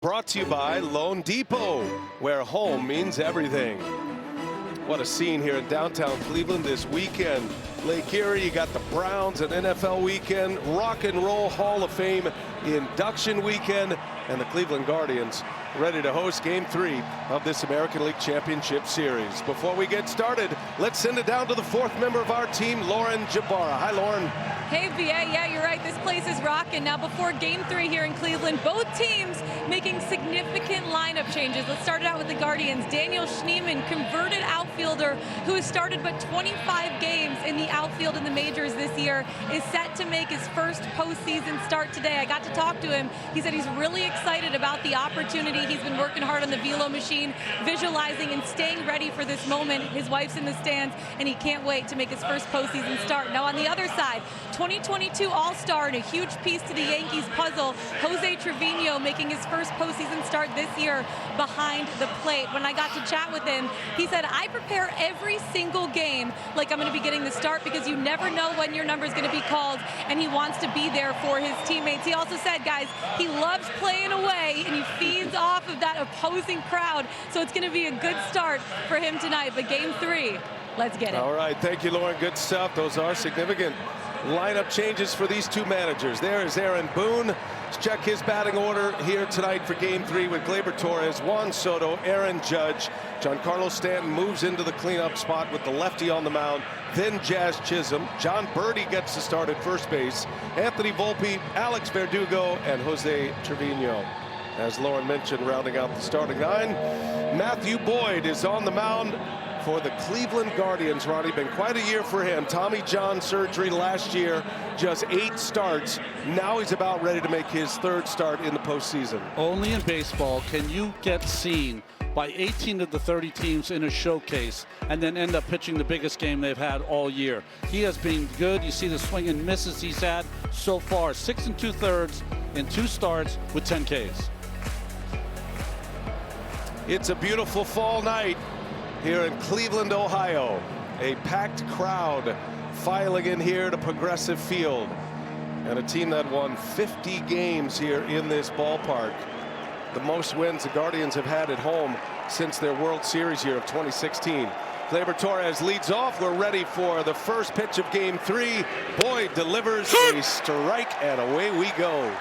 Brought to you by Loan Depot, where home means everything. What a scene here in downtown Cleveland this weekend. Lake Erie, you got the Browns, an NFL weekend, Rock and Roll Hall of Fame induction weekend, and the Cleveland Guardians ready to host Game 3 of this American League Championship Series. Before we get started, let's send it down to the fourth member of our team, Lauren Jabara. Hi, Lauren. Hey, VA, yeah, you're right. This place is rocking. Now, before Game 3 here in Cleveland, both teams making significant lineup changes. Let's start it out with the Guardians. Daniel Schneemann, converted outfielder who has started but 25 games in the outfield in the majors this year, is set to make his first postseason start today. I got to talk to him. He said he's really excited about the opportunity. He's been working hard on the velo machine, visualizing and staying ready for this moment. His wife's in the stands, and he can't wait to make his first postseason start. Now, on the other side, 2022 All-Star and a huge piece to the Yankees puzzle, Jose Trevino making his first postseason start this year behind the plate. When I got to chat with him, he said, I prepare every single game like I'm going to be getting the start because you never know when your number is going to be called, and he wants to be there for his teammates. He also said, guys, he loves playing away, and he feeds off of that opposing crowd, so it's going to be a good start for him tonight. But Game 3, let's get it. All right, thank you, Lauren. Good stuff. Those are significant lineup changes for these two managers. There is Aaron Boone. Let's check his batting order here tonight for Game 3 with Gleyber Torres, Juan Soto, Aaron Judge. Giancarlo Stanton moves into the cleanup spot with the lefty on the mound. Then Jazz Chisholm. John Birdie gets to start at first base. Anthony Volpe, Alex Verdugo, and Jose Trevino. As Lauren mentioned, rounding out the starting nine, Matthew Boyd is on the mound for the Cleveland Guardians. Ronnie, been quite a year for him. Tommy John surgery last year, just 8 starts. Now he's about ready to make his third start in the postseason. Only in baseball can you get seen by 18 of the 30 teams in a showcase and then end up pitching the biggest game they've had all year. He has been good. You see the swing and misses he's had so far. 6 2/3 in 2 starts with 10 Ks. It's a beautiful fall night here in Cleveland, Ohio. A packed crowd filing in here to Progressive Field, and a team that won 50 games here in this ballpark. The most wins the Guardians have had at home since their World Series year of 2016. Gleyber Torres leads off. We're ready for the first pitch of Game 3. Boyd delivers a strike, and away we go.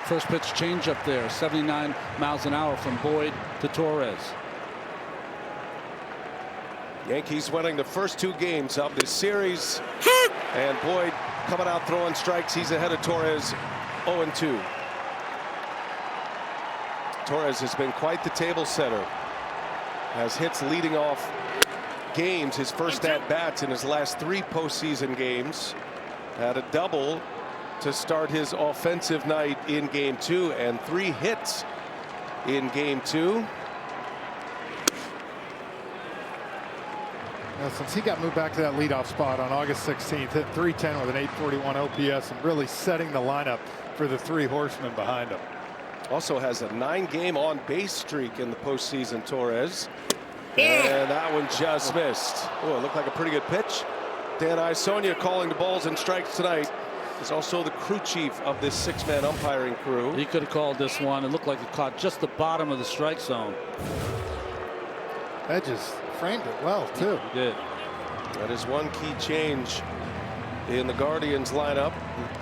First pitch change up there, 79 miles an hour from Boyd to Torres. Yankees winning the first 2 games of this series, and Boyd coming out throwing strikes. He's ahead of Torres, 0-2. Torres has been quite the table setter, has hits leading off games, his first at bats in his last 3 postseason games. Had a double to start his offensive night in Game 2, and 3 hits in Game 2. Since he got moved back to that leadoff spot on August 16th, hit .310 with an .841 OPS, and really setting the lineup for the 3 horsemen behind him. Also has a 9-game on-base streak in the postseason, Torres. And that one just missed. Oh, it looked like a pretty good pitch. Dan Isonia calling the balls and strikes tonight. He's also the crew chief of this 6-man umpiring crew. He could have called this one. It looked like it caught just the bottom of the strike zone. Edges framed it well, too. He did. That is one key change in the Guardians lineup.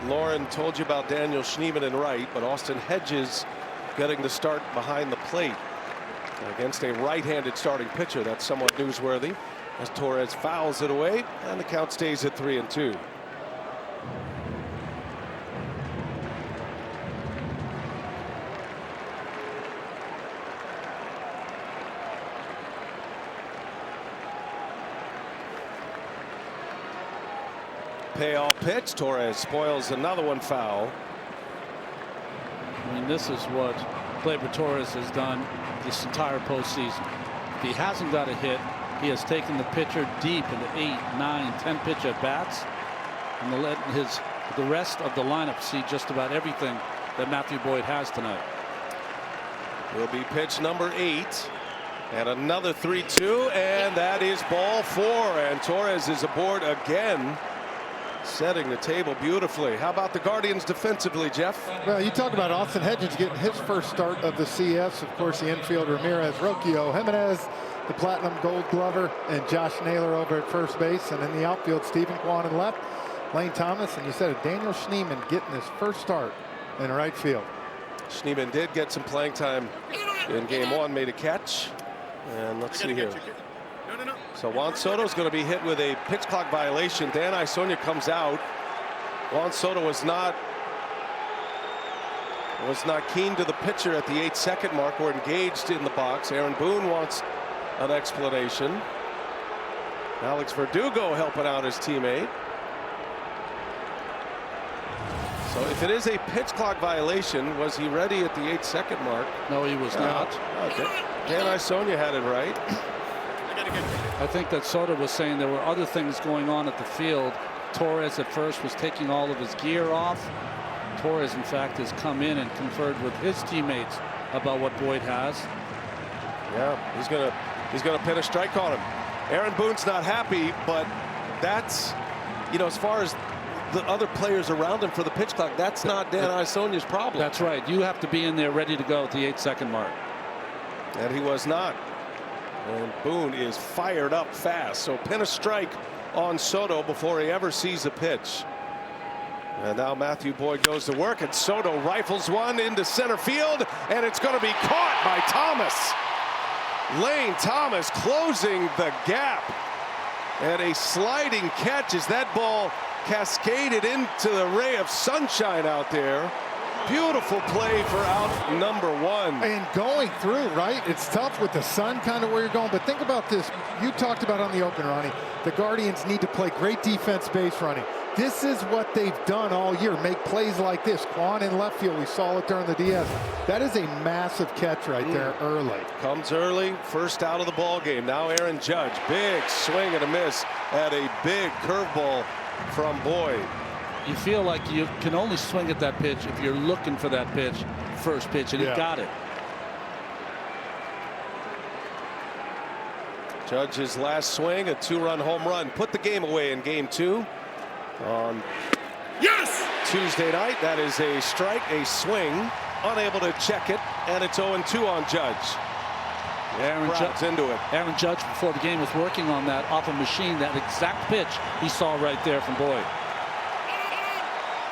Lauren told you about Daniel Schneemann in right, but Austin Hedges getting the start behind the plate against a right-handed starting pitcher. That's somewhat newsworthy as Torres fouls it away, and the count stays at 3-2. Payoff pitch. Torres spoils another one foul. I mean, this is what Gleyber Torres has done this entire postseason. If he hasn't got a hit, he has taken the pitcher deep into 8, 9, 10 pitch at bats, and let the rest of the lineup see just about everything that Matthew Boyd has tonight. Will be pitch number 8, and another 3-2, and that is ball 4, and Torres is aboard again. Setting the table beautifully. How about the Guardians defensively, Jeff? Well, you talk about Austin Hedges getting his first start of the CS. Of course, the infield, Ramirez, Roquio, Jimenez, the Platinum Gold Glover, and Josh Naylor over at first base. And in the outfield, Stephen Kwan in left, Lane Thomas, and you said it, Daniel Schneemann getting his first start in right field. Schneemann did get some playing time in game 1, made a catch. And let's see here. So Juan Soto's going to be hit with a pitch clock violation. Dan Isonia comes out. Juan Soto was not keen to the pitcher at the 8-second mark, or engaged in the box. Aaron Boone wants an explanation. Alex Verdugo helping out his teammate. So if it is a pitch clock violation, was he ready at the 8-second mark? No, he was not. Okay. Dan Isonia had it right. I think that Soto was saying there were other things going on at the field. Torres at first was taking all of his gear off. Torres, in fact, has come in and conferred with his teammates about what Boyd has. Yeah, he's gonna pin a strike on him. Aaron Boone's not happy, but that's, you know, as far as the other players around him for the pitch clock, that's not Dan Isonia's problem. That's right. You have to be in there ready to go at the 8-second mark. And he was not. And Boone is fired up fast. So pin a strike on Soto before he ever sees a pitch. And now Matthew Boyd goes to work, and Soto rifles one into center field, and it's going to be caught by Thomas. Lane Thomas closing the gap. And a sliding catch as that ball cascaded into the ray of sunshine out there. Beautiful play for out number 1. And going through, right? It's tough with the sun kind of where you're going. But think about this. You talked about on the open, Ronnie. The Guardians need to play great defense base running. This is what they've done all year. Make plays like this. Kwan in left field. We saw it during the DS. That is a massive catch right there early. Comes early. First out of the ball game. Now Aaron Judge. Big swing and a miss at a big curveball from Boyd. You feel like you can only swing at that pitch if you're looking for that pitch, first pitch, and he got it. Judge's last swing, a 2-run home run, put the game away in game 2 on Tuesday night. That is a strike, a swing, unable to check it, and it's 0-2 on Judge. Aaron Judge into it. Aaron Judge before the game was working on that off a machine, that exact pitch he saw right there from Boyd.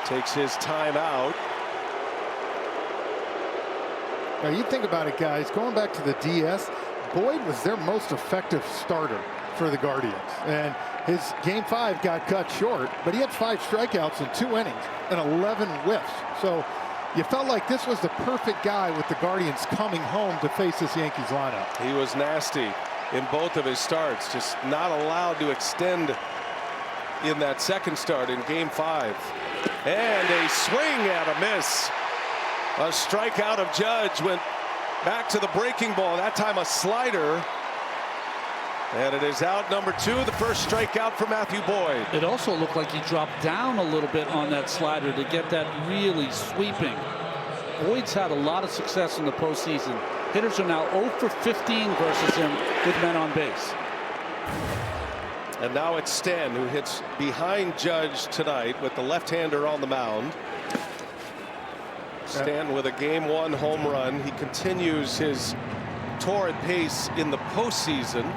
Takes his time out. Now you think about it, guys, going back to the DS, Boyd was their most effective starter for the Guardians. And his game 5 got cut short, but he had 5 strikeouts in 2 innings and 11 whiffs. So you felt like this was the perfect guy with the Guardians coming home to face this Yankees lineup. He was nasty in both of his starts, just not allowed to extend in that second start in game 5. And a swing and a miss. A strikeout of Judge, went back to the breaking ball, that time a slider. And it is out number 2, the first strikeout for Matthew Boyd. It also looked like he dropped down a little bit on that slider to get that really sweeping. Boyd's had a lot of success in the postseason. Hitters are now 0 for 15 versus him with men on base. And now it's Stan who hits behind Judge tonight with the left-hander on the mound. Stan with a game 1 home run. He continues his torrid pace in the postseason.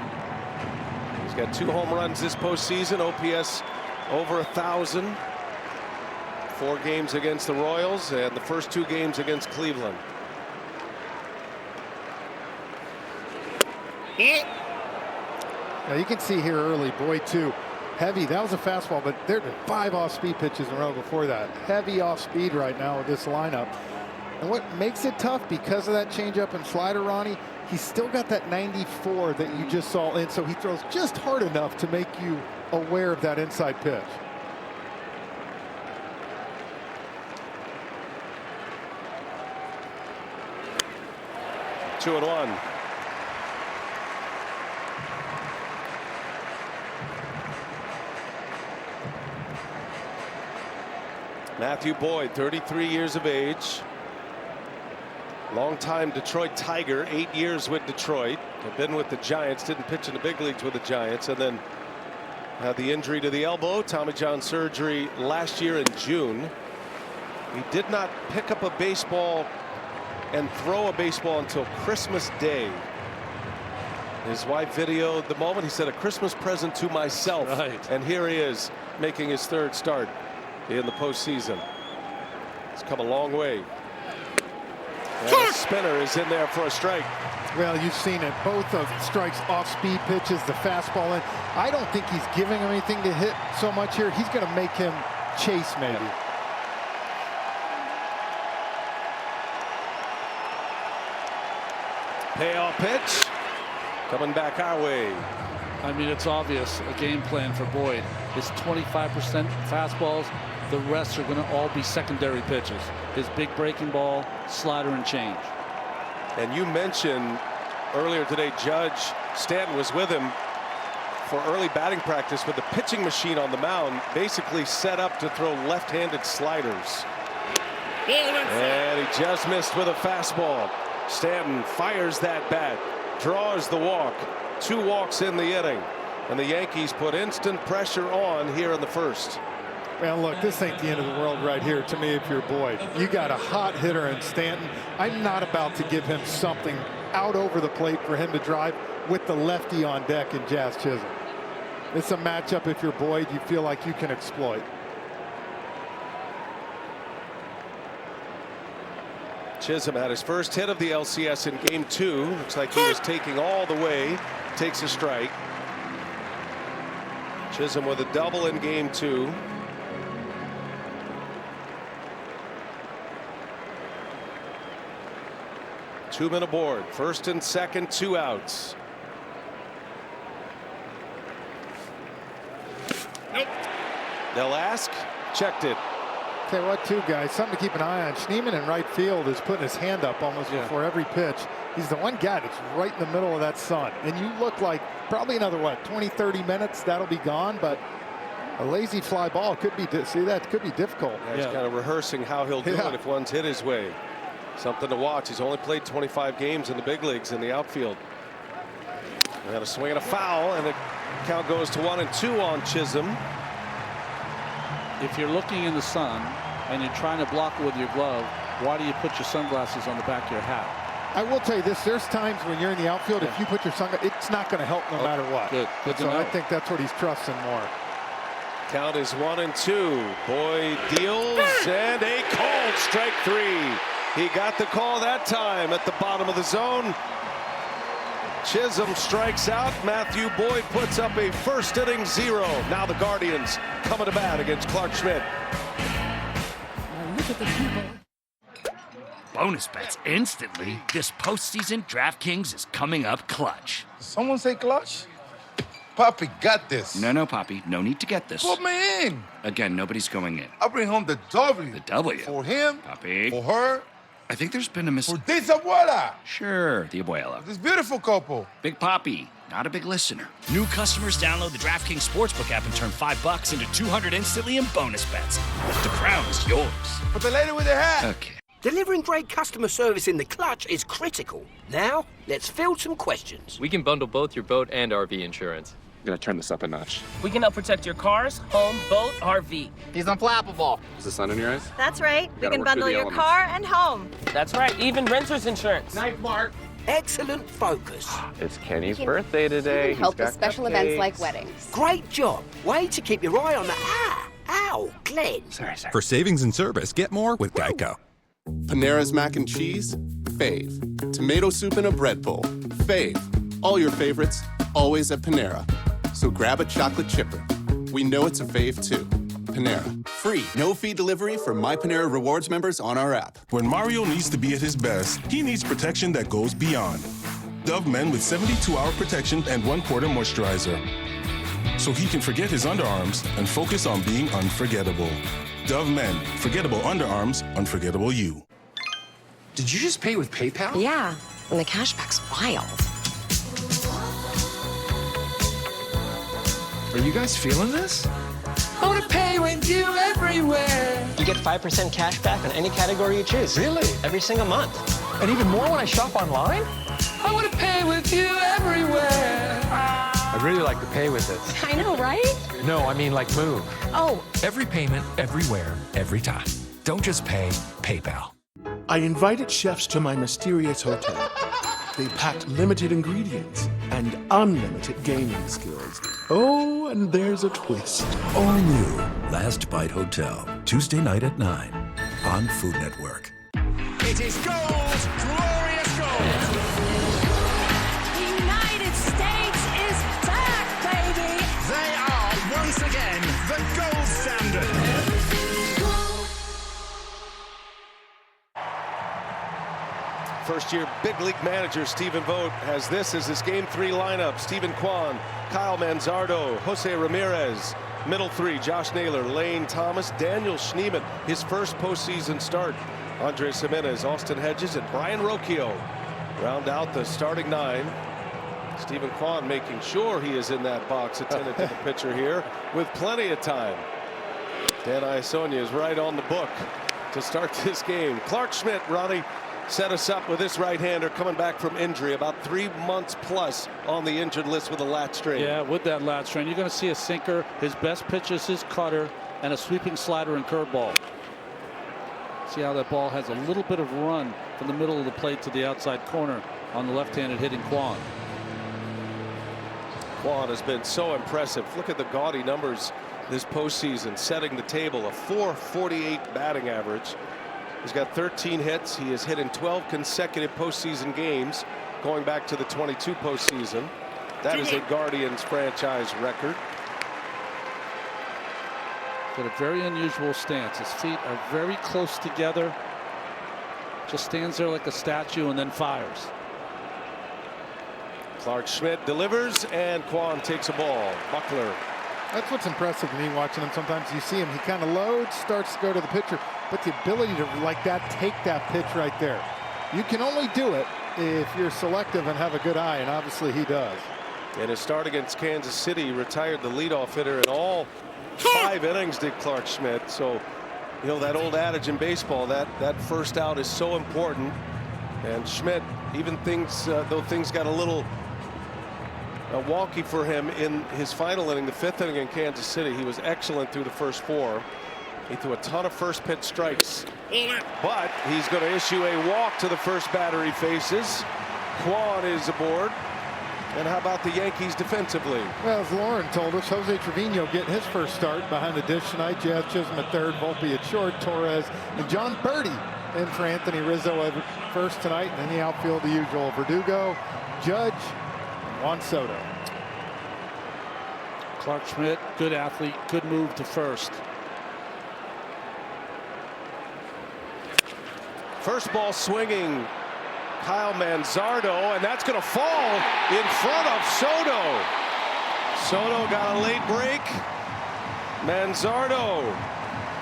He's got 2 home runs this postseason. OPS over 1,000. 4 games against the Royals and the first 2 games against Cleveland. Now you can see here early, Boyd too, heavy. That was a fastball, but there have been 5 off-speed pitches in a row before that. Heavy off-speed right now with this lineup. And what makes it tough, because of that changeup and slider, Ronnie, he's still got that 94 that you just saw in, so he throws just hard enough to make you aware of that inside pitch. Two and one. Matthew Boyd, 33 years of age. Longtime Detroit Tiger, 8 years with Detroit. Had been with the Giants, didn't pitch in the big leagues with the Giants, and then Had the injury to the elbow, Tommy John surgery last year in June. He did not pick up a baseball and throw a baseball until Christmas Day. His wife videoed the moment. He said, a Christmas present to myself. Right. And here he is making his third start in the postseason. It's come a long way. And the spinner is in there for a strike. Well, you've seen it. Both of strikes off-speed pitches, the fastball in. I don't think he's giving him anything to hit so much here. He's going to make him chase maybe. Payoff pitch coming back our way. I mean, it's obvious a game plan for Boyd. It's 25% fastballs. The rest are going to all be secondary pitches. His big breaking ball, slider, and change. And you mentioned earlier today, Judge Stanton was with him for early batting practice with the pitching machine on the mound, basically set up to throw left-handed sliders. And he just missed with a fastball. Stanton fires that bat, draws the walk. 2 walks in the inning, and the Yankees put instant pressure on here in the first. Well, look, this ain't the end of the world right here to me if you're Boyd. You got a hot hitter in Stanton. I'm not about to give him something out over the plate for him to drive with the lefty on deck in Jazz Chisholm. It's a matchup if you're Boyd you feel like you can exploit. Chisholm had his first hit of the LCS in game 2. Looks like he was taking all the way. Takes a strike. Chisholm with a double in game 2. Two-men aboard. First and second, 2 outs. Nope. They'll ask. Checked it. Tell you what, too, guys, something to keep an eye on. Schneemann in right field is putting his hand up almost before every pitch. He's the one guy that's right in the middle of that sun. And you look like probably another, what, 20, 30 minutes, that'll be gone. But a lazy fly ball could be, see, that could be difficult. Yeah, he's kind of rehearsing how he'll do it if one's hit his way. Something to watch. He's only played 25 games in the big leagues in the outfield. And a swing and a foul, and the count goes to 1-2 on Chisholm. If you're looking in the sun and you're trying to block it with your glove, why do you put your sunglasses on the back of your hat? I will tell you this, there's times when you're in the outfield, if you put your sunglasses, it's not going to help no matter what. Good to so know. I think that's what he's trusting more. Count is 1-2. Boyd deals, and a called strike 3. He got the call that time at the bottom of the zone. Chisholm strikes out. Matthew Boyd puts up a first inning 0. Now the Guardians coming to bat against Clark Schmidt. Look at the people. Bonus bets instantly. This postseason, DraftKings is coming up clutch. Someone say clutch? Papi got this. No, Poppy. No need to get this. Put me in. Again, nobody's going in. I'll bring home the W. The W. For him. Poppy. For her. I think there's been a For this abuela. Sure, the abuela. This beautiful couple. Big Poppy, not a big listener. New customers download the DraftKings Sportsbook app and turn $5 into $200 instantly in bonus bets. The crown is yours. But the lady with the hat. Okay. Delivering great customer service in the clutch is critical. Now, let's field some questions. We can bundle both your boat and RV insurance. I'm gonna turn this up a notch. We can help protect your cars, home, boat, RV. He's unflappable. Is the sun in your eyes? That's right. We can work bundle through the your elements. car and home. That's right, even renter's insurance. Night, Mark. Excellent focus. It's Kenny's birthday today. help with special events like weddings. Great job. Way to keep your eye on the ow, Glenn. Sorry. For savings and service, get more with Geico. Panera's mac and cheese, fave. Tomato soup in a bread bowl, fave. All your favorites, always at Panera. So grab a chocolate chipper. We know it's a fave too. Panera. Free, no-fee delivery for My Panera Rewards members on our app. When Mario needs to be at his best, he needs protection that goes beyond. Dove Men with 72-hour protection and 1/4 moisturizer. So he can forget his underarms and focus on being unforgettable. Dove Men. Forgettable underarms, unforgettable you. Did you just pay with PayPal? Yeah, and the cashback's wild. Are you guys feeling this? I want to pay with you everywhere. You get 5% cash back on any category you choose. Really? Every single month. And even more when I shop online? I want to pay with you everywhere. I'd really like to pay with this. I know, right? No, I mean like move. Oh. Every payment, everywhere, every time. Don't just pay, PayPal. I invited chefs to my mysterious hotel. They packed limited ingredients and unlimited gaming skills. Oh, and there's a twist. All new Last Bite Hotel, Tuesday night at 9 on Food Network. It is gold, glorious gold. The United States is back, baby. They are once again the gold standard. First-year big league manager Stephen Vogt has this as his Game 3 lineup. Stephen Kwan, Kyle Manzardo, Jose Ramirez. Middle three, Josh Naylor, Lane Thomas, Daniel Schneemann. His first postseason start. Andres Jimenez, Austin Hedges, and Brian Rocchio round out the starting 9. Stephen Kwan making sure he is in that box, attending to the pitcher here with plenty of time. Dan Iasonia is right on the book to start this game. Clark Schmidt, Ronnie, set us up with this right-hander coming back from injury, about 3 months plus on the injured list with a lat strain. Yeah, with that lat strain, you're going to see a sinker. His best pitch is his cutter and a sweeping slider and curveball. See how that ball has a little bit of run from the middle of the plate to the outside corner on the left-handed hitting Kwan. Kwan has been so impressive. Look at the gaudy numbers this postseason, setting the table, a .448 batting average. He's got 13 hits. He has hit in 12 consecutive postseason games going back to the 22 postseason. That is a Guardians franchise record. Got a very unusual stance. His feet are very close together. Just stands there like a statue and then fires. Clark Schmidt delivers and Kwan takes a ball. Buckler. That's what's impressive to me watching him. Sometimes you see him, he kind of loads, starts to go to the pitcher, but the ability to like that, take that pitch right there. You can only do it if you're selective and have a good eye, and obviously he does. In his start against Kansas City, he retired the leadoff hitter in all 5 innings, did Clark Schmidt. So, you know, that old adage in baseball, that first out is so important. And Schmidt, even though things got a little wonky for him in his final inning, the 5th inning in Kansas City, he was excellent through the first 4. He threw a ton of first pitch strikes, but he's going to issue a walk to the first batter he faces. Kwan is aboard. And how about the Yankees defensively? Well, as Lauren told us, Jose Trevino getting his first start behind the dish tonight. Jazz Chisholm at third, Volpe at short, Torres and John Birdie in for Anthony Rizzo at first tonight. And then the outfield, the usual, Verdugo, Judge, Juan Soto. Clark Schmidt, good athlete, good move to first. First ball swinging, Kyle Manzardo, and that's going to fall in front of Soto. Soto got a late break. Manzardo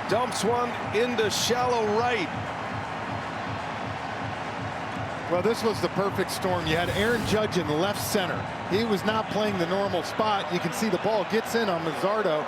dumps one into shallow right. Well, this was the perfect storm. You had Aaron Judge in left center. He was not playing the normal spot. You can see the ball gets in on Manzardo.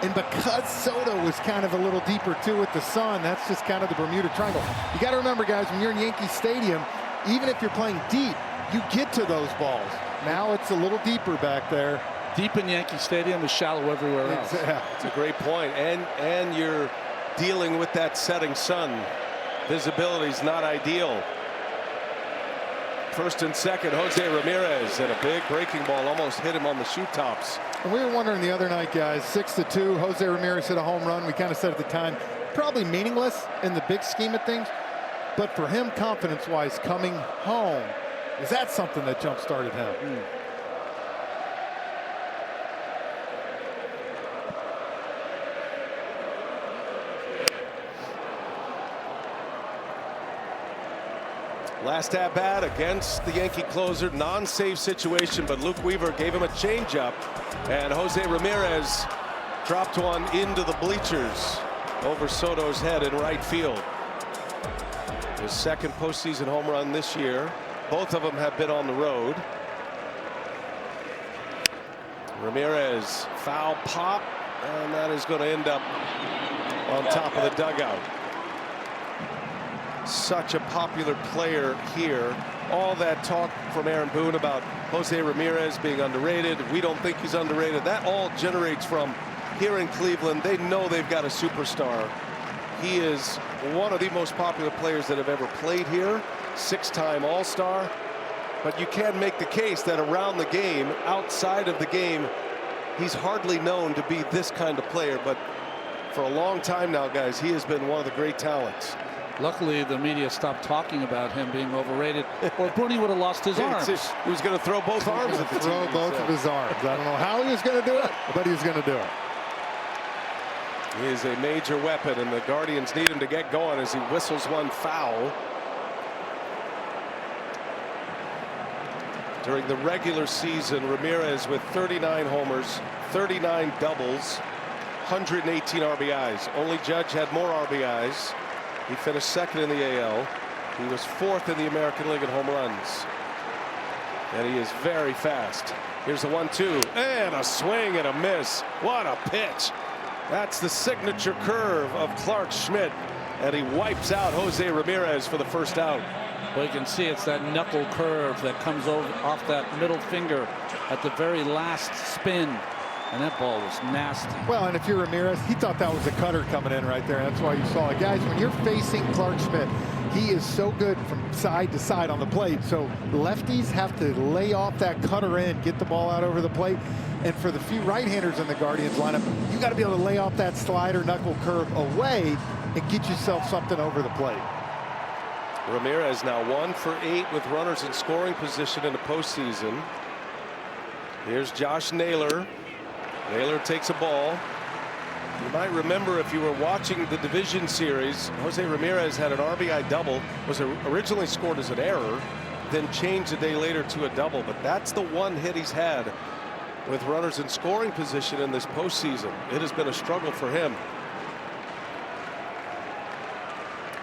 And because Soto was kind of a little deeper too with the sun, that's just kind of the Bermuda Triangle. You got to remember, guys, when you're in Yankee Stadium, even if you're playing deep, you get to those balls. Now it's a little deeper back there. Deep in Yankee Stadium is shallow everywhere else. It's a great point. And you're dealing with that setting sun. Visibility is not ideal. First and second, Jose Ramirez, and a big breaking ball almost hit him on the shoe tops. And we were wondering the other night, guys, 6-2, Jose Ramirez hit a home run. We kind of said at the time, probably meaningless in the big scheme of things. But for him, confidence-wise, coming home, is that something that jump-started him? Last at bat against the Yankee closer, non-save situation, but Luke Weaver gave him a changeup, and Jose Ramirez dropped one into the bleachers over Soto's head in right field. His second postseason home run this year. Both of them have been on the road. Ramirez, foul pop, and that is going to end up on top of the dugout. Such a popular player here all that talk from Aaron Boone about Jose Ramirez being underrated. We don't think he's underrated. That all generates from here in Cleveland. They know they've got a superstar. He is one of the most popular players that have ever played here, 6-time All-Star. But you can make the case that around the game, outside of the game, he's hardly known to be this kind of player. But for a long time now, guys, he has been one of the great talents. Luckily, the media stopped talking about him being overrated, or Booney would have lost his arms. He was going to throw both arms at the team. Throw both of his arms. I don't know how he was going to do it, but he was going to do it. He is a major weapon, and the Guardians need him to get going as he whistles one foul. During the regular season, Ramirez with 39 homers, 39 doubles, 118 RBIs. Only Judge had more RBIs. He finished second in the AL. He was fourth in the American League in home runs. And he is very fast. Here's the 1-2, and a swing and a miss. What a pitch. That's the signature curve of Clark Schmidt, and he wipes out Jose Ramirez for the first out. Well, you can see it's that knuckle curve that comes over off that middle finger at the very last spin. And that ball was nasty. Well, and if you're Ramirez, he thought that was a cutter coming in right there. That's why you saw it. Guys, when you're facing Clark Schmidt, he is so good from side to side on the plate. So lefties have to lay off that cutter in, get the ball out over the plate. And for the few right-handers in the Guardians lineup, you got to be able to lay off that slider knuckle curve away and get yourself something over the plate. Ramirez now 1 for 8 with runners in scoring position in the postseason. Here's Josh Naylor. Naylor takes a ball. You might remember if you were watching the division series, Jose Ramirez had an RBI double, was originally scored as an error, then changed a day later to a double. But that's the one hit he's had with runners in scoring position in this postseason. It has been a struggle for him.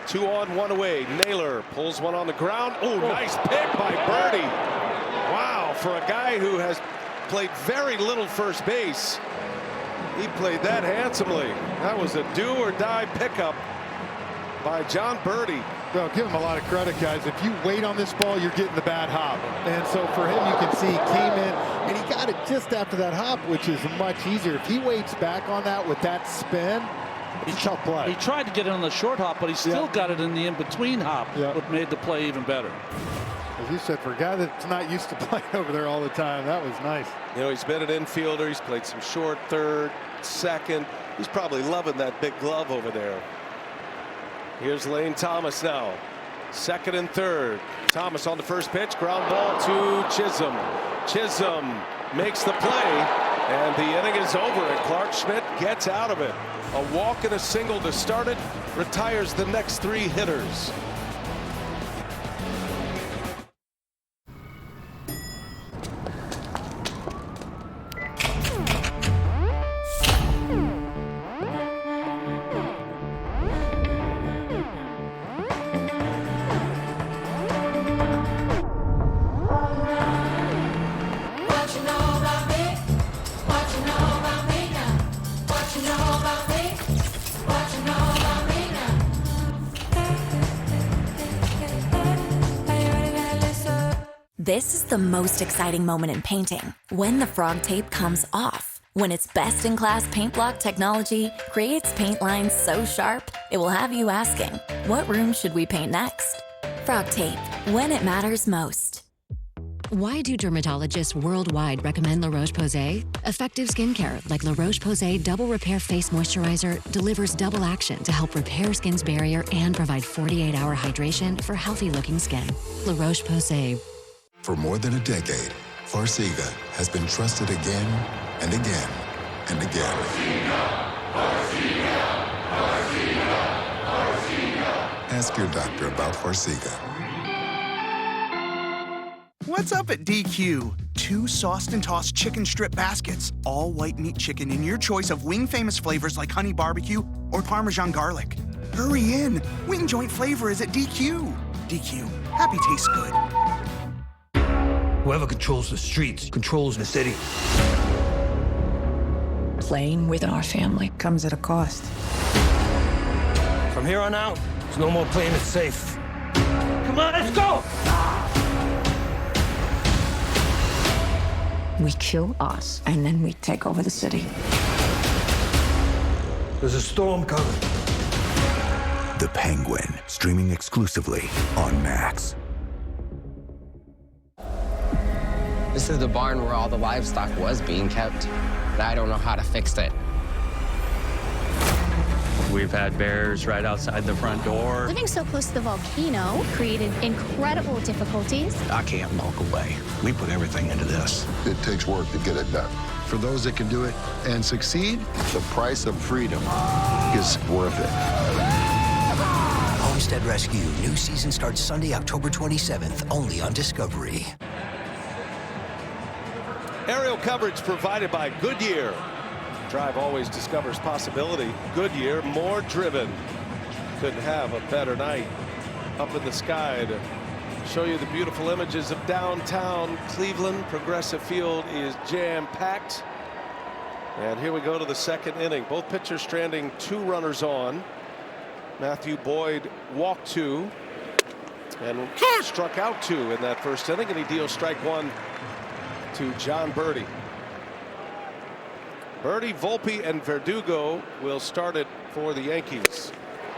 2 on, 1 away. Naylor pulls one on the ground. Oh, nice pick by Birdie. Wow, for a guy who has played very little first base, he played that handsomely. That was a do-or-die pickup by John Birdie. Well, give him a lot of credit, guys. If you wait on this ball, you're getting the bad hop. And so for him, you can see he came in and he got it just after that hop, which is much easier. If he waits back on that with that spin, it's a tough play. He tried to get it on the short hop, but he still got it in the in-between hop, what made the play even better. As you said, for a guy that's not used to playing over there all the time, that was nice. You know, he's been an infielder. He's played some short, third, second. He's probably loving that big glove over there. Here's Lane Thomas now. Second and third. Thomas on the first pitch. Ground ball to Chisholm. Chisholm makes the play, and the inning is over, and Clark Schmidt gets out of it. A walk and a single to start it, retires the next 3 hitters. This is the most exciting moment in painting, when the frog tape comes off. When its best-in-class paint block technology creates paint lines so sharp, it will have you asking, what room should we paint next? Frog tape, when it matters most. Why do dermatologists worldwide recommend La Roche-Posay? Effective skincare like La Roche-Posay Double Repair Face Moisturizer delivers double action to help repair skin's barrier and provide 48-hour hydration for healthy-looking skin. La Roche-Posay. For more than a decade, Farxiga has been trusted again and again and again. Ask your doctor about Farxiga. What's up at DQ? 2 sauced and tossed chicken strip baskets, all white meat chicken in your choice of wing famous flavors like honey barbecue or Parmesan garlic. Hurry in, wing joint flavor is at DQ. DQ, happy tastes good. Whoever controls the streets controls the city. Playing with our family comes at a cost. From here on out, there's no more playing it safe. Come on, let's go! We kill us, and then we take over the city. There's a storm coming. The Penguin, streaming exclusively on Max. This is the barn where all the livestock was being kept, but I don't know how to fix it. We've had bears right outside the front door. Living so close to the volcano created incredible difficulties. I can't walk away. We put everything into this. It takes work to get it done. For those that can do it and succeed, the price of freedom is worth it. Homestead Rescue. New season starts Sunday, October 27th, only on Discovery. Aerial coverage provided by Goodyear. Drive always discovers possibility. Goodyear, more driven. Couldn't have a better night. Up in the sky to show you the beautiful images of downtown Cleveland. Progressive Field is jam-packed. And here we go to the second inning. Both pitchers stranding 2 runners on. Matthew Boyd walked 2 and struck out 2 in that first inning, and he deals strike 1 to John Birdie. Birdie, Volpe, and Verdugo will start it for the Yankees.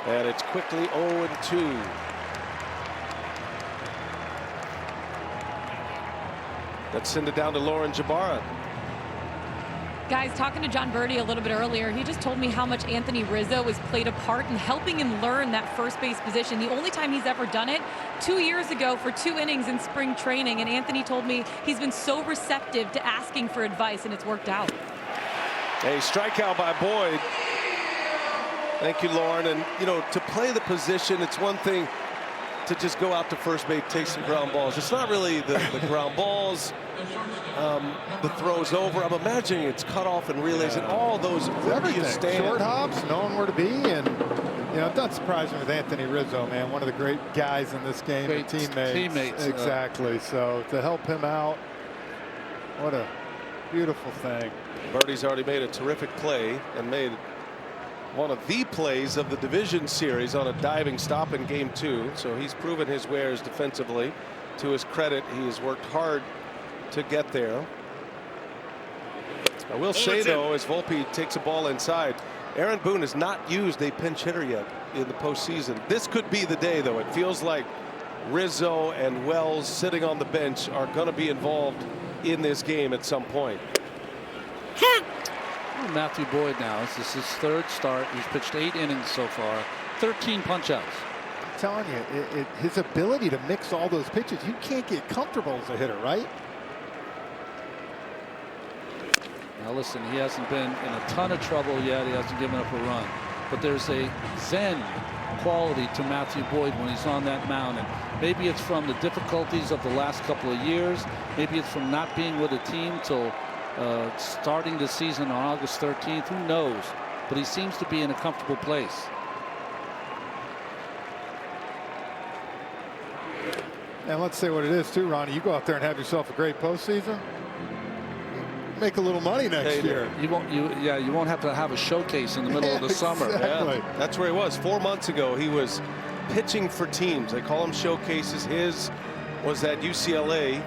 And it's quickly 0-2. Let's send it down to Lauren Jabara. Guys, talking to John Birdie a little bit earlier, he just told me how much Anthony Rizzo has played a part in helping him learn that first base position. The only time he's ever done it, 2 years ago for 2 innings in spring training. And Anthony told me he's been so receptive to asking for advice, and it's worked out. A strikeout by Boyd. Thank you, Lauren. And, you know, to play the position, it's one thing to just go out to first base, take some ground balls. It's not really the ground balls, the throws over. I'm imagining it's cut off and relays and all those. Where do you stand? Short hops, knowing where to be, and you know, it doesn't surprise me with Anthony Rizzo, man. One of the great guys in this game, Great teammates. Exactly. So to help him out, what a beautiful thing. Birdie's already made a terrific play and made one of the plays of the division series on a diving stop in game 2. So he's proven his wares defensively. To his credit, he has worked hard to get there. I will say, though, as Volpe takes a ball inside, Aaron Boone has not used a pinch hitter yet in the postseason. This could be the day, though. It feels like Rizzo and Wells sitting on the bench are going to be involved in this game at some point. Matthew Boyd now. This is his 3rd start. He's pitched 8 innings so far. 13 punch-outs. I'm telling you, his ability to mix all those pitches, you can't get comfortable as a hitter, right? Now listen, he hasn't been in a ton of trouble yet. He hasn't given up a run. But there's a zen quality to Matthew Boyd when he's on that mound. And maybe it's from the difficulties of the last couple of years. Maybe it's from not being with a team till starting the season on August 13th. Who knows? But he seems to be in a comfortable place. And let's say what it is, too, Ronnie. You go out there and have yourself a great postseason. Make a little money next year. You won't have to have a showcase in the middle of the summer. Exactly. Yeah, that's where he was 4 months ago. He was pitching for teams. They call them showcases. His was at UCLA,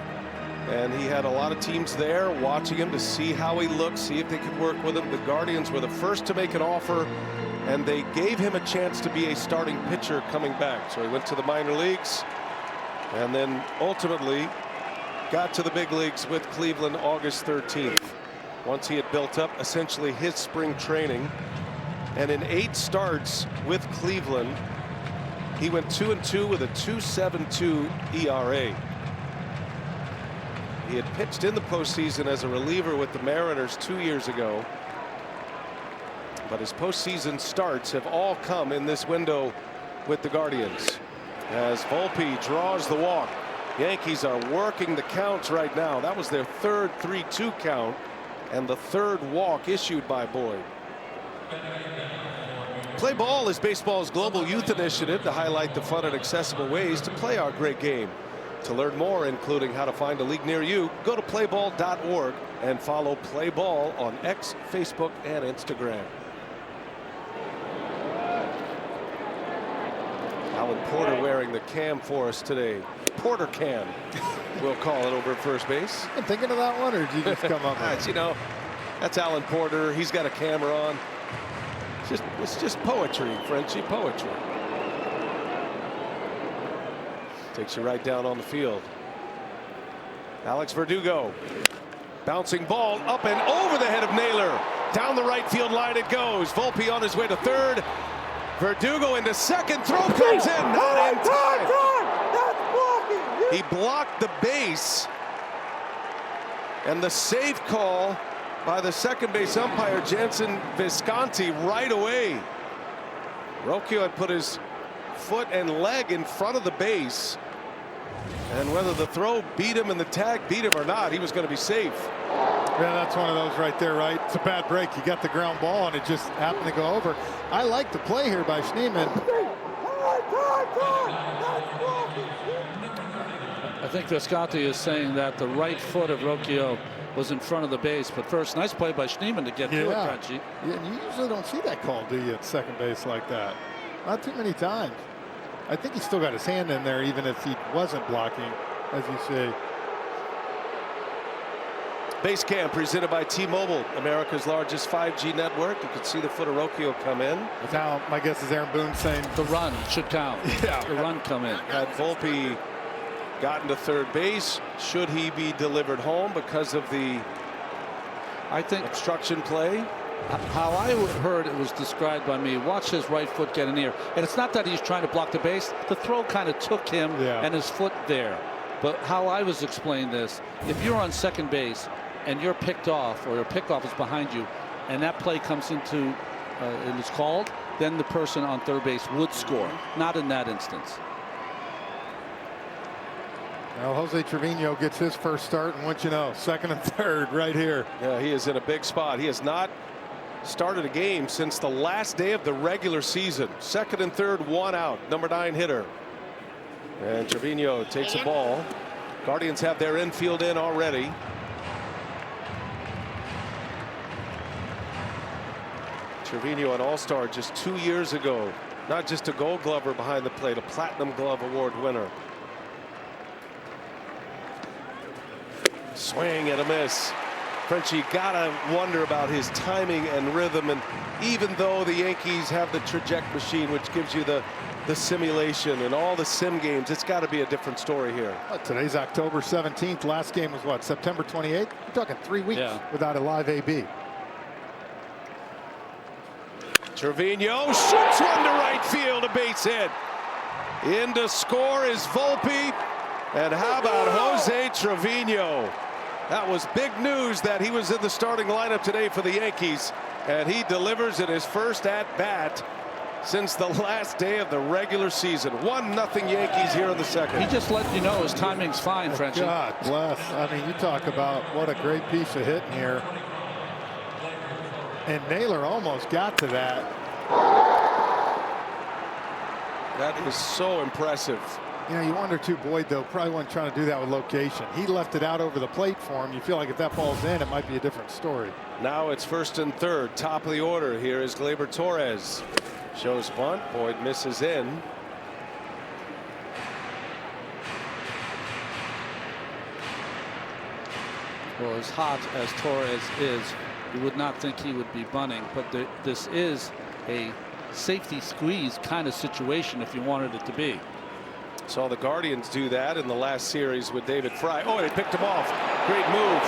and he had a lot of teams there watching him to see how he looked, see if they could work with him. The Guardians were the first to make an offer, and they gave him a chance to be a starting pitcher coming back. So he went to the minor leagues and then ultimately got to the big leagues with Cleveland August 13th. Once he had built up essentially his spring training. And in 8 starts with Cleveland, he went 2-2 with a 2.72 ERA. He had pitched in the postseason as a reliever with the Mariners 2 years ago. But his postseason starts have all come in this window with the Guardians. As Volpe draws the walk. Yankees are working the counts right now. That was their 3rd 3-2 count and the 3rd walk issued by Boyd. Play Ball is baseball's global youth initiative to highlight the fun and accessible ways to play our great game. To learn more, including how to find a league near you, go to playball.org and follow Play Ball on X, Facebook, and Instagram. Alan Porter wearing the cam for us today. Porter cam, we'll call it, over at first base. I'm thinking of that one, or did you just come up with it? You know, that's Alan Porter. He's got a camera on. It's just poetry, Frenchie, poetry. Takes you right down on the field. Alex Verdugo. Bouncing ball up and over the head of Naylor. Down the right field line it goes. Volpe on his way to third. Verdugo into second. Throw comes in. Not in time. He blocked the base. And the safe call by the second base umpire, Jansen Visconti, right away. Rocchio had put his foot and leg in front of the base. And whether the throw beat him and the tag beat him or not, he was going to be safe. Yeah, that's one of those right there, right? It's a bad break. You got the ground ball, and it just happened to go over. I like the play here by Schneemann. I think Visconti is saying that the right foot of Rocchio was in front of the base. But first, nice play by Schneemann to get to it, Frenchie. Yeah, and you usually don't see that call, do you, at second base like that? Not too many times. I think he's still got his hand in there, even if he wasn't blocking, as you say. Base cam presented by T-Mobile, America's largest 5G network. You can see the foot of Rocchio come in. Now, my guess is Aaron Boone saying the run should count. Yeah, the run come in. Had Volpe gotten to third base, should he be delivered home because of the obstruction play? How I heard it was described by me, watch his right foot get in the air. And it's not that he's trying to block the base. The throw kind of took him and his foot there. But how I was explained this, if you're on second base and you're picked off, or your pickoff is behind you, and that play comes into, it was called, then the person on third base would score. Not in that instance. Well, Jose Trevino gets his first start, and what you know, second and third right here. Yeah, he is in a big spot. He has not started a game since the last day of the regular season. Second and third, one out. Number 9 hitter. And Trevino takes a ball. Guardians have their infield in already. Trevino, an all-star just 2 years ago. Not just a Gold Glover behind the plate, a Platinum Glove Award winner. Swing and a miss. Frenchie, gotta wonder about his timing and rhythm, and even though the Yankees have the trajectory machine, which gives you the simulation and all the sim games, it's got to be a different story here. Today's October 17th. Last game was what, September 28th? You're talking 3 weeks without a live AB. Trevino shoots one to right field, a base hit. In to score is Volpe, and how about Jose Trevino? That was big news that he was in the starting lineup today for the Yankees, and he delivers in his first at-bat since the last day of the regular season. 1-0 Yankees here in the second. He just let you know his timing's fine, Frenchie. God bless. I mean, you talk about what a great piece of hitting here. And Naylor almost got to that. That is so impressive. You know, you wonder too, Boyd, though, probably wasn't trying to do that with location. He left it out over the plate for him. You feel like if that ball's in, it might be a different story. Now it's first and third. Top of the order. Here is Gleyber Torres. Shows bunt. Boyd misses in. Well, as hot as Torres is, you would not think he would be bunting, but this is a safety squeeze kind of situation if you wanted it to be. Saw the Guardians do that in the last series with David Fry. Oh, they picked him off. Great move.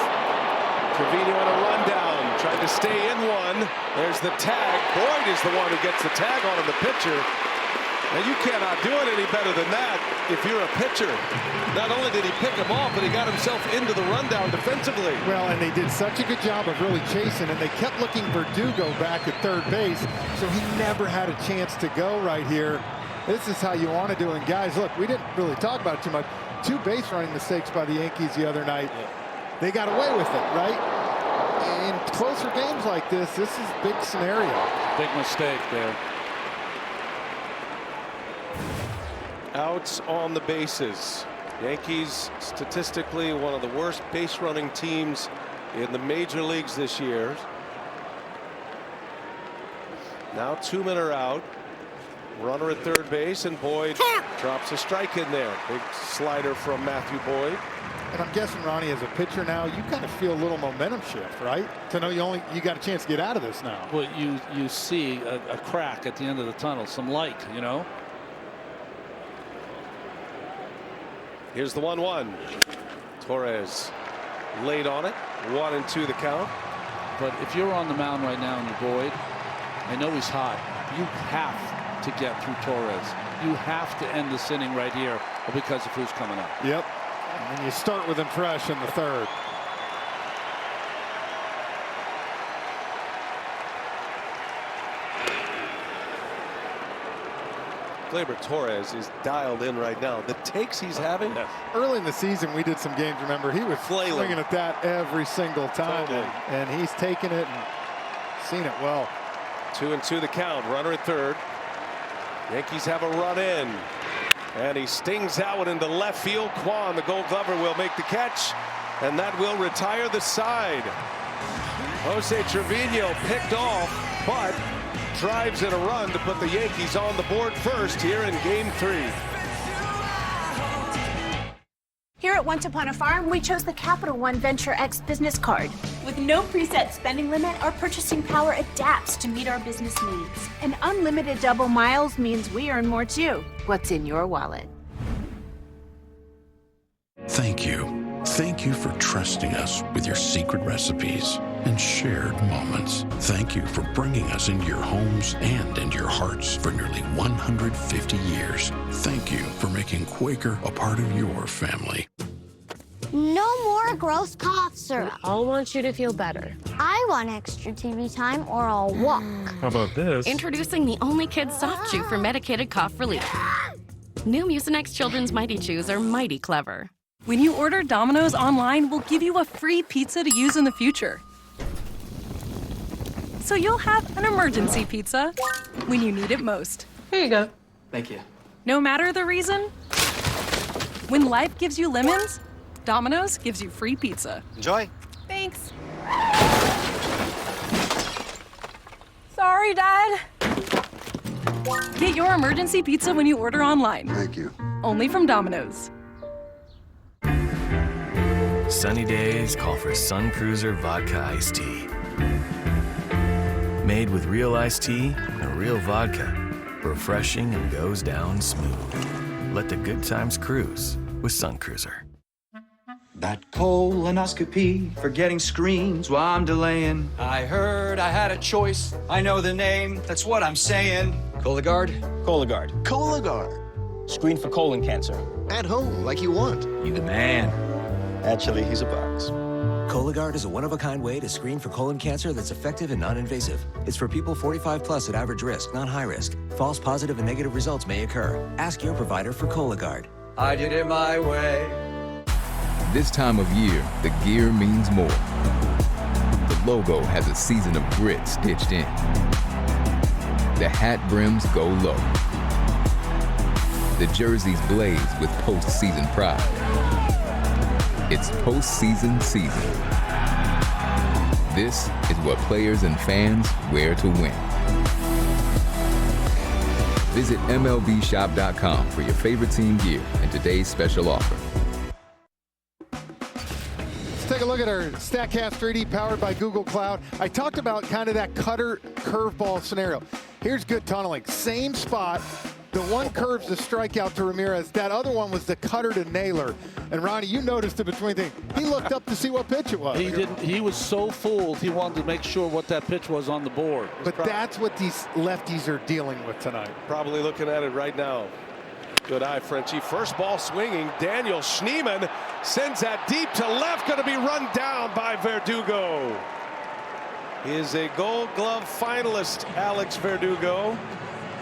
Trevino on a rundown. Tried to stay in one. There's the tag. Boyd is the one who gets the tag on him, the pitcher. Now, you cannot do it any better than that if you're a pitcher. Not only did he pick him off, but he got himself into the rundown defensively. Well, and they did such a good job of really chasing, and they kept looking Verdugo back at third base, so he never had a chance to go right here. This is how you want to do it. And guys, look, we didn't really talk about it too much. 2 base running mistakes by the Yankees the other night. They got away with it, right? In closer games like this is big scenario. Big mistake there. Outs on the bases. Yankees statistically one of the worst base running teams in the major leagues this year. Now 2 men are out. Runner at third base, and Boyd drops a strike in there. Big slider from Matthew Boyd. And I'm guessing, Ronnie, as a pitcher now, you kind of feel a little momentum shift, right? To know you got a chance to get out of this now. Well, you see a crack at the end of the tunnel, some light, you know. Here's the 1-1. Torres laid on it. 1-2 the count. But if you're on the mound right now and you're Boyd, I know he's hot. You have to get through Torres. You have to end this inning right here because of who's coming up. Yep. And you start with him fresh in the third. Gleyber Torres is dialed in right now. The takes he's having. Early in the season, we did some games. Remember, he was swinging at that every single time, and he's taken it and seen it well. 2-2 the count. Runner at third. Yankees have a run in, and he stings out into left field. Kwan, the Gold Glover, will make the catch, and that will retire the side. Jose Trevino picked off, but drives in a run to put the Yankees on the board first here in Game 3. Here at Once Upon a Farm, we chose the Capital One Venture X business card. With no preset spending limit, our purchasing power adapts to meet our business needs. And unlimited double miles means we earn more too. What's in your wallet? Thank you. Thank you for trusting us with your secret recipes and shared moments. Thank you for bringing us into your homes and into your hearts for nearly 150 years. Thank you for making Quaker a part of your family. No more gross cough syrup. We all want you to feel better. I want extra TV time or I'll walk. How about this? Introducing the Only Kids Soft Chew for medicated cough relief. New Mucinex Children's Mighty Chews are mighty clever. When you order Domino's online, we'll give you a free pizza to use in the future. So you'll have an emergency pizza when you need it most. Here you go. Thank you. No matter the reason, when life gives you lemons, Domino's gives you free pizza. Enjoy. Thanks. Sorry, Dad. Get your emergency pizza when you order online. Thank you. Only from Domino's. Sunny days call for Sun Cruiser Vodka Iced Tea. Made with real iced tea and real vodka. Refreshing and goes down smooth. Let the good times cruise with Sun Cruiser. That colonoscopy for getting screens while I'm delaying. I heard I had a choice. I know the name. That's what I'm saying. Cologuard? Cologuard. Cologuard. Screen for colon cancer. At home, like you want. You the man. Actually, he's a box. Cologuard is a one-of-a-kind way to screen for colon cancer that's effective and non-invasive. It's for people 45 plus at average risk, not high risk. False positive and negative results may occur. Ask your provider for Cologuard. I did it my way. This time of year, the gear means more. The logo has a season of grit stitched in. The hat brims go low. The jerseys blaze with postseason pride. It's postseason season. This is what players and fans wear to win. Visit MLBshop.com for your favorite team gear and today's special offer. Let's take a look at our StatCast 3D powered by Google Cloud. I talked about kind of that cutter curveball scenario. Here's good tunneling. Same spot. The one curves the strikeout to Ramirez. That other one was the cutter to Naylor. And Ronnie, you noticed it between things. He looked up to see what pitch it was. He didn't. He was so fooled. He wanted to make sure what that pitch was on the board. But that's what these lefties are dealing with tonight. Probably looking at it right now. Good eye, Frenchie. First ball swinging. Daniel Schneemann sends that deep to left. Going to be run down by Verdugo. He is a Gold Glove finalist, Alex Verdugo.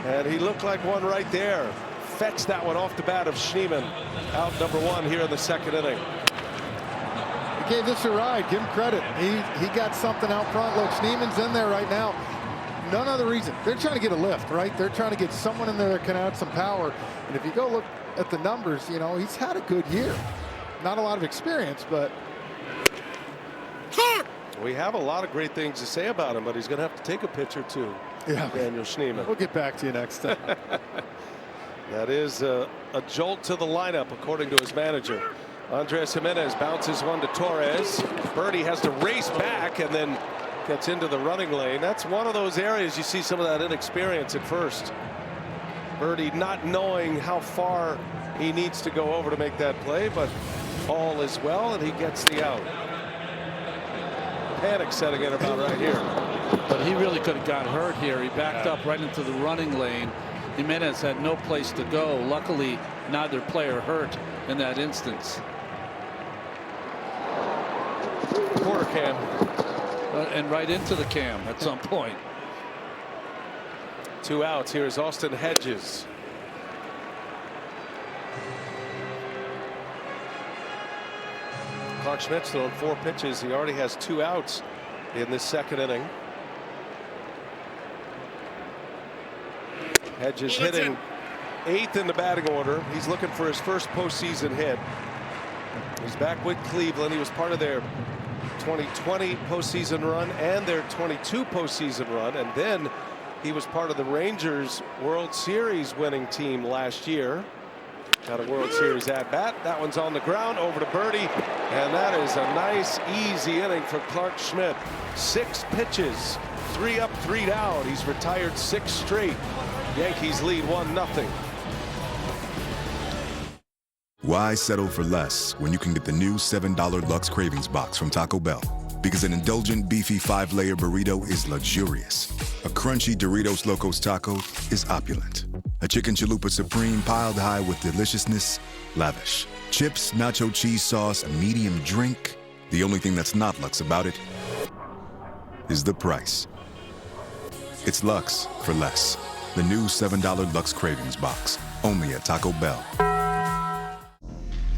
And he looked like one right there. Fetched that one off the bat of Schneemann. Out number one here in the second inning. He gave this a ride. Give him credit. He got something out front. Look, Schneemann's in there right now. None other reason. They're trying to get a lift, right? They're trying to get someone in there that can add some power. And if you go look at the numbers, you know, he's had a good year. Not a lot of experience, but. We have a lot of great things to say about him, but he's going to have to take a pitch or two. Yeah, Daniel Schneemann. We'll get back to you next time. That is a jolt to the lineup, according to his manager. Andres Jimenez bounces one to Torres. Birdie has to race back and then gets into the running lane. That's one of those areas you see some of that inexperience at first. Birdie not knowing how far he needs to go over to make that play, but all is well, and he gets the out. Panic setting in about right here. But he really could have got hurt here. He backed up right into the running lane. Jimenez had no place to go. Luckily, neither player hurt in that instance. Quarter cam. And right into the cam at some point. 2 outs. Here's Austin Hedges. Clark Schmidt's thrown 4 pitches. He already has 2 outs in this second inning. Hedges hitting 8th in the batting order. He's looking for his first postseason hit. He's back with Cleveland. He was part of their 2020 postseason run and their 22 postseason run, and then he was part of the Rangers World Series winning team last year. Got a World Series at bat. That one's on the ground, over to Birdie, and that is a nice easy inning for Clark Schmidt. 6 pitches, 3 up, 3 down. He's retired 6 straight. Yankees lead 1-0. Why settle for less when you can get the new $7 Lux Cravings Box from Taco Bell? Because an indulgent, beefy 5-layer burrito is luxurious. A crunchy Doritos Locos Taco is opulent. A chicken chalupa supreme piled high with deliciousness, lavish. Chips, nacho cheese sauce, a medium drink. The only thing that's not Lux about it is the price. It's Lux for less. The new $7 Lux Cravings Box, only at Taco Bell.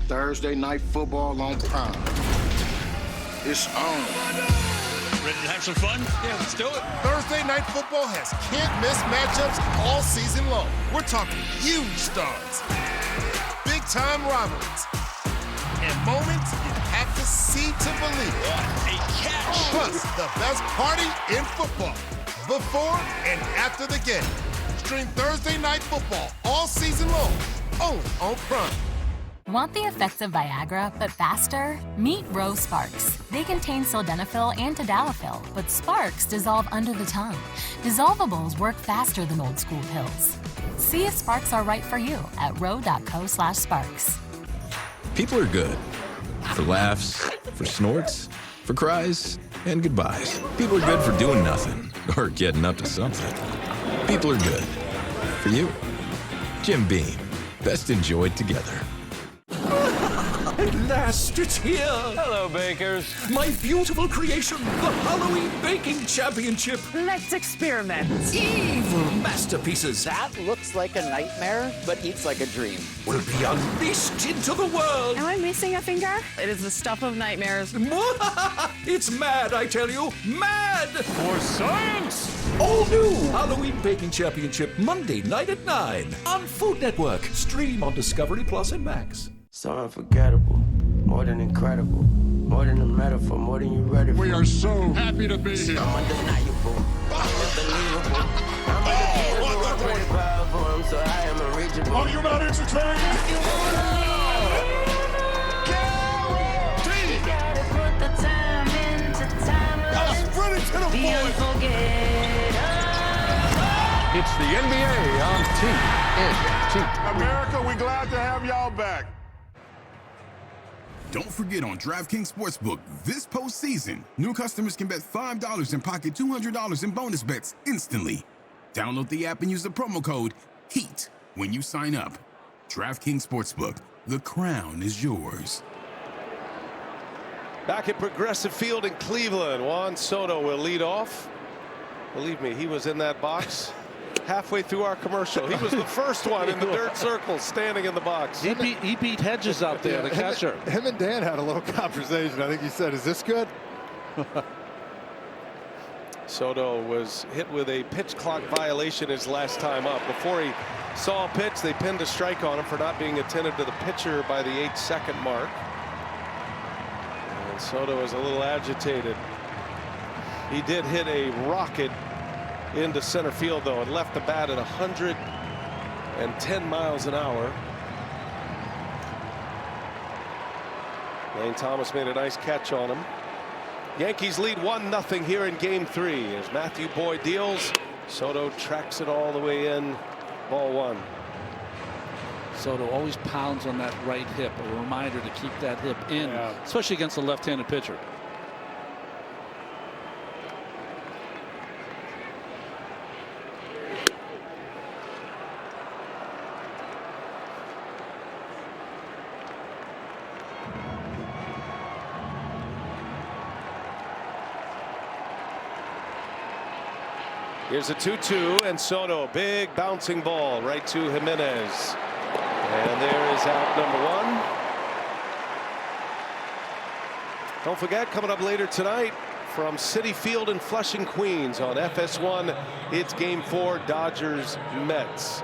Thursday night football on Prime. It's on. Ready to have some fun? Yeah, let's do it. Thursday night football has can't-miss matchups all season long. We're talking huge stars, big-time rivalries, and moments you have to see to believe. What a catch! Plus, the best party in football, before and after the game. Stream Thursday night football all season long, only on Prime. Want the effects of Viagra, but faster? Meet Rose Sparks. They contain sildenafil and tadalafil, but Sparks dissolve under the tongue. Dissolvables work faster than old school pills. See if Sparks are right for you at ro.co/sparks. People are good. For laughs, for snorts, for cries, and goodbyes. People are good for doing nothing or getting up to something. People are good. For you. Jim Beam. Best enjoyed together. At last, it's here. Hello, bakers. My beautiful creation, the Halloween Baking Championship. Let's experiment. Evil masterpieces That looks like a nightmare, but eats like a dream. will be unleashed into the world. Am I missing a finger? It is the stuff of nightmares. It's mad, I tell you. Mad! For science! All new Halloween Baking Championship, Monday night at 9 on Food Network. Stream on Discovery Plus and Max. So unforgettable, more than incredible, more than a metaphor, more than you ready for. We are so happy to be here. I'm undeniable, unbelievable. I'm pretty powerful, so I am unreachable. Are you not entertained? You gotta put the time into time. I'm ready to the Be unforgettable. It's the NBA on TNT. America, we're glad to have y'all back. Don't forget, on DraftKings Sportsbook this postseason, new customers can bet $5 and pocket $200 in bonus bets instantly. Download the app and use the promo code HEAT when you sign up. DraftKings Sportsbook, the crown is yours. Back at Progressive Field in Cleveland, Juan Soto will lead off. Believe me, he was in that box halfway through our commercial. He was the first one in the dirt circle, standing in the box. He beat Hedges out there, the catcher. Him and Dan had a little conversation. I think he said, "Is this good?" Soto was hit with a pitch clock violation his last time up. Before he saw a pitch, they pinned a strike on him for not being attentive to the pitcher by the 8-second mark. And Soto is a little agitated. He did hit a rocket into center field, though, and left the bat at 110 miles an hour. Lane Thomas made a nice catch on him. Yankees lead 1-0 here in game 3 as Matthew Boyd deals. Soto tracks it all the way in. Ball 1. Soto always pounds on that right hip. A reminder to keep that hip in, especially against a left-handed pitcher. Here's a 2-2, and Soto, big bouncing ball right to Jimenez. And there is out number 1. Don't forget, coming up later tonight from Citi Field in Flushing, Queens on FS1, it's game 4, Dodgers Mets.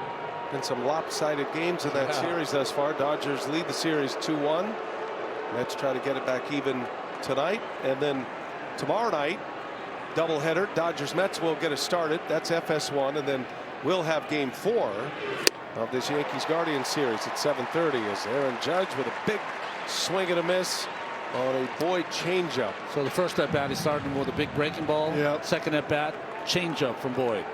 Been some lopsided games in that series thus far. Dodgers lead the series 2-1. Mets try to get it back even tonight, and then tomorrow night, doubleheader. Dodgers Mets will get us started. That's FS1, and then we'll have game 4 of this Yankees Guardians series at 7:30 as Aaron Judge with a big swing and a miss on a Boyd changeup. So the first at bat, he started with a big breaking ball. Yep. Second at bat, changeup from Boyd.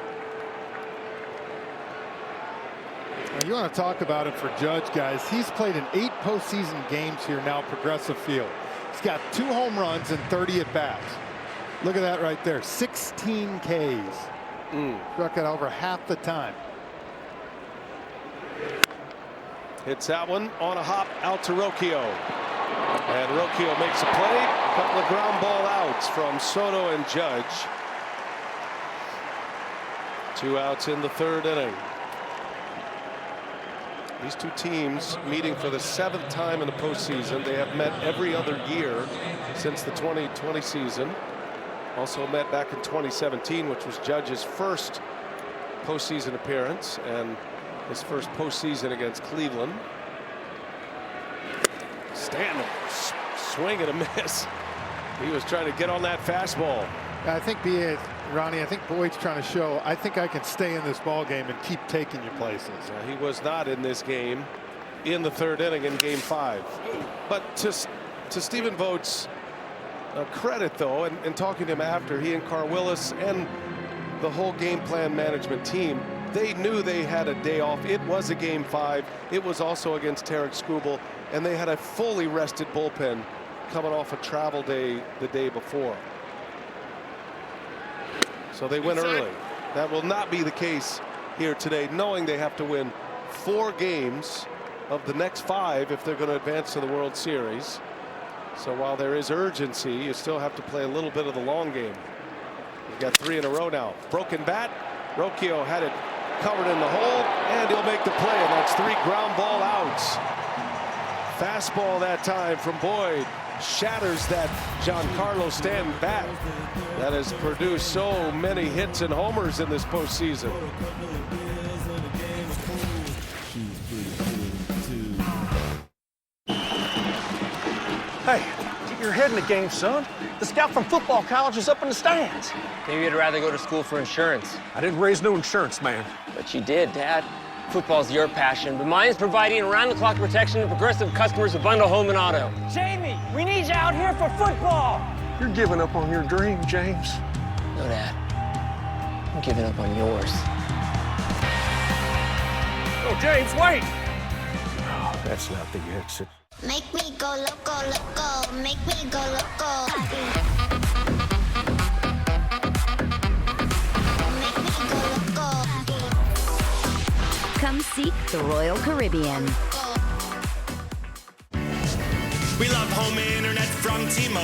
Now you want to talk about it for Judge, guys. He's played in 8 postseason games here now, Progressive Field. He's got 2 home runs and 30 at bats. Look at that right there, 16 Ks. Struck it over half the time. Hits that one on a hop out to Rocchio. And Rocchio makes a play. A couple of ground ball outs from Soto and Judge. 2 outs in the 3rd inning. These two teams meeting for the 7th time in the postseason. They have met every other year since the 2020 season. Also met back in 2017, which was Judge's first postseason appearance and his first postseason against Cleveland. Stanton, swing and a miss. He was trying to get on that fastball. I think, Ronnie, I think Boyd's trying to show, I think I can stay in this ball game and keep taking you places. He was not in this game in the 3rd inning in game 5. But to Stephen Vogt's credit, though, and talking to him after, he and Carl Willis and the whole game plan management team, they knew they had a day off. It was a game 5. It was also against Tarek Skubal, and they had a fully rested bullpen coming off a travel day the day before. So they win early. That will not be the case here today, knowing they have to win 4 games of the next 5 if they're going to advance to the World Series. So while there is urgency, you still have to play a little bit of the long game. You've got 3 in a row now. Broken bat. Rocchio had it covered in the hole, and he'll make the play, and that's 3 ground ball outs. Fastball that time from Boyd shatters that Giancarlo Stanton bat that has produced so many hits and homers in this postseason. Hey, get your head in the game, son. The scout from football college is up in the stands. Maybe you'd rather go to school for insurance. I didn't raise no insurance, man. But you did, Dad. Football's your passion, but mine is providing around-the-clock protection to Progressive customers who bundle home and auto. Jamie, we need you out here for football. You're giving up on your dream, James. No, Dad. I'm giving up on yours. Oh, James, wait! Oh, that's not the exit. Make me go loco, loco. Make me go loco. Make me go loco. Come seek the Royal Caribbean. We love home internet from T-Mobile.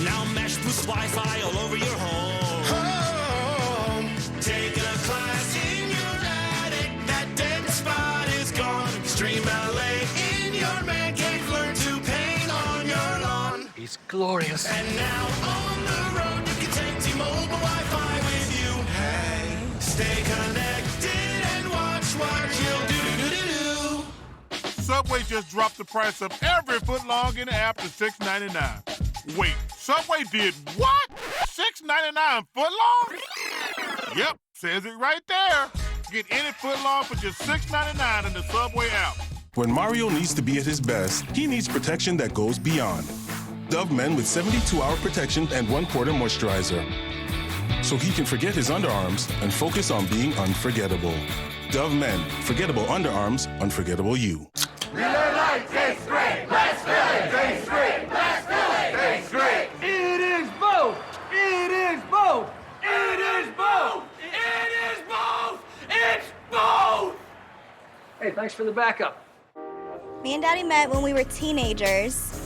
Now mesh boosts Wi-Fi all over your home. Taking a class in your attic, that dead spot is gone. Stream LA in your man cave, learn to paint on your lawn. He's glorious. And now on the road, you can take T-Mobile Wi-Fi with you. Hey, stay connected and watch what you'll do. Subway just dropped the price of every footlong in the app to $6.99. Wait, Subway did what? $6.99 footlong? Yep, says it right there. Get any footlong for just $6.99 in the Subway app. When Mario needs to be at his best, he needs protection that goes beyond. Dove Men with 72-hour protection and 1-quarter moisturizer. So he can forget his underarms and focus on being unforgettable. Dove Men, forgettable underarms, unforgettable you. Miller Lite tastes great. Let's fill it. Tastes great. Let's fill it. Tastes great. It is both. It is both. It is both. It is both. It's both. Hey, thanks for the backup. Me and Daddy met when we were teenagers.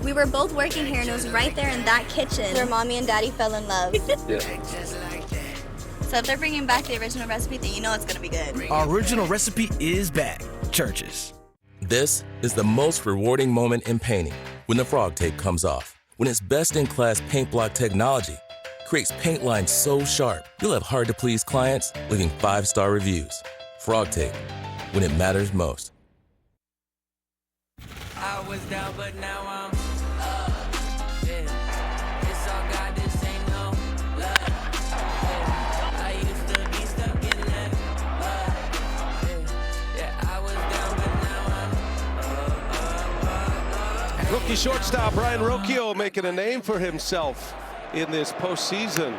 We were both working here, and it was right there in that kitchen where Mommy and Daddy fell in love. Yeah. So if they're bringing back the original recipe, then you know it's gonna be good. Our original recipe is back. Churches. This is the most rewarding moment in painting when the frog tape comes off. When its best-in-class paint block technology creates paint lines so sharp, you'll have hard-to-please clients leaving 5-star reviews. Frog tape, when it matters most. I was down, but now I'm up. Yeah. It's all God, this ain't no love. Yeah. I used to be stuck in that love. Yeah, I was down, but now I'm up. Rookie shortstop Brian Rocchio making a name for himself in this postseason.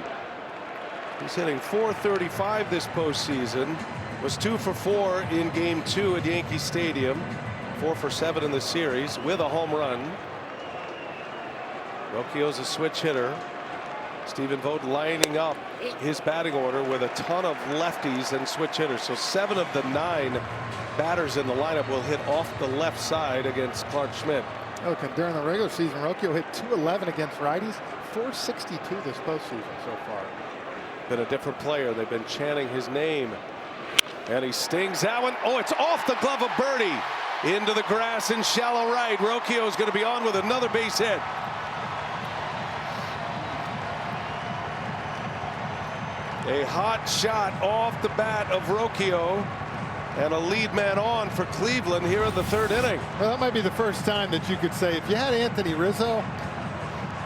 He's hitting .435 this postseason. Was 2 for 4 in Game 2 at Yankee Stadium. 4 for 7 in the series with a home run. Rocchio's a switch hitter. Stephen Vogt lining up his batting order with a ton of lefties and switch hitters. So 7 of the 9 batters in the lineup will hit off the left side against Clark Schmidt. Okay, during the regular season, Rocchio hit .211 against righties, .462 this postseason so far. Been a different player. They've been chanting his name. And he stings that one. Oh, it's off the glove of Birdie. Into the grass in shallow right. Rocchio is going to be on with another base hit. A hot shot off the bat of Rocchio. And a lead man on for Cleveland here in the 3rd inning. Well, that might be the first time that you could say, if you had Anthony Rizzo,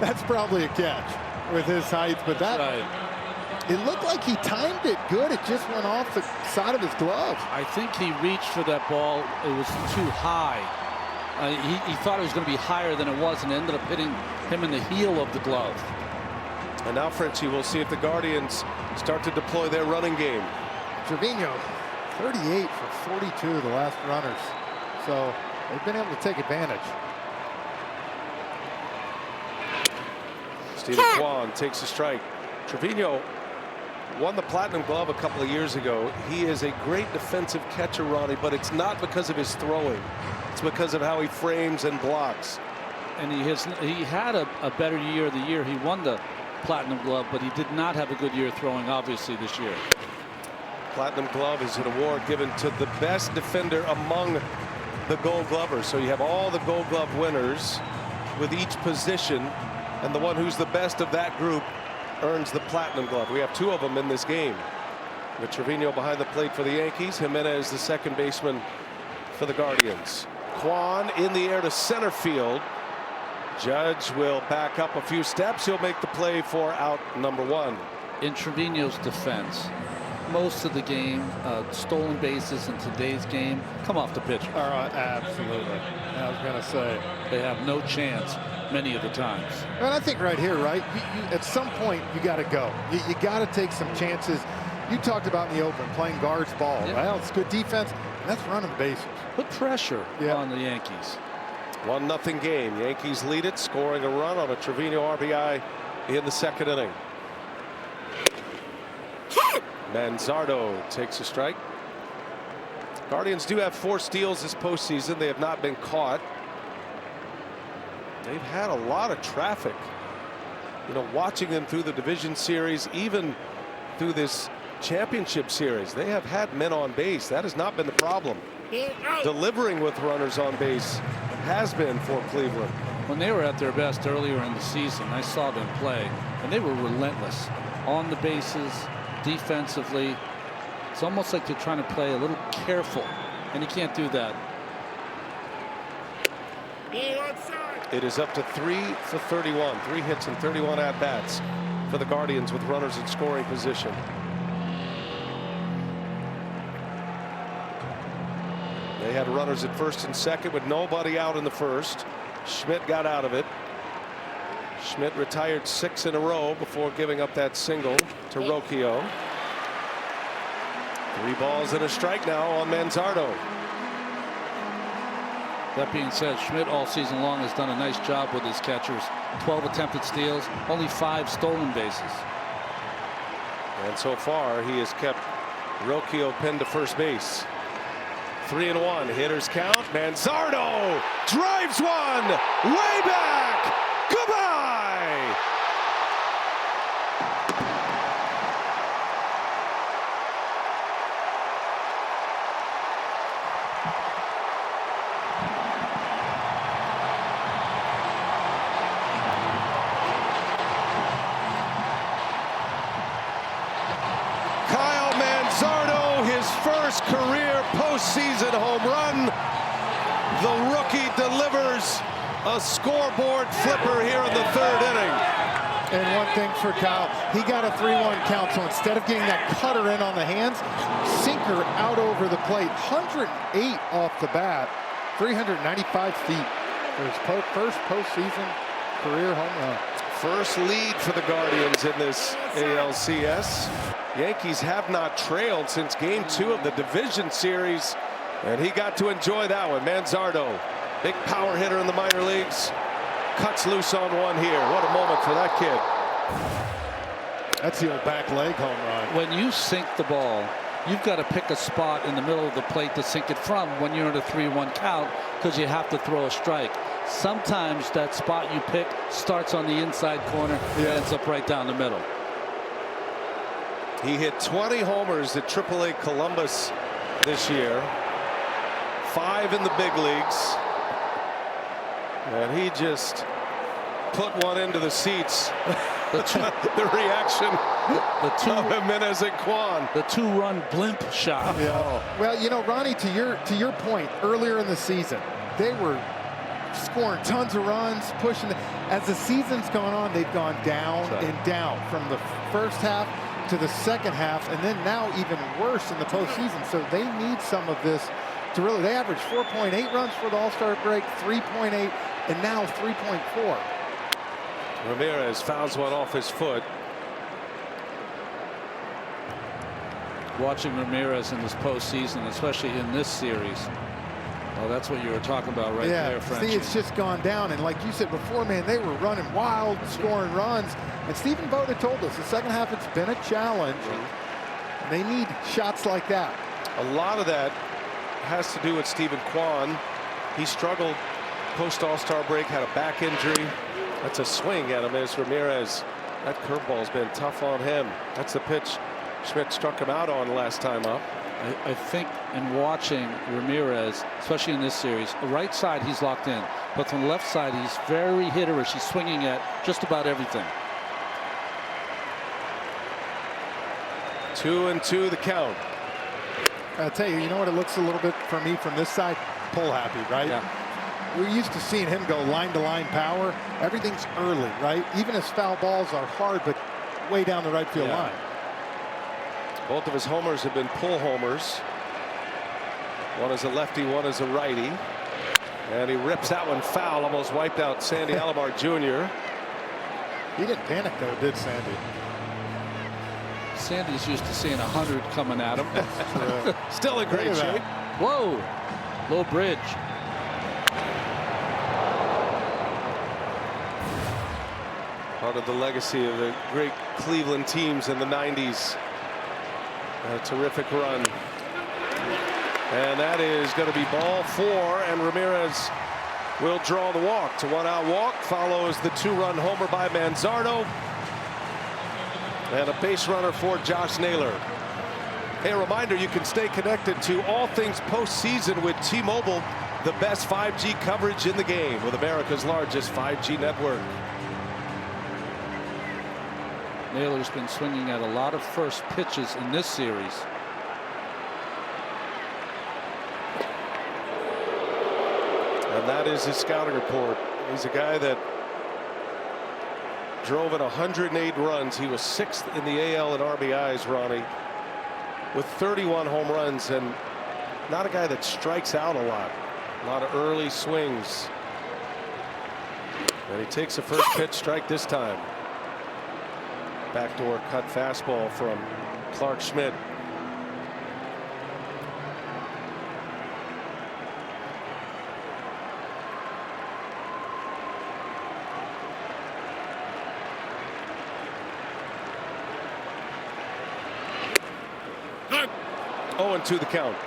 that's probably a catch with his height. But that, it looked like he timed it good. It just went off the side of his glove. I think he reached for that ball. It was too high. He thought it was going to be higher than it was, and ended up hitting him in the heel of the glove. And now, Frenchie, we'll see if the Guardians start to deploy their running game. Trevino, 38 for 42, the last runners. So they've been able to take advantage. Steven Kwan takes a strike. Trevino won the Platinum Glove a couple of years ago. He is a great defensive catcher, Ronnie, but it's not because of his throwing. It's because of how he frames and blocks. And he had a better year the year he won the Platinum Glove, but he did not have a good year throwing, obviously, this year. Platinum Glove is an award given to the best defender among the Gold Glovers. So you have all the Gold Glove winners with each position, and the one who's the best of that group earns the Platinum Glove. We have 2 of them in this game. With Trevino behind the plate for the Yankees, Jimenez the second baseman for the Guardians. Kwan in the air to center field. Judge will back up a few steps. He'll make the play for out number 1. In Trevino's defense, most of the game, stolen bases in today's game come off the pitcher. Absolutely. I was going to say. They have no chance many of the times. And I think right here, right, at some point you got to go. You got to take some chances. You talked about in the open playing guards ball. Yeah. Well, it's good defense. And that's running the bases. Put pressure on the Yankees. 1-0 game. Yankees lead it, scoring a run on a Trevino RBI in the 2nd inning. Manzardo takes a strike. Guardians do have 4 steals this postseason. They have not been caught. They've had a lot of traffic. You know, watching them through the division series, even through this championship series, they have had men on base. That has not been the problem. Delivering with runners on base has been for Cleveland. When they were at their best earlier in the season, I saw them play, and they were relentless on the bases, defensively. It's almost like they're trying to play a little careful, and you can't do that. It is up to 3 for 31, 3 hits and 31 at bats for the Guardians with runners in scoring position. They had runners at first and second with nobody out in the first. Schmidt got out of it. Schmidt retired 6 in a row before giving up that single to Rocchio. 3 balls and a strike now on Manzardo. That being said, Schmidt all season long has done a nice job with his catchers. 12 attempted steals, only 5 stolen bases. And so far he has kept Rocchio pinned to first base. 3-1 hitters count. Manzardo drives one way back. Goodbye. Kyle Manzardo, his first career postseason home run. The rookie delivers a scoreboard flipper here in the 3rd inning. And one thing for Kyle, he got a 3-1 count, so instead of getting that cutter in on the hands, sinker out over the plate. 108 off the bat, 395 feet for his first postseason career home run. First lead for the Guardians in this ALCS. Yankees have not trailed since Game 2 of the division series, and he got to enjoy that one. Manzardo, big power hitter in the minor leagues, cuts loose on one here. What a moment for that kid. That's the old back leg home run. When you sink the ball, you've got to pick a spot in the middle of the plate to sink it from when you're in a 3-1 count, because you have to throw a strike. Sometimes that spot you pick starts on the inside corner and ends up right down the middle. He hit 20 homers at AAA Columbus this year, 5 in the big leagues, and he just put one into the seats. The reaction of Jimenez and Kwan. The 2-run blimp shot. Yeah. Well, you know, Ronnie, to your point earlier in the season, they were scoring tons of runs, pushing. As the season's gone on, they've gone down and down from the first half to the second half, and then now even worse in the postseason. So they need some of this to really. They averaged 4.8 runs for the All-Star break, 3.8, and now 3.4. Ramirez fouls one off his foot. Watching Ramirez in this postseason, especially in this series. Oh, that's what you were talking about right there, French. See, it's just gone down, and like you said before, man, they were running wild, scoring runs. And Stephen Boda told us the second half it's been a challenge. And they need shots like that. A lot of that has to do with Stephen Kwan. He struggled post All-Star break, had a back injury. That's a swing at him as Ramirez. That curveball's been tough on him. That's the pitch Schmidt struck him out on last time up. I think in watching Ramirez, especially in this series, the right side he's locked in, but from the left side he's very hitterish. He's swinging at just about everything. 2-2 the count. I'll tell you, you know what it looks a little bit for me from this side? Pull happy, right? Yeah. We're used to seeing him go line-to-line power. Everything's early, right? Even his foul balls are hard, but way down the right field line. Both of his homers have been pull homers. One is a lefty, one is a righty. And he rips that one foul, almost wiped out Sandy Alomar Jr. He didn't panic, though, did Sandy? Sandy's used to seeing 100 coming at him. Still in great shape. Whoa, low bridge. Part of the legacy of the great Cleveland teams in the 90s. A terrific run. And that is going to be ball 4, and Ramirez will draw the walk. To 1-out walk follows the 2-run homer by Manzardo. And a base runner for Josh Naylor. Hey, a reminder, you can stay connected to all things postseason with T-Mobile, the best 5G coverage in the game with America's largest 5G network. Naylor's been swinging at a lot of first pitches in this series. And that is his scouting report. He's a guy that drove in 108 runs. He was 6th in the AL in RBIs, Ronnie, with 31 home runs, and not a guy that strikes out a lot. A lot of early swings. And he takes the first pitch, strike this time. Backdoor cut fastball from Clark Schmidt. Oh, and 2 the count.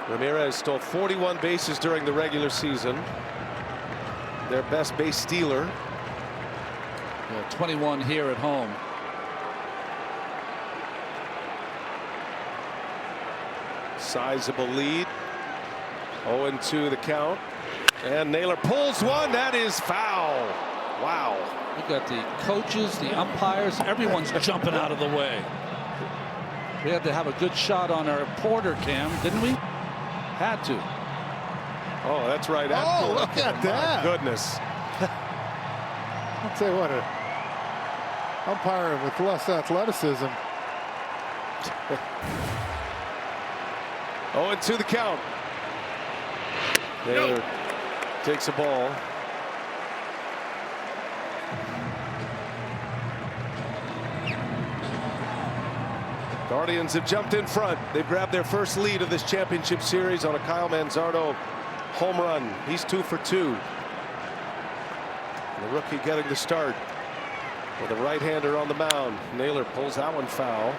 Ramirez stole 41 bases during the regular season. Their best base stealer. Yeah, 21 here at home. Sizable lead. 0-2 the count. And Naylor pulls one. That is foul. Wow. We got the coaches, the umpires, everyone's jumping out of the way. We had to have a good shot on our Porter cam, didn't we? Had to. Oh, that's right. Oh, look at that. My goodness. I'll tell you what, an umpire with less athleticism. 0-2 the count. Naylor takes a ball. Guardians have jumped in front. They've grabbed their first lead of this championship series on a Kyle Manzardo home run. He's 2 for 2. The rookie getting the start with a right-hander on the mound. Naylor pulls that one foul.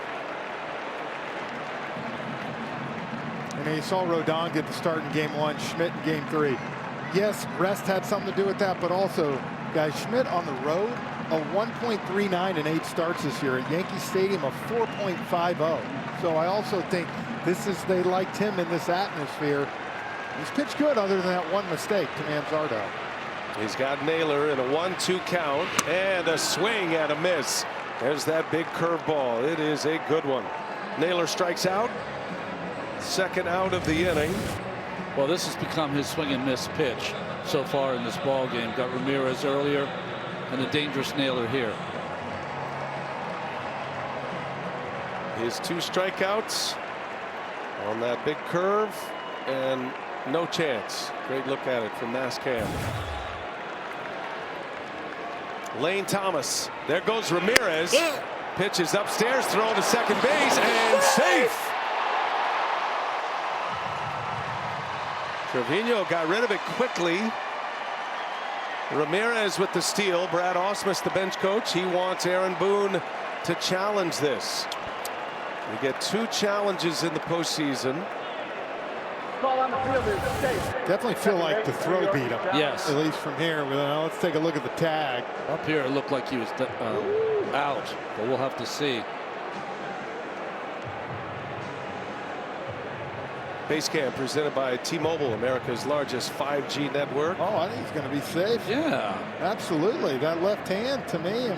And you saw Rodon get the start in game 1, Schmidt in game 3. Yes, rest had something to do with that, but also, guys, Schmidt on the road, a 1.39 in 8 starts this year at Yankee Stadium, a 4.50. So I also think they liked him in this atmosphere. He's pitched good other than that one mistake to Manzardo. He's got Naylor in a 1-2 count and a swing and a miss. There's that big curveball. It is a good one. Naylor strikes out. Second out of the inning. Well, this has become his swing and miss pitch so far in this ball game. Got Ramirez earlier and a dangerous Naylor here. His 2 strikeouts on that big curve and no chance. Great look at it from Nascam. Lane Thomas. There goes Ramirez. Pitches upstairs, throw to second base, and safe. Trevino got rid of it quickly. Ramirez with the steal. Brad Ausmus, the bench coach, he wants Aaron Boone to challenge this. We get 2 challenges in the postseason. Definitely feel like the throw beat him. Yes. At least from here. Well, let's take a look at the tag. Up here it looked like he was out, but we'll have to see. Base Camp presented by T-Mobile, America's largest 5G network. Oh, I think he's going to be safe. Yeah. Absolutely. That left hand to me.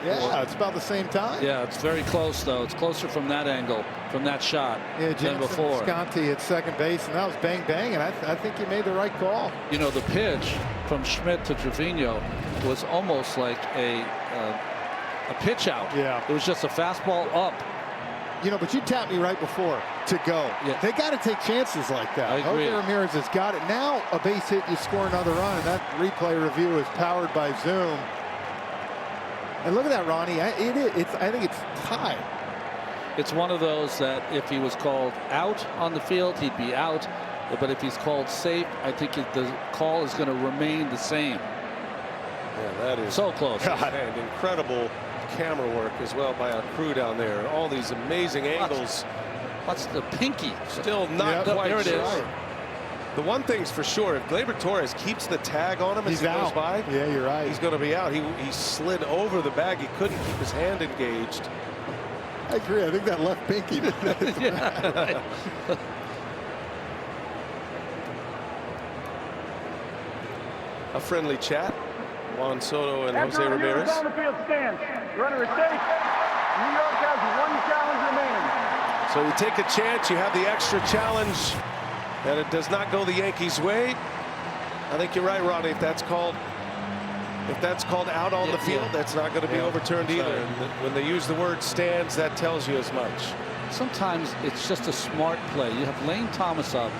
Yeah, it's about the same time. Yeah, it's very close, though. It's closer from that angle, from that shot, than before. Visconti at second base, and that was bang, bang, and I think he made the right call. You know, the pitch from Schmidt to Trevino was almost like a pitch out. Yeah. It was just a fastball up. You know, but you tapped me right before to go. Yeah. They got to take chances like that. I agree. Jose Ramirez has got it. Now a base hit, you score another run, and that replay review is powered by Zoom. And look at that, Ronnie. I think it's tied. It's one of those that if he was called out on the field, he'd be out. But if he's called safe, I think the call is going to remain the same. Yeah, that is so close. And incredible camera work as well by our crew down there. All these amazing angles. What's the pinky? Still not quite there it sure. is. The one thing's for sure, if Gleyber Torres keeps the tag on him as he goes by, yeah, you're right. He's going to be out. He slid over the bag. He couldn't keep his hand engaged. I agree. I think that left pinky. Yeah, right. A friendly chat. Juan Soto and Jose Ramirez. On the field stands. Runner at stake. New York has 1 challenge remaining. So you take a chance. You have the extra challenge. And it does not go the Yankees' way. I think you're right, Ronnie. If that's called out on the field, that's not going to be overturned either. Right. And when they use the word stands, that tells you as much. Sometimes it's just a smart play. You have Lane Thomas up,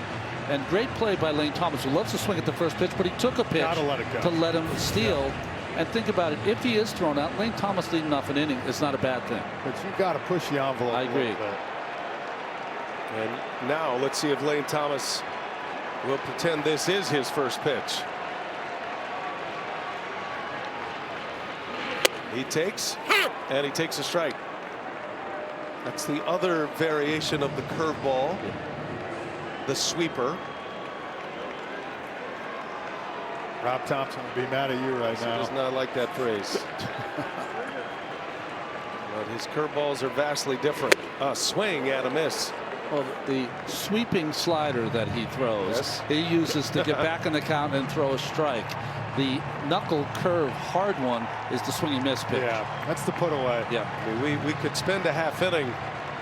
and great play by Lane Thomas, who loves to swing at the first pitch, but he took a pitch to let him steal. And think about it, if he is thrown out, Lane Thomas leading off an inning is not a bad thing. But you've got to push the envelope. I agree. A little bit. And now let's see if Lane Thomas will pretend this is his first pitch. He takes, and he takes a strike. That's the other variation of the curveball, the sweeper. Rob Thompson would be mad at you right now. He does not like that phrase. But his curveballs are vastly different. A swing and a miss. Well, the sweeping slider that he throws, he uses to get back in the count and throw a strike. The knuckle curve hard one is the swing and miss pitch. Yeah, that's the put away. Yeah. I mean, we could spend a half inning,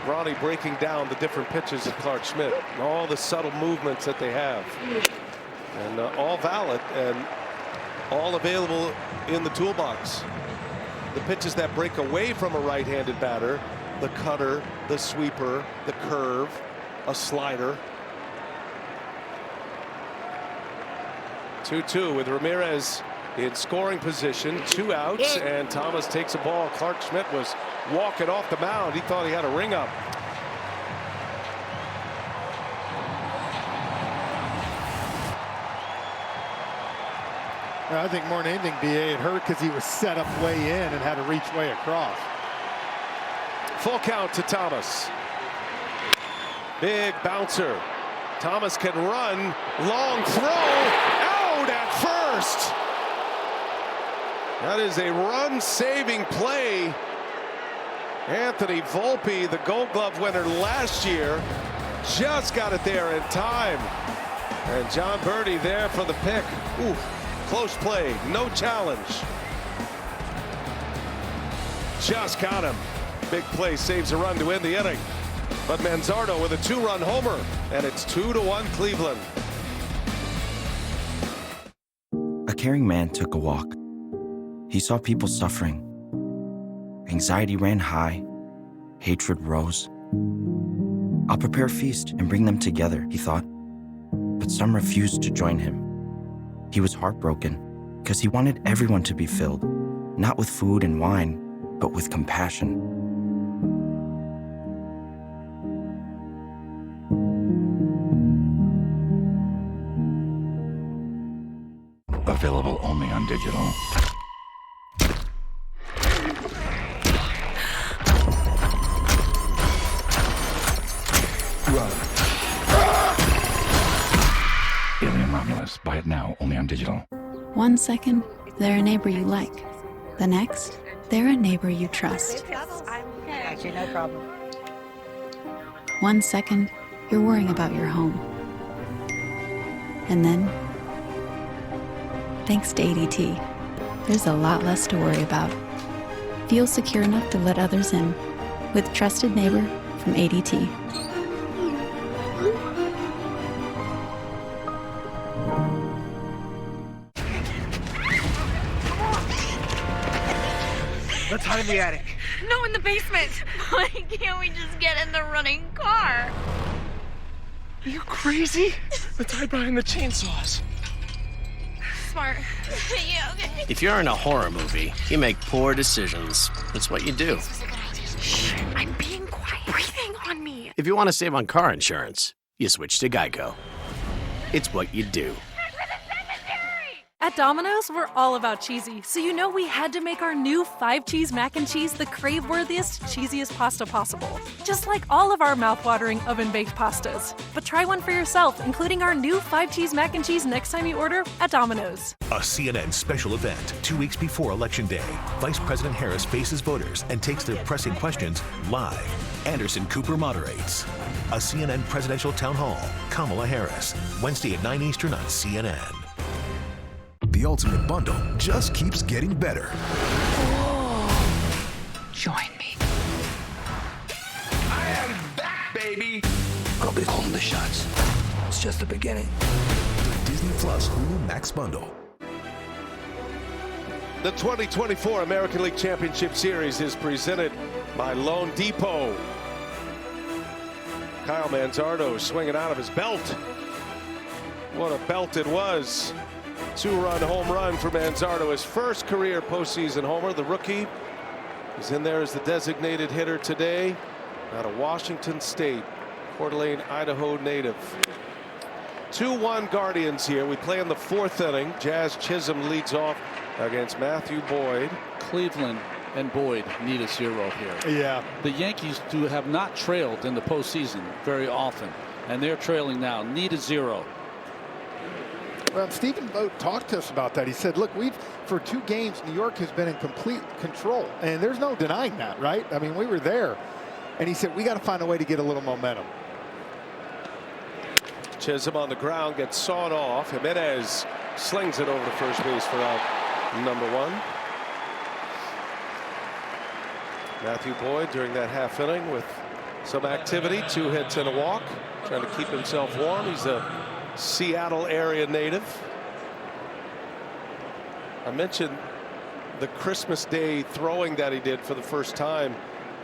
Ronnie, breaking down the different pitches of Clark Schmidt, all the subtle movements that they have, and all valid and all available in the toolbox. The pitches that break away from a right-handed batter, the cutter, the sweeper, the curve, a slider. 2-2 with Ramirez in scoring position, 2 outs, and Thomas takes a ball. Clark Schmidt was walking off the mound. He thought he had a ring up. I think more than anything, BA, it hurt because he was set up way in and had to reach way across. Full count to Thomas. Big bouncer. Thomas can run. Long throw. Out at first. That is a run-saving play. Anthony Volpe, the Gold Glove winner last year, just got it there in time. And John Birdie there for the pick. Ooh, close play, no challenge. Just got him. Big play saves a run to end the inning. But Manzardo with a 2-run homer, and it's 2-1 Cleveland. A caring man took a walk. He saw people suffering. Anxiety ran high. Hatred rose. I'll prepare a feast and bring them together, he thought. But some refused to join him. He was heartbroken because he wanted everyone to be filled, not with food and wine, but with compassion. Available only on digital. Run. Alien Romulus. Buy it now, only on digital. 1 second, they're a neighbor you like. The next, they're a neighbor you trust. Actually, no problem. 1 second, you're worrying about your home. And then, thanks to ADT, there's a lot less to worry about. Feel secure enough to let others in with Trusted Neighbor from ADT. Let's hide in the attic. No, in the basement. Why can't we just get in the running car? Are you crazy? Let's hide behind the chainsaws. Smart. Yeah, okay. If you're in a horror movie, you make poor decisions. That's what you do. Shh, I'm being quiet. Breathing on me. If you want to save on car insurance, you switch to Geico. It's what you do. At Domino's, we're all about cheesy, so you know we had to make our new 5-cheese mac and cheese the crave-worthiest, cheesiest pasta possible. Just like all of our mouth-watering oven-baked pastas. But try one for yourself, including our new 5-cheese mac and cheese next time you order at Domino's. A CNN special event 2 weeks before Election Day. Vice President Harris faces voters and takes their pressing questions live. Anderson Cooper moderates. A CNN presidential town hall. Kamala Harris. Wednesday at 9 Eastern on CNN. The ultimate bundle just keeps getting better. Join me. I am back, baby. I'll be calling the shots. It's just the beginning. Disney Plus Hulu Max bundle. The 2024 American League Championship Series is presented by Loan Depot. Kyle Manzardo swinging out of his belt. What a belt it was. 2-run home run for Manzardo, his first career postseason homer. The rookie is in there as the designated hitter today, out of Washington State, Coeur d'Alene, Idaho native. 2-1 Guardians here. We play in the 4th inning. Jazz Chisholm leads off against Matthew Boyd. Cleveland and Boyd need a 0 here. Yeah. The Yankees have not trailed in the postseason very often, and they're trailing now. Need a 0. Well, Stephen Vogt talked to us about that. He said, look, for 2 games, New York has been in complete control, and there's no denying that, right? I mean, we were there. And he said, we got to find a way to get a little momentum. Chisholm on the ground gets sawed off. Jimenez slings it over to first base for out number 1. Matthew Boyd during that half inning with some activity, 2 hits and a walk, trying to keep himself warm. He's a Seattle area native. I mentioned the Christmas Day throwing that he did for the first time.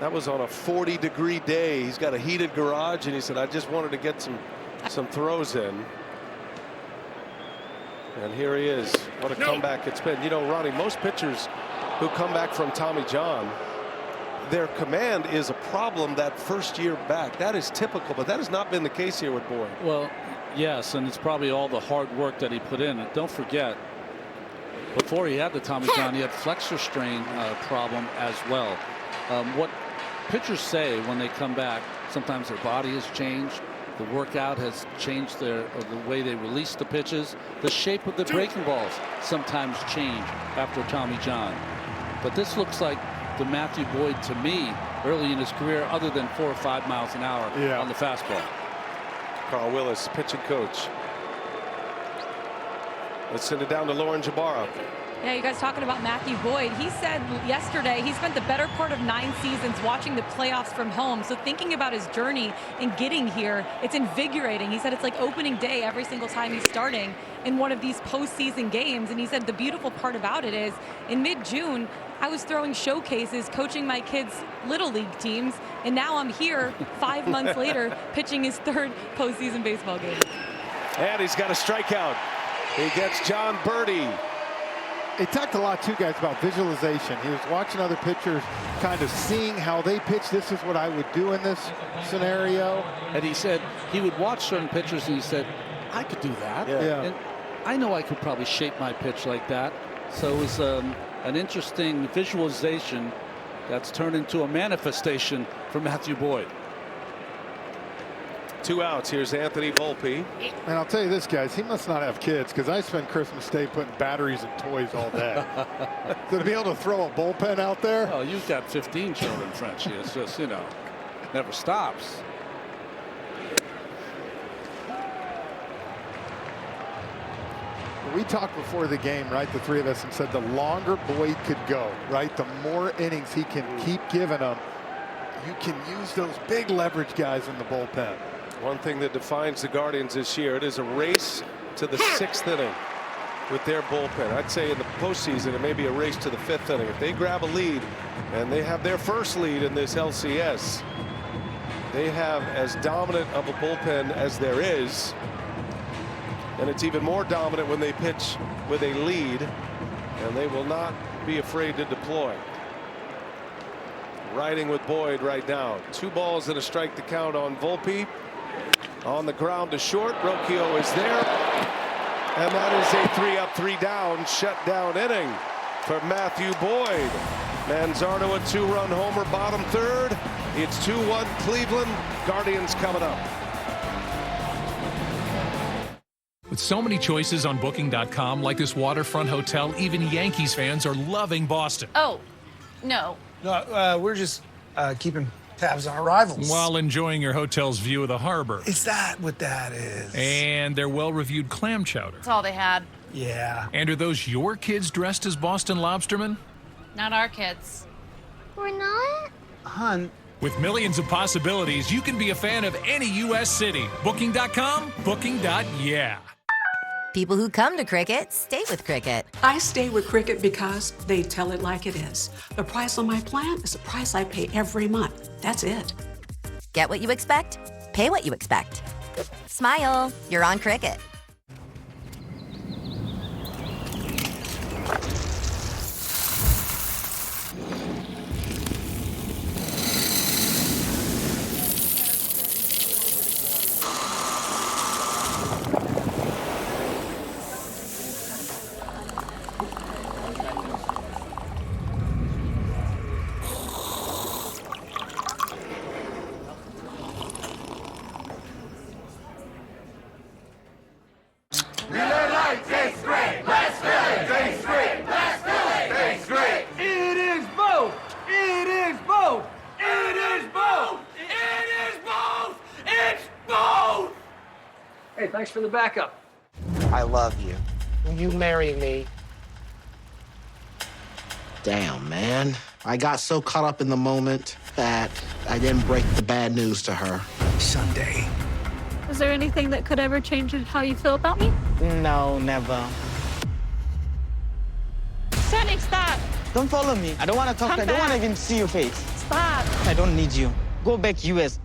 That was on a 40-degree day. He's got a heated garage, and he said, I just wanted to get some throws in. And here he is. What a comeback it's been. You know, Ronnie, most pitchers who come back from Tommy John, their command is a problem that first year back. That is typical, but that has not been the case here with Boyd. Well, yes, and it's probably all the hard work that he put in. And don't forget, before he had the Tommy John, he had flexor strain problem as well. What pitchers say when they come back, sometimes their body has changed. The workout has changed the way they release the pitches. The shape of the breaking balls sometimes change after Tommy John. But this looks like the Matthew Boyd to me early in his career, other than 4 or 5 miles an hour on the fastball. Carl Willis, pitching coach. Let's send it down to Lauren Jabara. Yeah, you guys talking about Matthew Boyd. He said yesterday he spent the better part of 9 seasons watching the playoffs from home. So thinking about his journey and getting here, it's invigorating. He said it's like opening day every single time he's starting in one of these postseason games. And he said the beautiful part about it is in mid-June, I was throwing showcases, coaching my kids' little league teams, and now I'm here 5 months later pitching his 3rd postseason baseball game. And he's got a strikeout. He gets John Birdie. He talked a lot, too, guys, about visualization. He was watching other pitchers, kind of seeing how they pitch. This is what I would do in this scenario. And he said he would watch certain pitchers, and he said, I could do that. Yeah. And I know I could probably shape my pitch like that. So it was an interesting visualization that's turned into a manifestation for Matthew Boyd. 2 outs. Here's Anthony Volpe. And I'll tell you this, guys, he must not have kids, because I spend Christmas Day putting batteries and toys all day. To be able to throw a bullpen out there. Oh, you've got 15 children, Frenchie. It's just, you know, never stops. We talked before the game, right, the 3 of us, and said the longer Boyd could go, right, the more innings he can keep giving them. You can use those big leverage guys in the bullpen. One thing that defines the Guardians this year, it is a race to the 6th inning with their bullpen. I'd say in the postseason, it may be a race to the 5th inning. If they grab a lead, and they have their first lead in this LCS, they have as dominant of a bullpen as there is. And it's even more dominant when they pitch with a lead, and they will not be afraid to deploy. Riding with Boyd right now. 2 balls and a strike to count on Volpe. On the ground to short. Rocchio is there. And that is a 3-up, 3-down shutdown inning for Matthew Boyd. Manzardo a 2-run homer, bottom 3rd. It's 2-1 Cleveland. Guardians coming up. With so many choices on Booking.com, like this waterfront hotel, even Yankees fans are loving Boston. Oh, no. No, we're just keeping tabs on our rivals. While enjoying your hotel's view of the harbor. Is that what that is? And their well-reviewed clam chowder. That's all they had. Yeah. And are those your kids dressed as Boston lobstermen? Not our kids. We're not? Hun. With millions of possibilities, you can be a fan of any U.S. city. Booking.com, booking.yeah. People who come to Cricket stay with Cricket. I stay with Cricket because they tell it like it is. The price on my plan is the price I pay every month. That's it. Get what you expect, pay what you expect. Smile, you're on Cricket. Hey, thanks for the backup. I love you. Will you marry me? Damn, man. I got so caught up in the moment that I didn't break the bad news to her. Sunday. Is there anything that could ever change how you feel about me? No, never. Sunny, stop. Don't follow me. I don't want to talk. Come I don't want to back. even see your face. Stop. I don't need you. Go back US.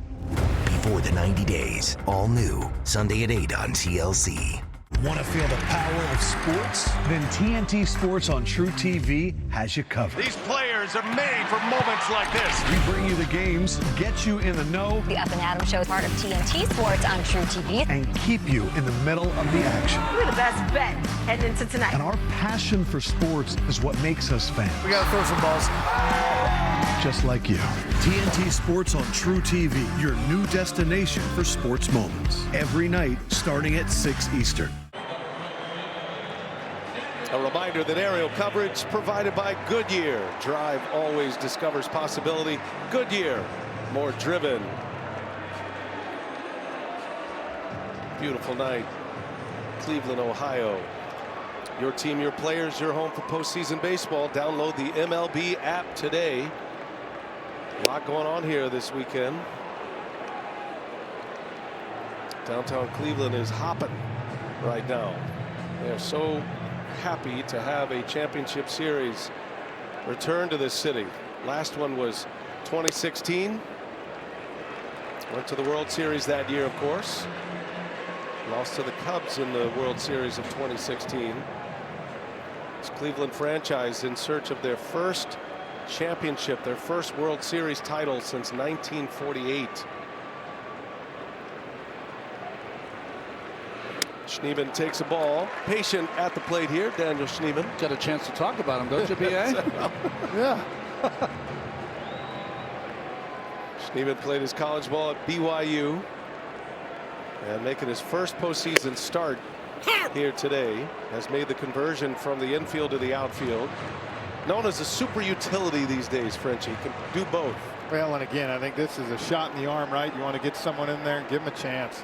Before the 90 days, all new, Sunday at 8 on TLC. Want to feel the power of sports? Then TNT Sports on True TV has you covered. These players are made for moments like this. We bring you the games, get you in the know, The Up and Adam Show is part of TNT Sports on True TV. and keep you in the middle of the action. We're the best bet heading into tonight. And our passion for sports is what makes us fans. We got to throw some balls. Just like you. TNT Sports on True TV, your new destination for sports moments. Every night, starting at 6 Eastern. A reminder that aerial coverage provided by Goodyear. Drive always discovers possibility. Goodyear, more driven. Beautiful night, Cleveland, Ohio. Your team, your players, your home for postseason baseball. Download the MLB app today. A lot going on here this weekend. Downtown Cleveland is hopping right now. They're so happy to have a championship series return to this city. Last one was 2016. Went to the World Series that year, of course. Lost to the Cubs in the World Series of 2016. This Cleveland franchise in search of their first championship, their first World Series title since 1948. Schneeman takes a ball. Patient at the plate here, Daniel Schneeman. Got a chance to talk about him, don't you, BA? Yeah. Schneeman played his college ball at BYU and making his first postseason start here today. Has made the conversion from the infield to the outfield. Known as a super utility these days, Frenchie. Can do both. Well, and again, I think this is a shot in the arm, right? You want to get someone in there and give him a chance.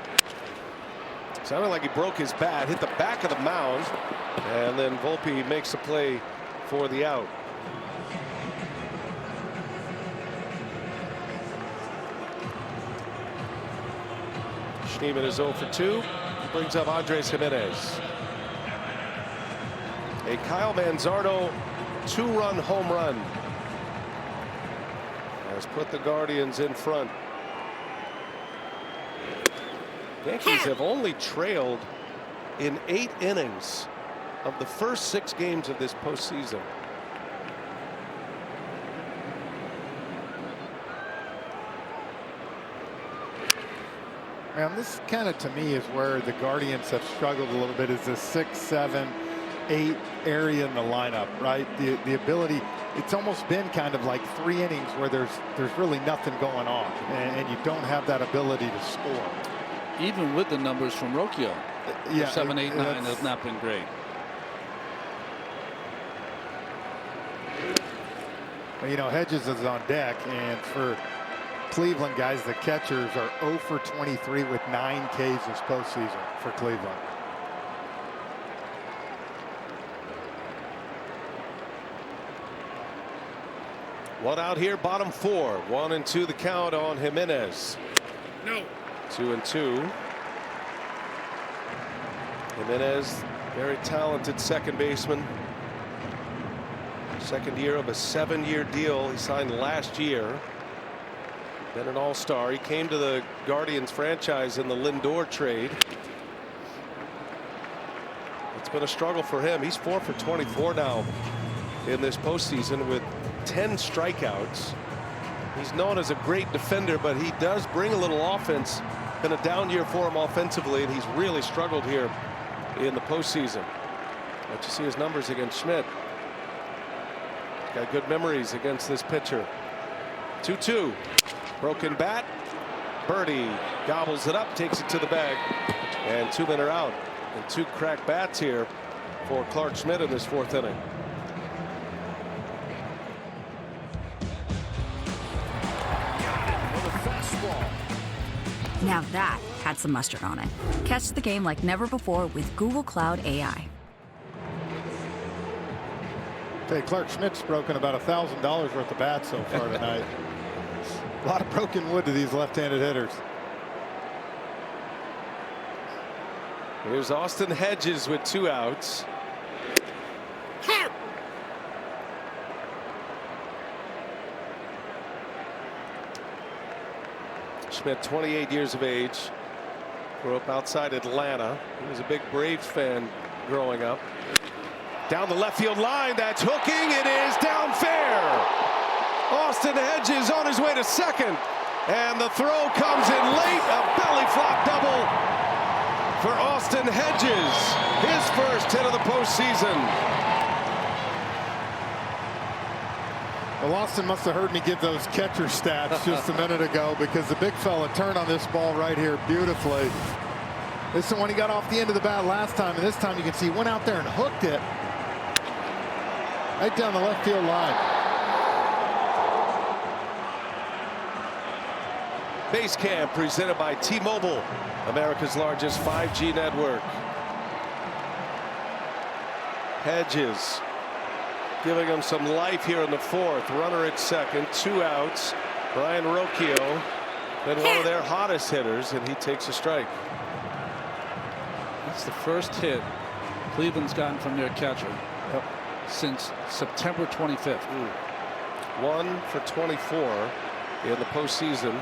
Sounded like he broke his bat, hit the back of the mound, and then Volpe makes a play for the out. Schneeman is 0 for 2. Brings up Andres Jimenez. A Kyle Manzardo 2-run home run has put the Guardians in front. Yankees have only trailed in 8 innings of the first 6 games of this postseason. And this kind of, to me, is where the Guardians have struggled a little bit, is the 6, 7, 8 area in the lineup, right? The ability, it's almost been kind of like 3 innings where there's really nothing going on, and you don't have that ability to score. Even with the numbers from Rocchio, yeah, 7, 8, 9 has not been great. Well, you know, Hedges is on deck, and for Cleveland guys, the catchers are 0 for 23 with 9 Ks this postseason for Cleveland. One out here, bottom 4. 1 and 2 the count on Jimenez. No. 2 and 2. Jimenez, very talented second baseman. Second year of a 7-year deal. He signed last year. Been an all-star. He came to the Guardians franchise in the Lindor trade. It's been a struggle for him. He's 4 for 24 now in this postseason with 10 strikeouts. He's known as a great defender, but he does bring a little offense. Been a down year for him offensively, and he's really struggled here in the postseason. But you see his numbers against Schmidt. Got good memories against this pitcher. 2-2. Broken bat. Birdie gobbles it up, takes it to the bag, and 2 men are out. And 2 cracked bats here for Clark Schmidt in this 4th inning. Now that had some mustard on it. Catch the game like never before with Google Cloud AI. Hey, Clark Schmidt's broken about $1,000 worth of bats so far tonight. A lot of broken wood to these left-handed hitters. Here's Austin Hedges with 2 outs. Schmidt, 28 years of age, grew up outside Atlanta. He was a big Braves fan growing up. Down the left field line, that's hooking. It is down fair. Austin Hedges on his way to second, and the throw comes in late. A belly flop double for Austin Hedges, his first hit of the postseason. Well, Austin must have heard me give those catcher stats just a minute ago, because the big fella turned on this ball right here beautifully. This is when he got off the end of the bat last time, and this time you can see he went out there and hooked it right down the left field line. Base Camp presented by T-Mobile, America's largest 5G network. Hedges giving him some life here in the 4th. Runner at second, 2 outs. Brian Rocchio, been one of their hottest hitters, and he takes a strike. That's the first hit Cleveland's gotten from their catcher since September 25th. 1 for 24 in the postseason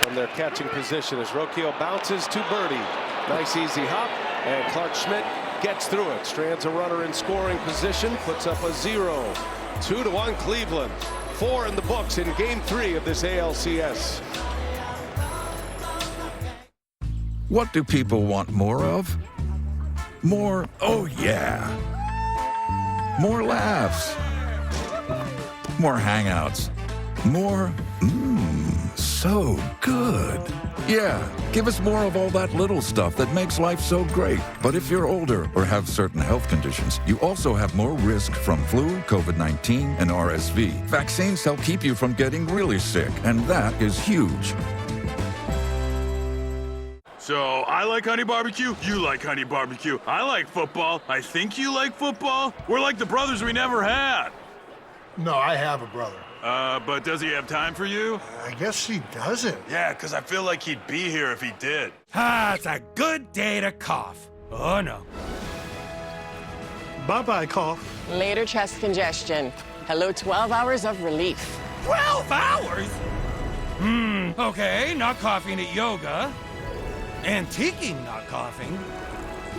from their catching position as Rocchio bounces to Birdie. Nice easy hop, and Clark Schmidt gets through it. Strands a runner in scoring position, puts up a 0. 2-1 Cleveland. 4 in the books in Game 3 of this ALCS. What do people want more of? More, oh yeah. More laughs. More hangouts. More, so good. Yeah, give us more of all that little stuff that makes life so great. But if you're older or have certain health conditions, you also have more risk from flu, COVID-19, and RSV. Vaccines help keep you from getting really sick, and that is huge. So, I like honey barbecue, you like honey barbecue. I like football, I think you like football. We're like the brothers we never had. No, I have a brother. But does he have time for you? I guess he doesn't. Yeah, because I feel like he'd be here if he did. Ah, it's a good day to cough. Oh, no. Bye-bye, cough. Later chest congestion. Hello, 12 hours of relief. 12 hours? Okay, not coughing at yoga. Antiquing not coughing.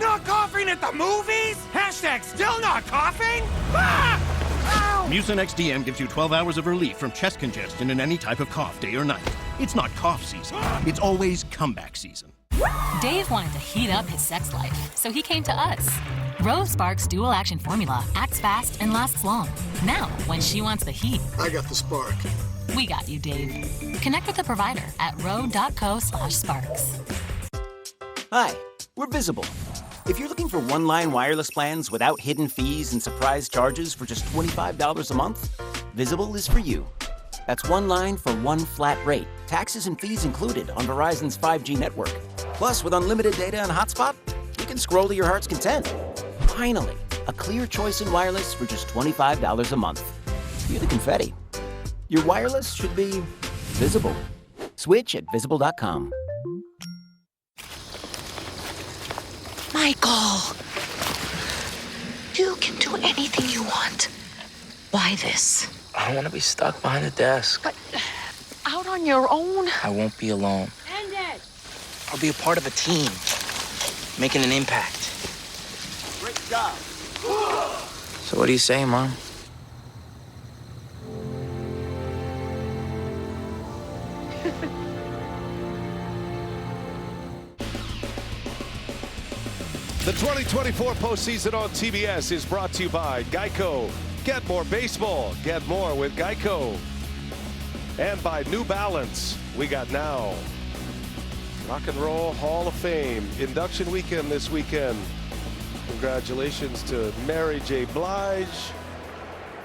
Not coughing at the movies? Hashtag still not coughing? Ah! Ow! Mucinex DM gives you 12 hours of relief from chest congestion in any type of cough, day or night. It's not cough season. It's always comeback season. Dave wanted to heat up his sex life, so he came to us. Rose Spark's dual action formula acts fast and lasts long. Now, when she wants the heat, I got the spark. We got you, Dave. Connect with a provider at ro.co/sparks. Hi, we're Visible. If you're looking for one-line wireless plans without hidden fees and surprise charges for just $25 a month, Visible is for you. That's one line for one flat rate, taxes and fees included on Verizon's 5G network. Plus, with unlimited data and hotspot, you can scroll to your heart's content. Finally, a clear choice in wireless for just $25 a month. You're the confetti. Your wireless should be visible. Switch at visible.com. Michael! You can do anything you want. Why this? I don't want to be stuck behind a desk. But out on your own? I won't be alone. End it! I'll be a part of a team, making an impact. Great job. So what do you say, Mom? The 2024 postseason on TBS is brought to you by Geico. Get more baseball. Get more with Geico. And by New Balance. We got now Rock and Roll Hall of Fame induction weekend this weekend. Congratulations to Mary J. Blige,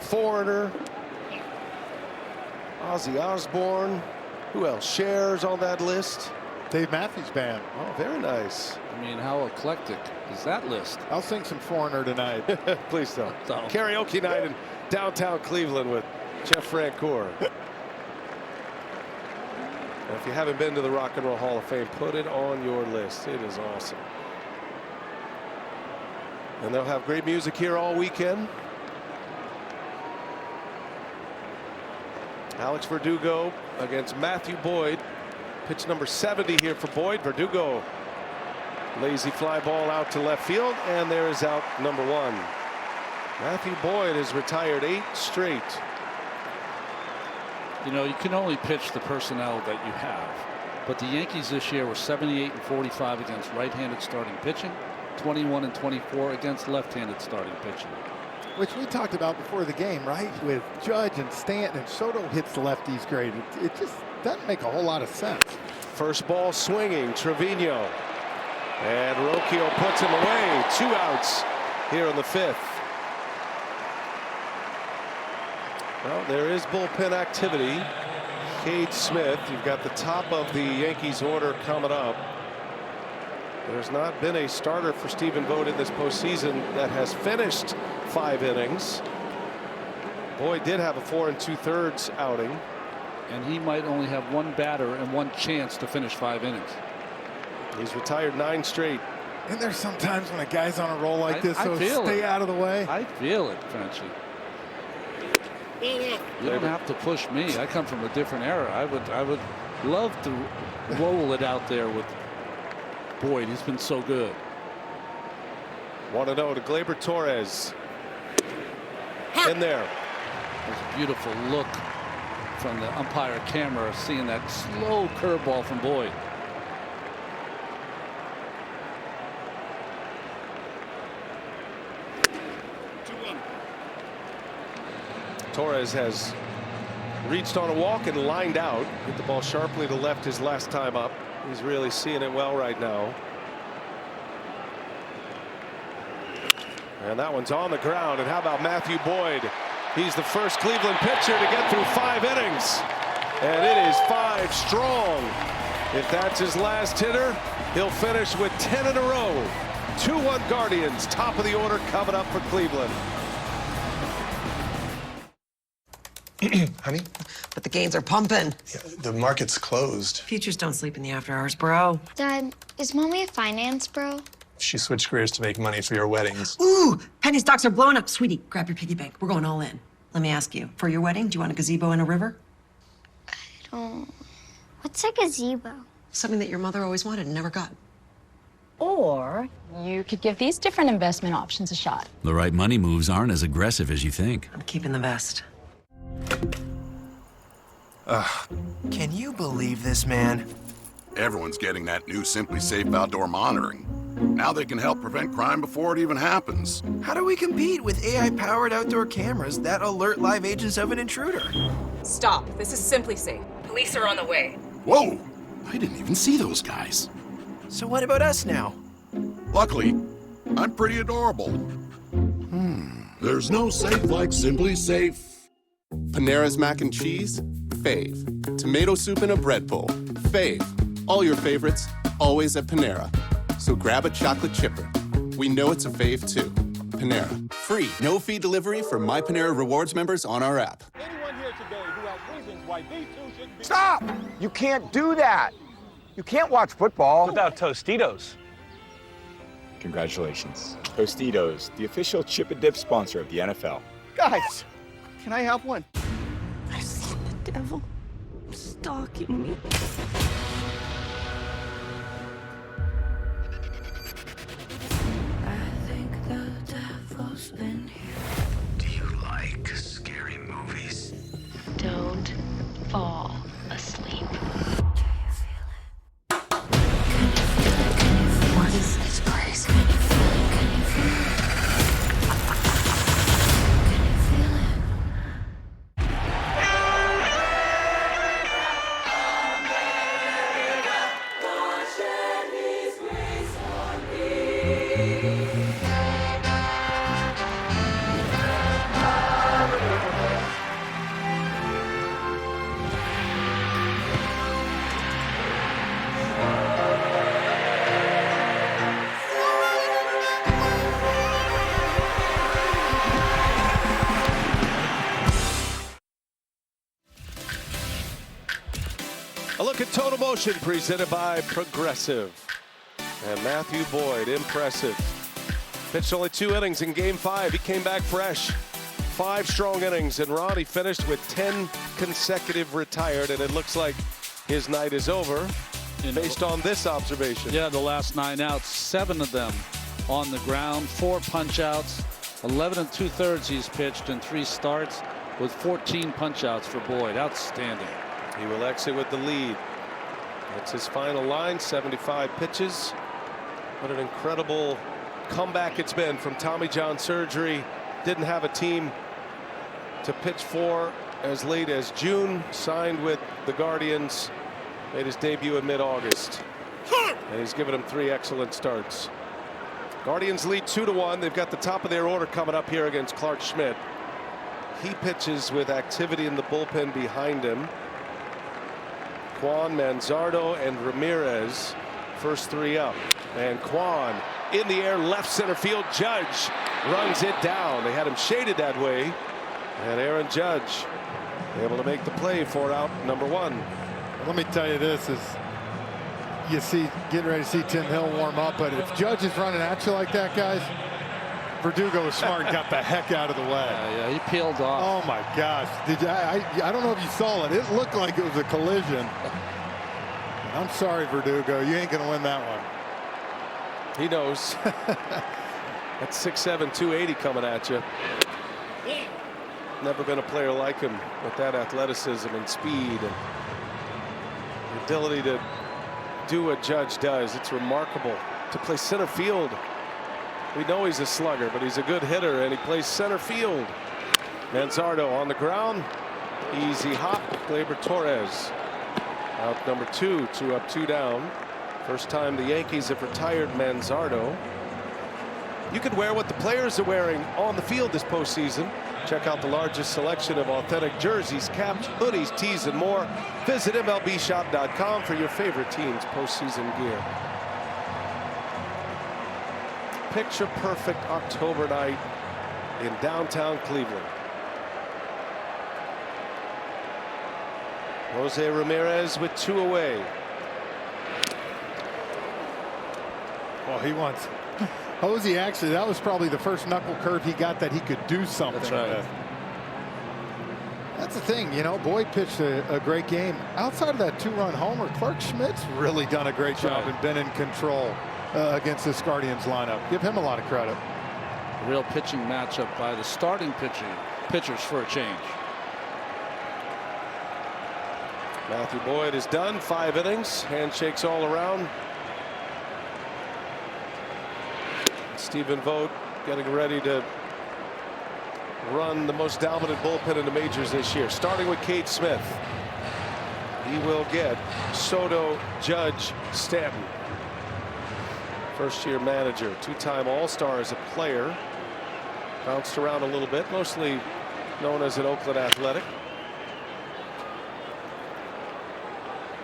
Foreigner, Ozzy Osbourne. Who else shares on that list? Dave Matthews Band. Oh, very nice. I mean, how eclectic is that list? I'll sing some Foreigner tonight. Please don't. Karaoke night in downtown Cleveland with Jeff Francoeur. If you haven't been to the Rock and Roll Hall of Fame, put it on your list. It is awesome. And they'll have great music here all weekend. Alex Verdugo against Matthew Boyd. Pitch number 70 here for Boyd. Verdugo, lazy fly ball out to left field, and there is out number 1. Matthew Boyd has retired 8 straight. You know, you can only pitch the personnel that you have. But the Yankees this year were 78-45 against right-handed starting pitching, 21-24 against left-handed starting pitching. Which we talked about before the game, right? With Judge and Stanton, and Soto hits the lefties great. It just doesn't make a whole lot of sense. First ball swinging, Trevino. And Rocchio puts him away. 2 outs here in the 5th. Well, there is bullpen activity. Cade Smith, you've got the top of the Yankees order coming up. There's not been a starter for Stephen Vogt in this postseason that has finished 5 innings. Boyd did have a 4 2/3 outing. And he might only have 1 batter and 1 chance to finish 5 innings. He's retired 9 straight. And there's sometimes when a guy's on a roll like this, so stay out of the way. I feel it, Frenchy. You don't have to push me. I come from a different era. I would love to roll it out there with Boyd. He's been so good. 1-0 to Gleyber Torres. In there. There's a beautiful look from the umpire camera, seeing that slow curveball from Boyd. Torres has reached on a walk and lined out. Hit the ball sharply to left his last time up. He's really seeing it well right now. And that one's on the ground. And how about Matthew Boyd? He's the first Cleveland pitcher to get through 5 innings. And it is 5 strong. If that's his last hitter, he'll finish with 10 in a row. 2-1 Guardians, top of the order coming up for Cleveland. Honey? But the gains are pumping. Yeah, the market's closed. Futures don't sleep in the after hours, bro. Dad, is Mommy a finance bro? She switched careers to make money for your weddings. Ooh, penny stocks are blowing up. Sweetie, grab your piggy bank. We're going all in. Let me ask you, for your wedding, do you want a gazebo in a river? What's a gazebo? Something that your mother always wanted and never got. Or you could give these different investment options a shot. The right money moves aren't as aggressive as you think. I'm keeping the best. Ugh, can you believe this, man? Everyone's getting that new Simply Safe outdoor monitoring. Now they can help prevent crime before it even happens. How do we compete with AI-powered outdoor cameras that alert live agents of an intruder? Stop. This is Simply Safe. Police are on the way. Whoa! I didn't even see those guys. So what about us now? Luckily, I'm pretty adorable. There's no safe like Simply Safe. Panera's mac and cheese? Fave. Tomato soup in a bread bowl? Fave. All your favorites, always at Panera. So grab a chocolate chipper. We know it's a fave too. Panera. Free, no-fee delivery for My Panera Rewards members on our app. Anyone here today who has reasons why these two shouldn't be... Stop! You can't do that. You can't watch football without Tostitos. Congratulations. Tostitos, the official chip and dip sponsor of the NFL. Guys, can I have one? I've seen the devil stalking me. I think the devil's been here. Do you like scary movies? Don't fall asleep. What is this place? A look at Total Motion presented by Progressive. And Matthew Boyd, impressive. Pitched only 2 innings in Game 5. He came back fresh. 5 strong innings, and Ron, he finished with 10 consecutive retired, and it looks like his night is over based on this observation. Yeah, the last 9 outs, 7 of them on the ground, 4 punch outs, 11 2/3 he's pitched in 3 starts with 14 punch outs for Boyd. Outstanding. He will exit with the lead. That's his final line, 75 pitches. What an incredible comeback it's been from Tommy John surgery. Didn't have a team to pitch for as late as June. Signed with the Guardians. Made his debut in mid-August. And he's given them 3 excellent starts. Guardians lead 2-1. They've got the top of their order coming up here against Clark Schmidt. He pitches with activity in the bullpen behind him. Kwan, Manzardo, and Ramirez, first 3 up. And Kwan in the air, left center field. Judge runs it down. They had him shaded that way. And Aaron Judge able to make the play for out number 1. Let me tell you this, is you see, getting ready to see Tim Hill warm up, but if Judge is running at you like that, guys, Verdugo was smart and got the heck out of the way. Yeah, he peeled off. Oh my gosh. I don't know if you saw it. It looked like it was a collision. I'm sorry, Verdugo. You ain't going to win that one. He knows. That's 6'7", 280 coming at you. Never been a player like him with that athleticism and speed and the ability to do what Judge does. It's remarkable to play center field. We know he's a slugger, but he's a good hitter, and he plays center field. Manzardo on the ground. Easy hop. Gleyber Torres out number 2. 2 up, 2 down. First time the Yankees have retired Manzardo. You can wear what the players are wearing on the field this postseason. Check out the largest selection of authentic jerseys, caps, hoodies, tees, and more. Visit MLBshop.com for your favorite team's postseason gear. Picture perfect October night in downtown Cleveland. Jose Ramirez with 2 away. Well, he wants Jose. Actually, that was probably the first knuckle curve he got that he could do something That's right. with. That's the thing, you know, Boyd pitched a great game. Outside of that 2-run homer, Clark Schmidt's really done a great job and been in control against this Guardians lineup. Give him a lot of credit. A real pitching matchup by the starting pitchers for a change. Matthew Boyd is done. 5 innings. Handshakes all around. Stephen Vogt getting ready to run the most dominant bullpen in the majors this year, starting with Cade Smith. He will get Soto, Judge, Stanton. First-year manager, 2-time All-Star as a player. Bounced around a little bit, mostly known as an Oakland Athletic.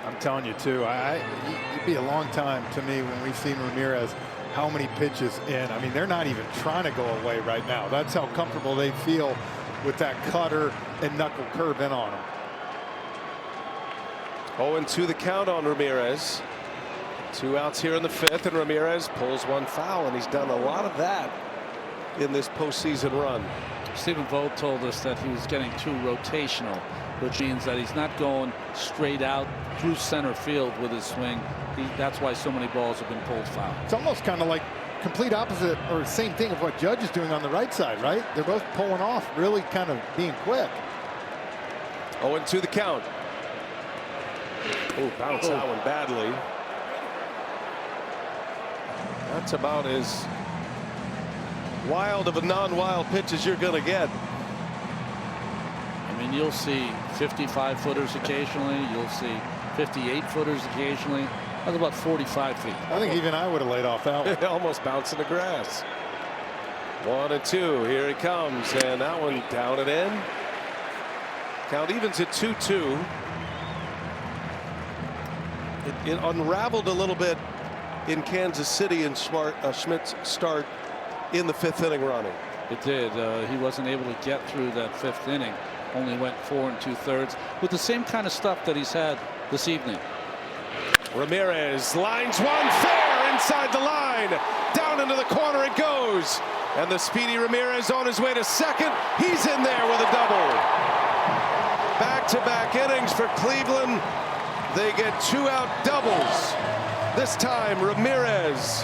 I'm telling you, too, it'd be a long time to me when we've seen Ramirez how many pitches in. I mean, they're not even trying to go away right now. That's how comfortable they feel with that cutter and knuckle curve in on them. 0-2 the count on Ramirez. 2 outs here in the 5th, and Ramirez pulls 1 foul, and he's done a lot of that in this postseason run. Stephen Vogt told us that he was getting too rotational, which means that he's not going straight out through center field with his swing. That's why so many balls have been pulled foul. It's almost kind of like complete opposite or same thing of what Judge is doing on the right side, right? They're both pulling off, really kind of being quick. 0-2 the count. Oh, bounce that one badly. That's about as wild of a non-wild pitch as you're going to get. I mean, you'll see 55-footers occasionally. You'll see 58-footers occasionally. That's about 45 feet. I think even I would have laid off that one. Almost bouncing the grass. 1-2. Here he comes, and that one down and in. Count evens at 2-2. It unraveled a little bit in Kansas City in Schmidt's start in the 5th inning, Ronnie. It did. He wasn't able to get through that 5th inning. Only went 4 2/3 with the same kind of stuff that he's had this evening. Ramirez lines one fair inside the line. Down into the corner it goes. And the speedy Ramirez on his way to second. He's in there with a double. Back-to-back innings for Cleveland. They get 2 out doubles. This time Ramirez.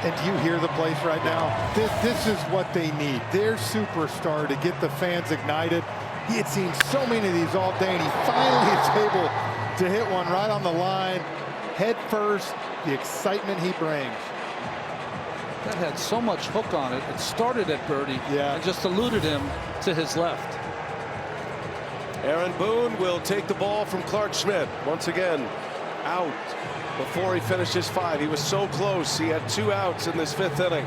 And do you hear the place right now? This is what they need. Their superstar to get the fans ignited. He had seen so many of these all day, and he finally is able to hit one right on the line. Head first, the excitement he brings. That had so much hook on it. It started at Birdie and just eluded him to his left. Aaron Boone will take the ball from Clark Schmidt. Once again, out before he finishes 5. He was so close. He had 2 outs in this 5th inning.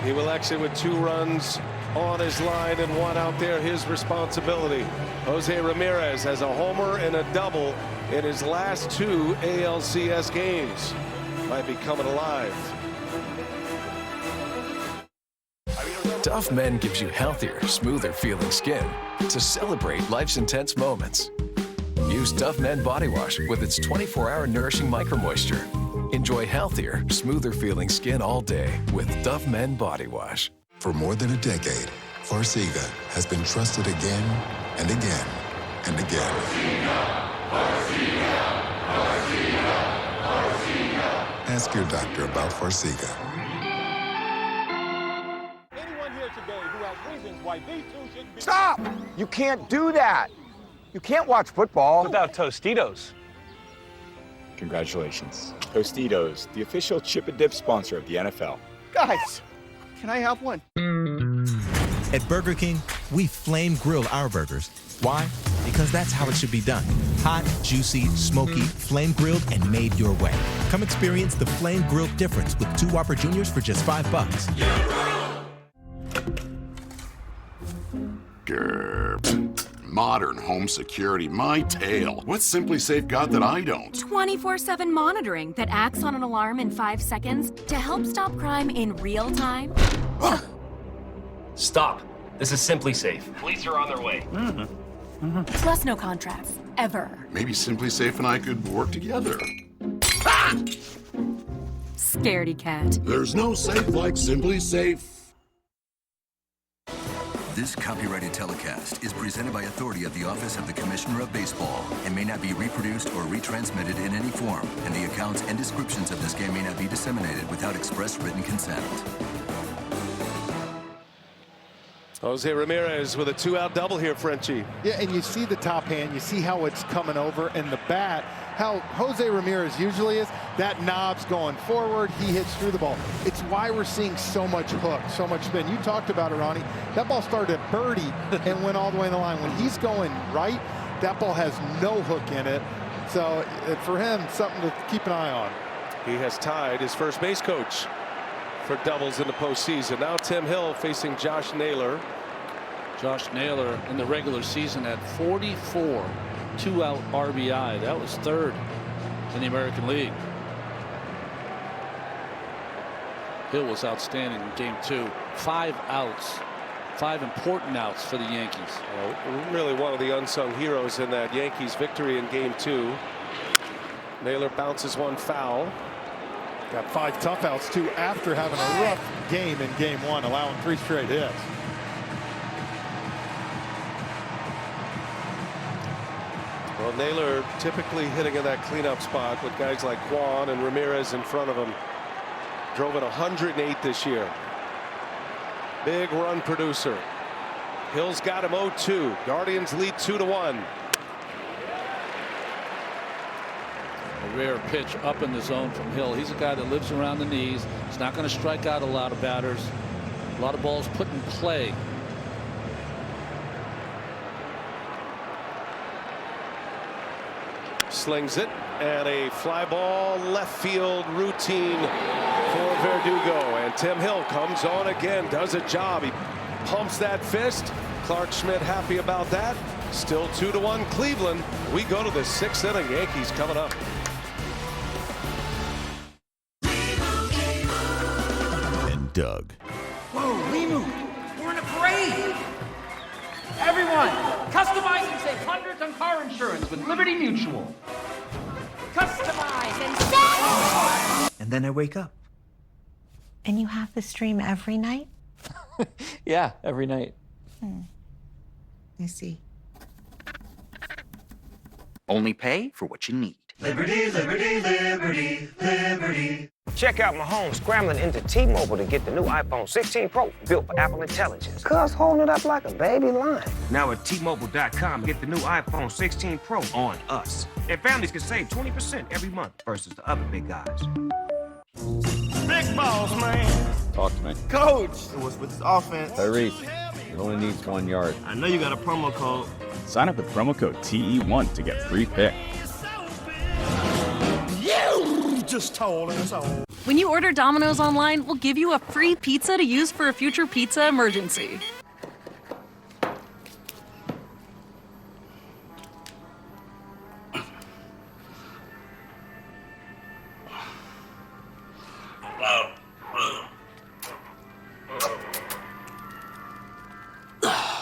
He will exit with 2 runs on his line and 1 out there. His responsibility. Jose Ramirez has a homer and a double in his last 2 ALCS games. Might be coming alive. Duff Men gives you healthier, smoother feeling skin to celebrate life's intense moments. Use Duff Men Body Wash with its 24-hour nourishing micro moisture. Enjoy healthier, smoother feeling skin all day with Duff Men Body Wash. For more than a decade, Farxiga has been trusted again and again and again. Ask your doctor about Farxiga. Stop! You can't do that. You can't watch football without Tostitos. Congratulations. Tostitos, the official chip and dip sponsor of the NFL. Guys, can I have one? At Burger King, we flame grill our burgers. Why? Because that's how it should be done. Hot, juicy, smoky, flame grilled, and made your way. Come experience the flame grilled difference with 2 Whopper Juniors for just $5. Modern home security, my tale. What's Simply Safe got that I don't? 24/7 monitoring that acts on an alarm in 5 seconds to help stop crime in real time. Stop. This is Simply Safe. Police are on their way. Plus no contracts, ever. Maybe Simply Safe and I could work together. Scaredy cat. There's no safe like Simply Safe. This copyrighted telecast is presented by authority of the Office of the Commissioner of Baseball and may not be reproduced or retransmitted in any form, and the accounts and descriptions of this game may not be disseminated without express written consent. Jose Ramirez with a 2-out double here, Frenchie. Yeah, and you see the top hand, you see how it's coming over, and the bat, how Jose Ramirez usually is, that knob's going forward, he hits through the ball. It's why we're seeing so much hook, so much spin. You talked about it, Ronnie. That ball started at Birdie and went all the way in the line. When he's going right, that ball has no hook in it. So for him, something to keep an eye on. He has tied his first base coach for doubles in the postseason. Now Tim Hill facing Josh Naylor. Josh Naylor in the regular season had 44 2-out RBI. That was 3rd in the American League. Hill was outstanding in game 2. 5 outs. 5 important outs for the Yankees. Really one of the unsung heroes in that Yankees victory in game 2. Naylor bounces one foul. Got 5 tough outs, too, after having a rough game in game 1, allowing 3 straight hits. Well, Naylor typically hitting in that cleanup spot with guys like Juan and Ramirez in front of him. Drove it 108 this year. Big run producer. Hill's got him 0-2. Guardians lead 2-1. A rare pitch up in the zone from Hill. He's a guy that lives around the knees. He's not going to strike out a lot of batters. A lot of balls put in play. Slings it, and a fly ball left field routine for Verdugo. And Tim Hill comes on again, does a job. He pumps that fist. Clark Schmidt happy about that. Still 2-1 Cleveland. We go to the 6th inning. Yankees coming up. And Doug. Whoa, Limu, we're in a parade. Everyone, customize and save hundreds on car insurance with Liberty Mutual. Customize and save. And then I wake up. And you have the stream every night? Yeah, every night. I see. Only pay for what you need. Liberty, liberty, liberty, liberty. Check out Mahomes scrambling into T-Mobile to get the new iPhone 16 Pro built for Apple Intelligence. Cuz holding it up like a baby lion. Now at T-Mobile.com, get the new iPhone 16 Pro on us. And families can save 20% every month versus the other big guys. Big balls, man. Talk to me. Coach. What's with this offense? Tyrese, it only needs 1 yard. I know you got a promo code. Sign up with promo code TE1 to get free pick. You just told us all. When you order Domino's online, we'll give you a free pizza to use for a future pizza emergency.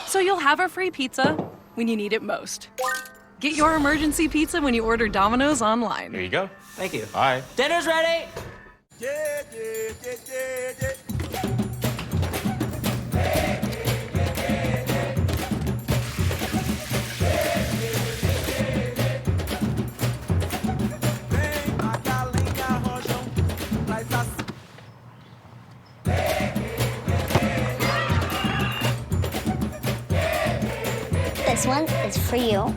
So you'll have a free pizza when you need it most. Get your emergency pizza when you order Domino's online. Here you go. Thank you. Bye. Dinner's ready. This one is for you.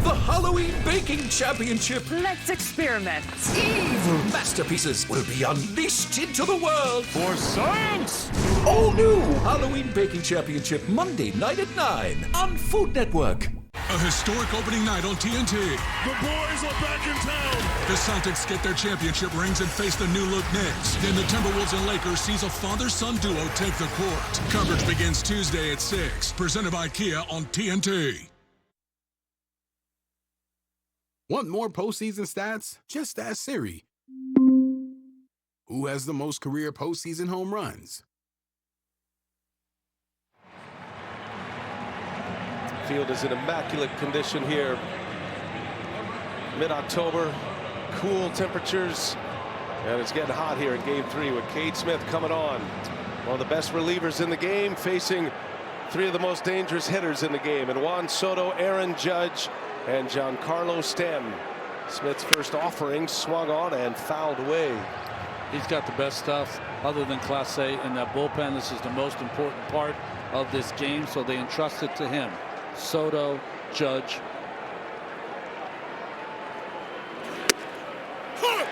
The Halloween Baking Championship. Let's experiment. Evil masterpieces will be unleashed into the world For science! All new Halloween Baking Championship, Monday night at 9 on Food Network. A historic opening night on TNT. The boys are back in town. The Celtics get their championship rings and face the new-look Knicks. Then the Timberwolves and Lakers sees a father-son duo take the court. Coverage begins Tuesday at 6. Presented by Kia on TNT. Want more postseason stats? Just ask Siri. Who has the most career postseason home runs? Field is in immaculate condition here. Mid-October, cool temperatures, and it's getting hot here in Game 3 with Cade Smith coming on. One of the best relievers in the game, facing 3 of the most dangerous hitters in the game, and Juan Soto, Aaron Judge, and Giancarlo Stanton. Smith's first offering swung on and fouled away. He's got the best stuff other than Class A in that bullpen. This is the most important part of this game, so they entrust it to him. Soto, Judge.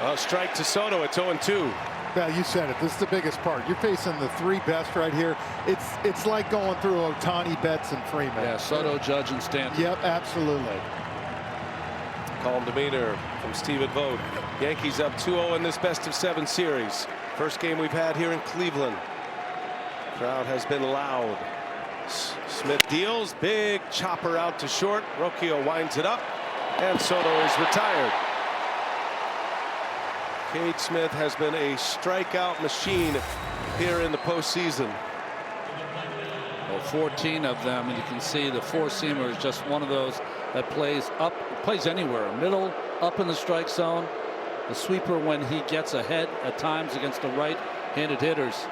A strike to Soto. It's 0-2. Yeah, you said it. This is the biggest part. You're facing the 3 best right here. It's like going through Ohtani, Betts, and Freeman. Yeah, Soto, Judge, and Stanton. Yep, absolutely. Calm demeanor from Stephen Vogt. Yankees up 2-0 in this best-of-7 series. First game we've had here in Cleveland. Crowd has been loud. Smith deals, big chopper out to short. Rocchio winds it up, and Soto is retired. Cade Smith has been a strikeout machine here in the postseason. 14 of them, and you can see the four-seamer is just one of those that plays up, plays anywhere, middle, up in the strike zone. The sweeper when he gets ahead at times against the right-handed hitters,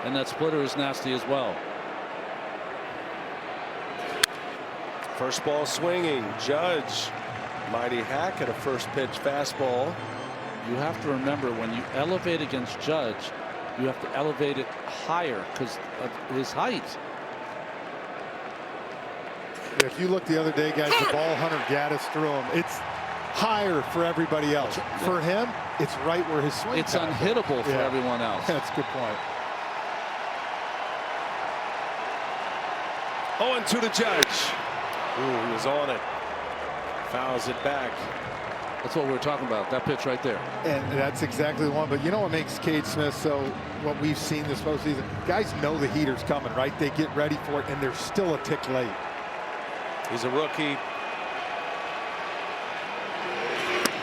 and that splitter is nasty as well. First ball swinging. Judge, mighty hack at a first pitch fastball. You have to remember, when you elevate against Judge, you have to elevate it higher because of his height. If you look the other day, guys, the ball Hunter Gaddis threw him. It's higher for everybody else. For him, it's right where his swing. It's unhittable for everyone else. That's a good point. 0-2 to Judge. Ooh, he was on it. Fouls it back. That's what we're talking about. That pitch right there. And that's exactly the one. But you know what makes Cade Smith so what we've seen this postseason? Guys know the heater's coming, right? They get ready for it, and they're still a tick late. He's a rookie.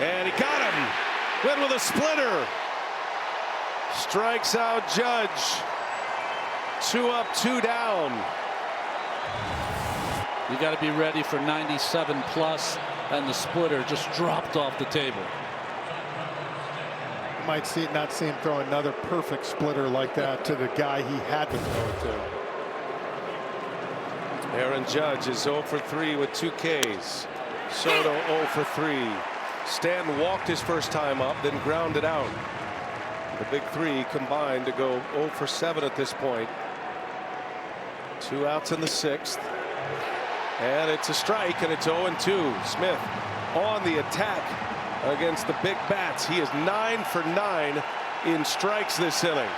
And he got him. Went with a splitter. Strikes out Judge. 2 up, 2 down. You got to be ready for 97 plus, and the splitter just dropped off the table. You might not see him throw another perfect splitter like that to the guy he had to throw it to. Aaron Judge is 0 for 3 with 2 Ks. Soto 0 for 3. Stanton walked his first time up, then grounded out. The big three combined to go 0 for 7 at this point. 2 outs in the 6th. And it's a strike, and it's 0-2. Smith on the attack against the big bats. He is 9 for 9 in strikes this inning.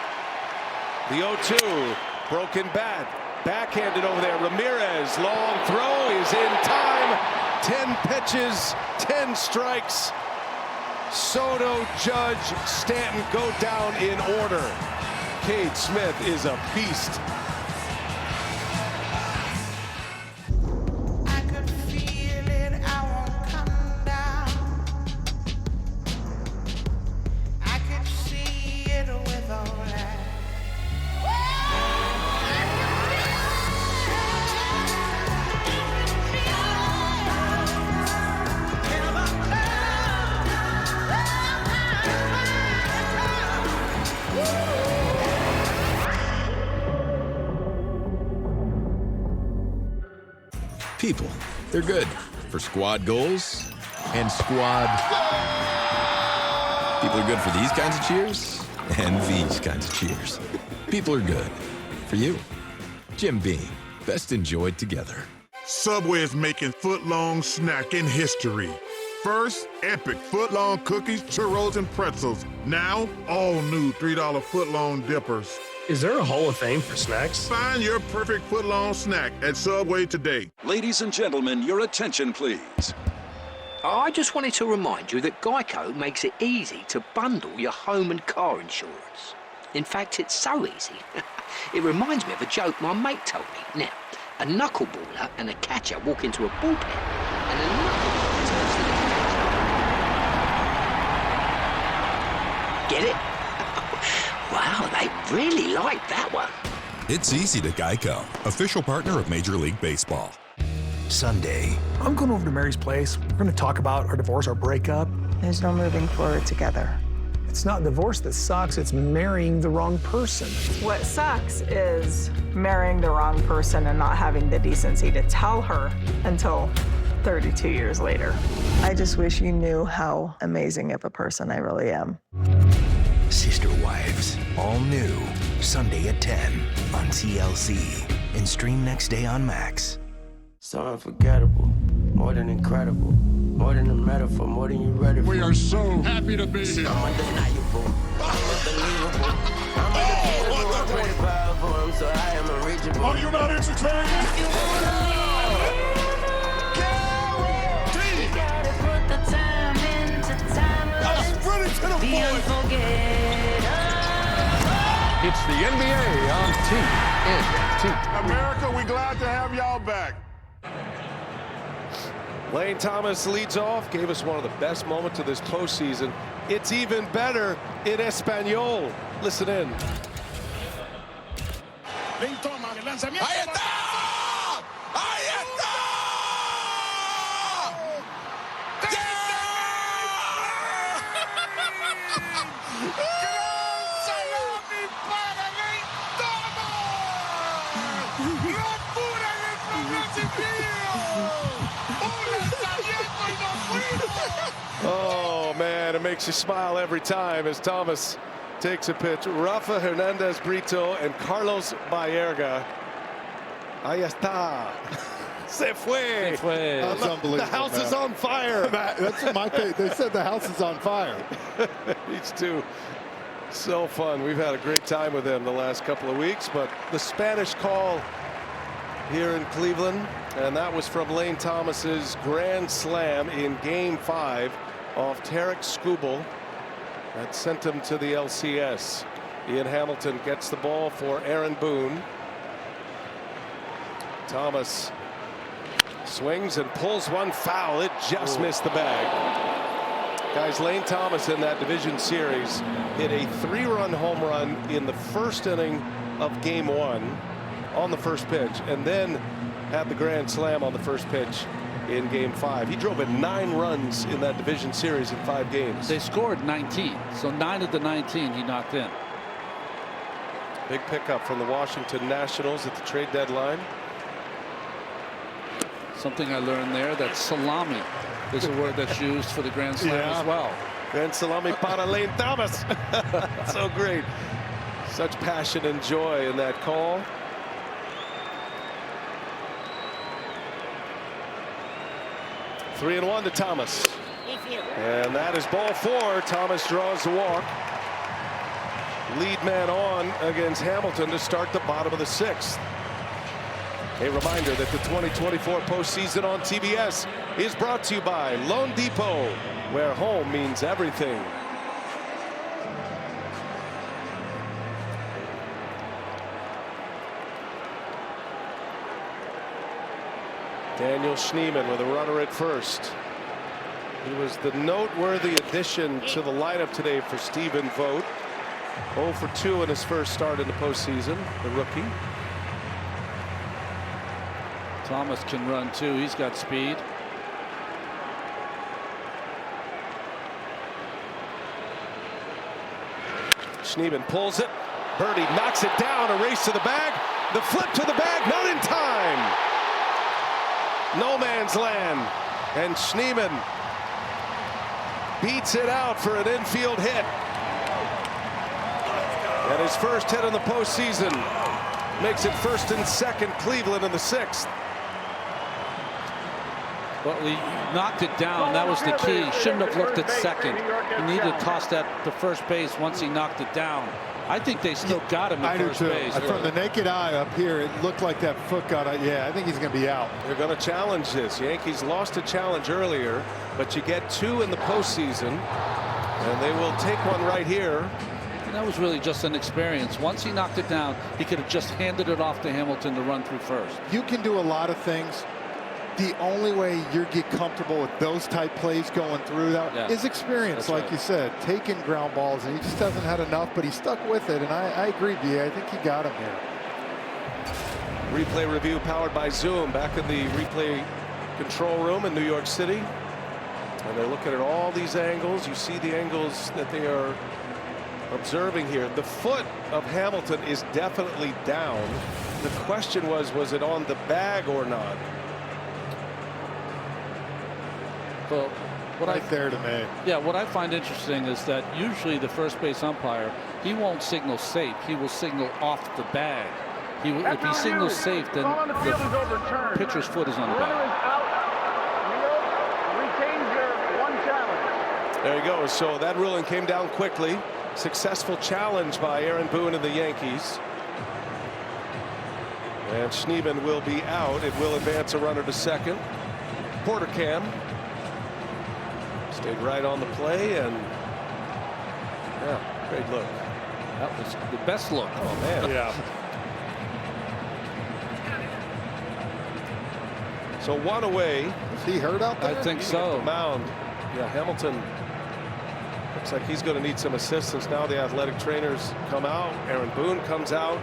The 0-2, broken bat, backhanded over there. Ramirez, long throw, is in time. 10 pitches, 10 strikes. Soto, Judge, Stanton go down in order. Cade Smith is a beast. People, they're good for squad goals and squad. People are good for these kinds of cheers and these kinds of cheers. People are good for you. Jim Beam, best enjoyed together. Subway is making foot-long snacking history. First, epic foot-long cookies, churros, and pretzels. Now, all new $3 foot-long dippers. Is there a Hall of Fame for snacks? Find your perfect foot-long snack at Subway today. Ladies and gentlemen, your attention, please. I just wanted to remind you that Geico makes it easy to bundle your home and car insurance. In fact, it's so easy. It reminds me of a joke my mate told me. Now, a knuckleballer and a catcher walk into a bullpen, and a knuckleballer turns to the catcher. Get it? Wow, they really like that one. It's easy to Geico, official partner of Major League Baseball. Sunday. I'm going over to Mary's place. We're going to talk about our divorce, our breakup. There's no moving forward together. It's not divorce that sucks, it's marrying the wrong person. What sucks is marrying the wrong person and not having the decency to tell her until 32 years later. I just wish you knew how amazing of a person I really am. Sister Wives, all new, Sunday at 10 on TLC and stream next day on Max. So unforgettable, more than incredible, more than a metaphor, more than you ready for. We are so happy to be here. I'm undeniable, I'm unbelievable, I'm undefeatable, I'm pretty powerful, so I am unreachable. Are you not entertained? If you wanna Guaranteed. Put the time into time. I'm sprinting to the point. It's the NBA on TNT. America, we glad to have y'all back. Lane Thomas leads off, gave us one of the best moments of this postseason. It's even better in Espanol. Listen in. Ahí está. man who makes you smile every time as Thomas takes a pitch. Rafa Hernandez Brito and Carlos Baerga. Ahí está. Se fue. Se fue. That's unbelievable. The house man. is on fire. That's what my page. They said the house is on fire. These two, so fun. We've had a great time with them the last couple of weeks. But the Spanish call here in Cleveland, and that was from Lane Thomas's grand slam in Game 5 off Tarek Skubal. That sent him to the LCS. Ian Hamilton gets the ball for Aaron Boone. Thomas swings and pulls one foul. It just missed the bag. Guys, Lane Thomas in that division series hit a 3-run home run in the first inning of Game 1 on the first pitch, and then had the grand slam on the first pitch in Game 5. He drove in 9 runs in that division series in 5 games. They scored 19, so 9 of the 19 he knocked in. Big pickup from the Washington Nationals at the trade deadline. Something I learned there, that salami is a word that's used for the grand slam as well. And salami para Lane Thomas. So great. Such passion and joy in that call. Three and one to Thomas. And that is ball 4. Thomas draws the walk. Lead man on against Hamilton to start the bottom of the 6th. A reminder that the 2024 postseason on TBS is brought to you by Loan Depot, where home means everything. Daniel Schneemann with a runner at first. He was the noteworthy addition to the lineup today for Stephen Vogt. 0 for 2 in his first start in the postseason, the rookie. Thomas can run too. He's got speed. Schneemann pulls it. Birdie knocks it down. A race to the bag. The flip to the bag. Not in time. No man's land. And Schneemann beats it out for an infield hit. And his first hit in the postseason makes it 1st and 2nd Cleveland in the 6th. Well, he knocked it down. That was the key. Shouldn't have looked at second. He needed to toss that to first base once he knocked it down. I think they still got him at first base. From the naked eye up here, it looked like that foot got out. Yeah, I think he's going to be out. They're going to challenge this. Yankees lost a challenge earlier, but you get 2 in the postseason, and they will take one right here. And that was really just an experience. Once he knocked it down, he could have just handed it off to Hamilton to run through first. You can do a lot of things. The only way you get comfortable with those type plays going through that is experience. That's like you said, taking ground balls, and he just hasn't had enough, but he stuck with it. And I agree, B. I think he got him here. Replay review powered by Zoom, back in the replay control room in New York City. And they're looking at all these angles. You see the angles that they are observing here. The foot of Hamilton is definitely down. The question was it on the bag or not? Well, what there to me. Yeah, what I find interesting is that usually the first base umpire, he won't signal safe. He will signal off the bag. If he signals safe, then the pitcher's foot is on the bag. There you go. So that ruling came down quickly. Successful challenge by Aaron Boone and the Yankees. And Schneemann will be out. It will advance a runner to second. Portercam stayed right on the play, and yeah, great look. That was the best look. Oh man. Yeah. So one away. Is he hurt out there? I think so. The mound. Yeah, Hamilton looks like he's going to need some assistance now. The athletic trainers come out. Aaron Boone comes out.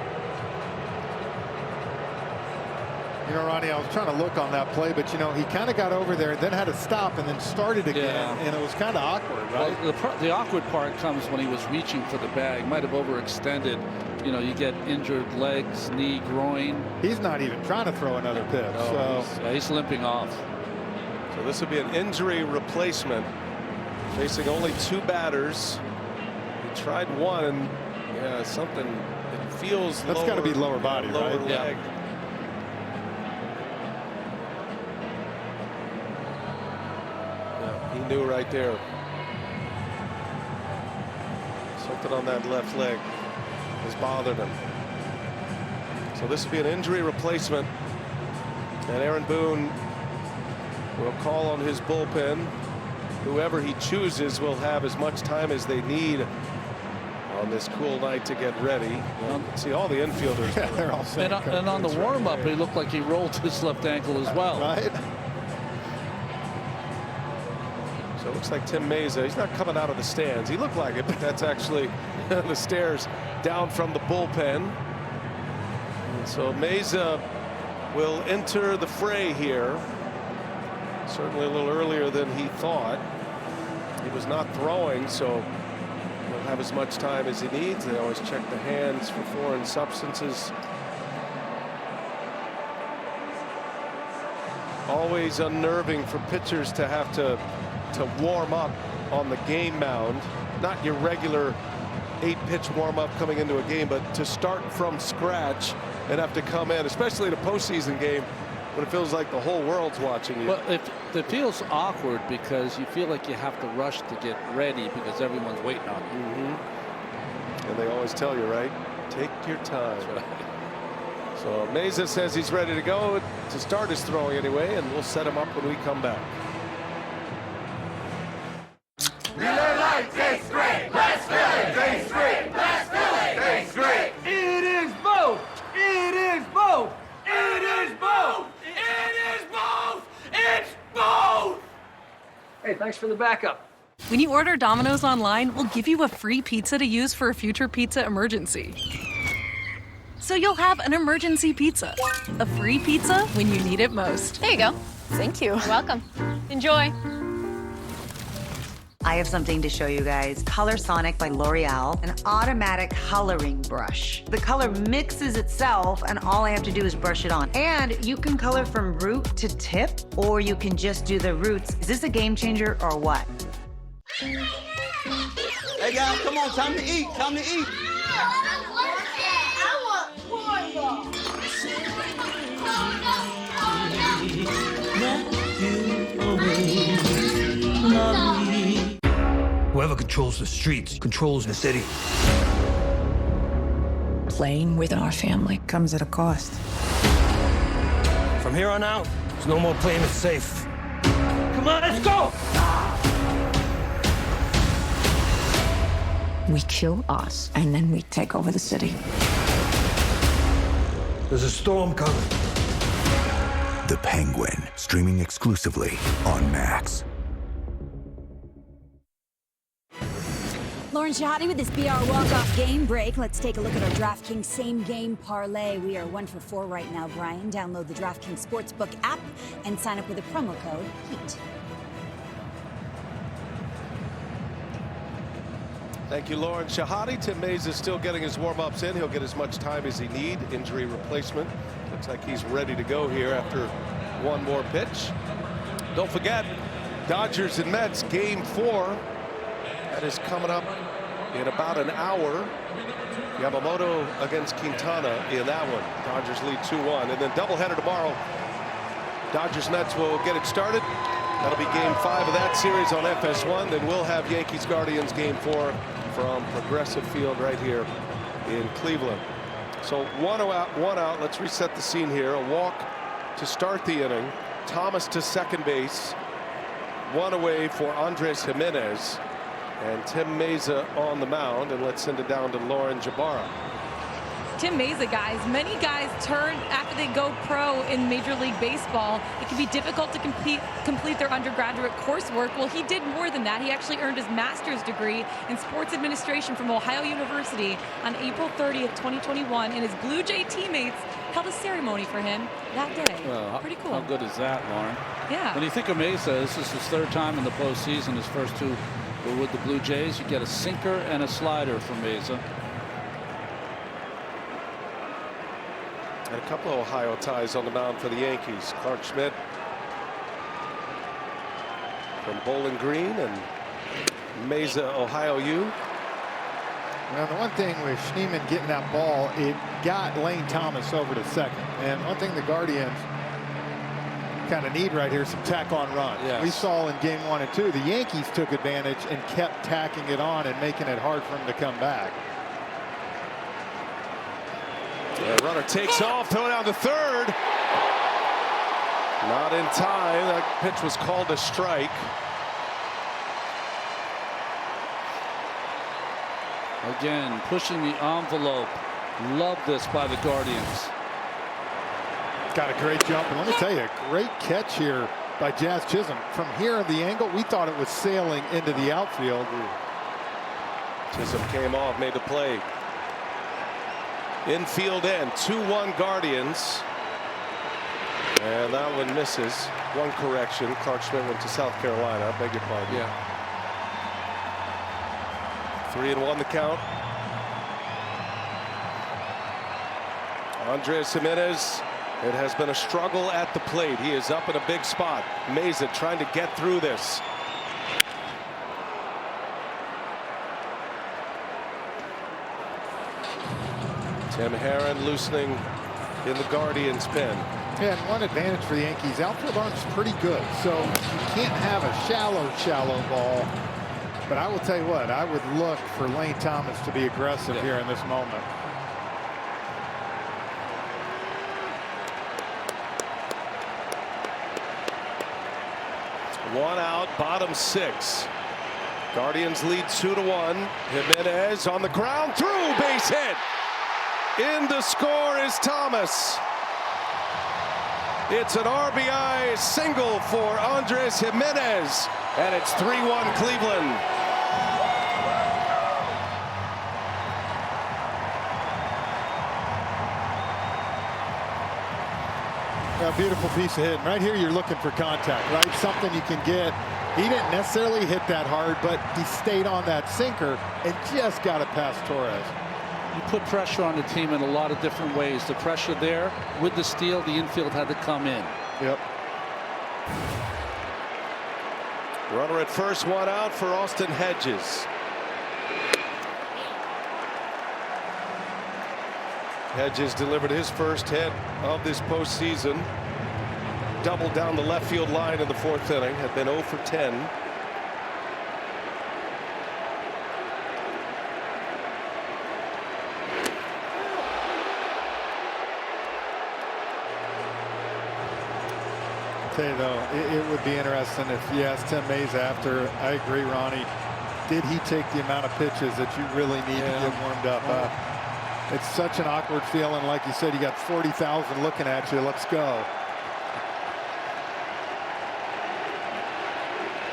You know, Ronnie, I was trying to look on that play, but, you know, he kind of got over there and then had to stop and then started again, and it was kind of awkward, right? Well, the awkward part comes when he was reaching for the bag. Might have overextended. You know, you get injured legs, knee, groin. He's not even trying to throw another pitch. No, so he's limping off. So this would be an injury replacement Facing only 2 batters. He tried one, and yeah, something. It feels that's got to be lower body, lower right? leg. Yeah, he knew right there. Something on that left leg has bothered him. So this will be an injury replacement, and Aaron Boone will call on his bullpen. Whoever he chooses will have as much time as they need on this cool night to get ready. See all the infielders. Yeah, they're all and on the warm-up, he looked like he rolled his left ankle as well. Right. So it looks like Tim Meza, he's not coming out of the stands. He looked like it, but that's actually the stairs down from the bullpen. And so Meza will enter the fray here. Certainly a little earlier than he thought. He was not throwing, so he'll have as much time as he needs. They always check the hands for foreign substances. Always unnerving for pitchers to have to warm up on the game mound. Not your regular 8-pitch warm-up coming into a game, but to start from scratch and have to come in, especially in a postseason game when it feels like the whole world's watching you. Well, it feels awkward because you feel like you have to rush to get ready because everyone's waiting on you. Mm-hmm. And they always tell you, right? Take your time. That's right. So Meza says he's ready to go to start his throwing anyway, and we'll set him up when we come back. Relay light tastes great. Let's do it. Tastes great. Let's do it. Tastes great. It is both. It is both. It is both. It is both. It's both. Hey, thanks for the backup. When you order Domino's online, we'll give you a free pizza to use for a future pizza emergency. So you'll have an emergency pizza. A free pizza when you need it most. There you go. Thank you. You're welcome. Enjoy. I have something to show you guys. Color Sonic by L'Oreal, an automatic coloring brush. The color mixes itself, and all I have to do is brush it on. And you can color from root to tip, or you can just do the roots. Is this a game changer or what? Hey guys, come on, time to eat. Time to eat. Whoever controls the streets controls the city. Playing with our family comes at a cost. From here on out, there's no more playing it safe. Come on, let's go! We kill us, and then we take over the city. There's a storm coming. The Penguin, streaming exclusively on Max. Lauren Shahadi with this BR walk-off game break. Let's take a look at our DraftKings same-game parlay. We are 1 for 4 right now, Brian. Download the DraftKings Sportsbook app and sign up with a promo code HEAT. Thank you, Lauren Shahadi. Tim Meza is still getting his warm-ups in. He'll get as much time as he needs. Injury replacement. Looks like he's ready to go here after one more pitch. Don't forget, Dodgers and Mets, Game 4. That is coming up in about an hour. Yamamoto against Quintana in that one. Dodgers lead 2-1. And then doubleheader tomorrow. Dodgers-Mets will get it started. That'll be Game 5 of that series on FS1. Then we'll have Yankees-Guardians Game 4 from Progressive Field right here in Cleveland. So one out. Let's reset the scene here. A walk to start the inning. Thomas to second base. One away for Andres Jimenez. And Tim Meza on the mound, and let's send it down to Lauren Jabara. Tim Meza, guys. Many guys turn after they go pro in Major League Baseball. It can be difficult to complete their undergraduate coursework. Well, he did more than that. He actually earned his master's degree in sports administration from Ohio University on April 30th, 2021, and his Blue Jay teammates held a ceremony for him that day. Well, pretty cool. How good is that, Lauren? Yeah. When you think of Meza, this is his 3rd time in the postseason. His first 2 were with the Blue Jays. You get a sinker and a slider from Meza. And a couple of Ohio ties on the mound for the Yankees. Clark Schmidt from Bowling Green, and Mesa, Ohio U. Well, the one thing with Schneemann getting that ball, it got Lane Thomas over to second. And one thing the Guardians kind of need right here is some tack-on runs. Yes. We saw in game 1 and 2, the Yankees took advantage and kept tacking it on and making it hard for them to come back. The runner takes off, throw down to third. Not in time. That pitch was called a strike. Again, pushing the envelope. Love this by the Guardians. Got a great jump, and let me tell you, a great catch here by Jazz Chisholm. From here at the angle, we thought it was sailing into the outfield. Chisholm came off, made the play. Infield end, 2-1 Guardians. And that one misses. One correction. Clark Schmidt went to South Carolina. I beg your pardon. Yeah. 3-1 the count. Andres Jimenez. It has been a struggle at the plate. He is up in a big spot. Mesa trying to get through this. Tim Herron loosening in the Guardians' pen. Yeah, and one advantage for the Yankees, outfield arm's pretty good, so you can't have a shallow ball. But I will tell you what, I would look for Lane Thomas to be aggressive here in this moment. One out, bottom 6. Guardians lead 2-1. Jimenez on the ground, through, base hit. In to score is Thomas. It's an RBI single for Andres Jimenez, and it's 3-1 Cleveland. A beautiful piece of hitting. Right here, you're looking for contact, right? Something you can get. He didn't necessarily hit that hard, but he stayed on that sinker and just got it past Torres. You put pressure on the team in a lot of different ways. The pressure there with the steal, the infield had to come in. Yep. Runner at first, one out for Austin Hedges. Hedges delivered his first hit of this postseason. Doubled down the left field line in the 4th inning. Had been 0 for 10. I'll tell you though, it would be interesting if you asked Tim Mesa after. I agree, Ronnie. Did he take the amount of pitches that you really need to get warmed up? It's such an awkward feeling. Like you said, you got 40,000 looking at you. Let's go.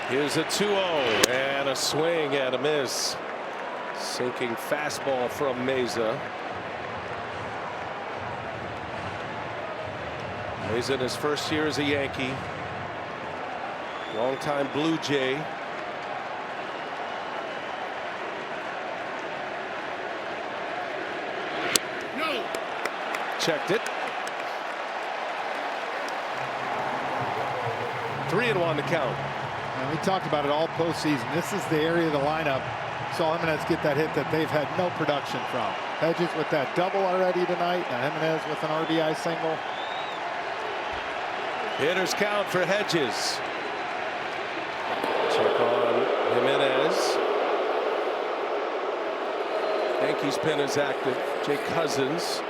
Here's a 2-0 and a swing and a miss. Sinking fastball from Mesa. Mesa in his first year as a Yankee. Longtime Blue Jay. Checked it. 3-1 to count. And we talked about it all postseason. This is the area of the lineup. Saw Jimenez get that hit that they've had no production from. Hedges with that double already tonight. And Jimenez with an RBI single. Hitters count for Hedges. Check on Jimenez. Yankees pen is active. Jake Cousins.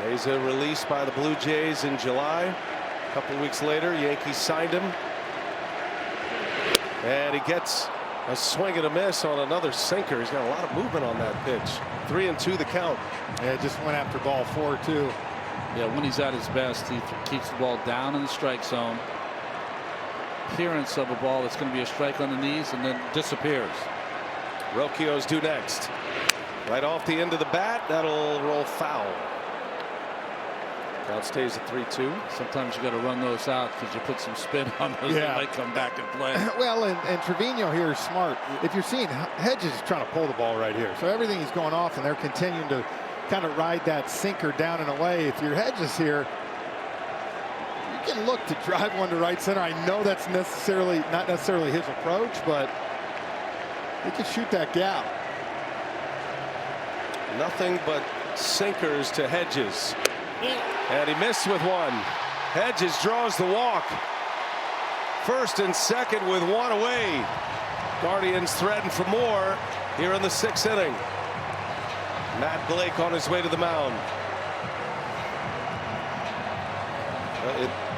Mesa released by the Blue Jays in July. A couple weeks later, Yankees signed him. And he gets a swing and a miss on another sinker. He's got a lot of movement on that pitch. 3-2 the count. Yeah, just went after ball 4 too. Yeah, when he's at his best, he keeps the ball down in the strike zone. Appearance of a ball that's going to be a strike on the knees and then disappears. Rocchio's due next. Right off the end of the bat. That'll roll foul. Count stays at 3-2. Sometimes you got to run those out because you put some spin on those. Yeah. They might come back and play. Well, and Trevino here is smart. If you're seeing Hedges is trying to pull the ball right here, so everything is going off, and they're continuing to kind of ride that sinker down and away. If you're Hedges here, can look to drive one to right center. I know that's not necessarily his approach, but he can shoot that gap. Nothing but sinkers to Hedges. And he missed with one. Hedges draws the walk. First and second with one away. Guardians threaten for more here in the 6th inning. Matt Blake on his way to the mound.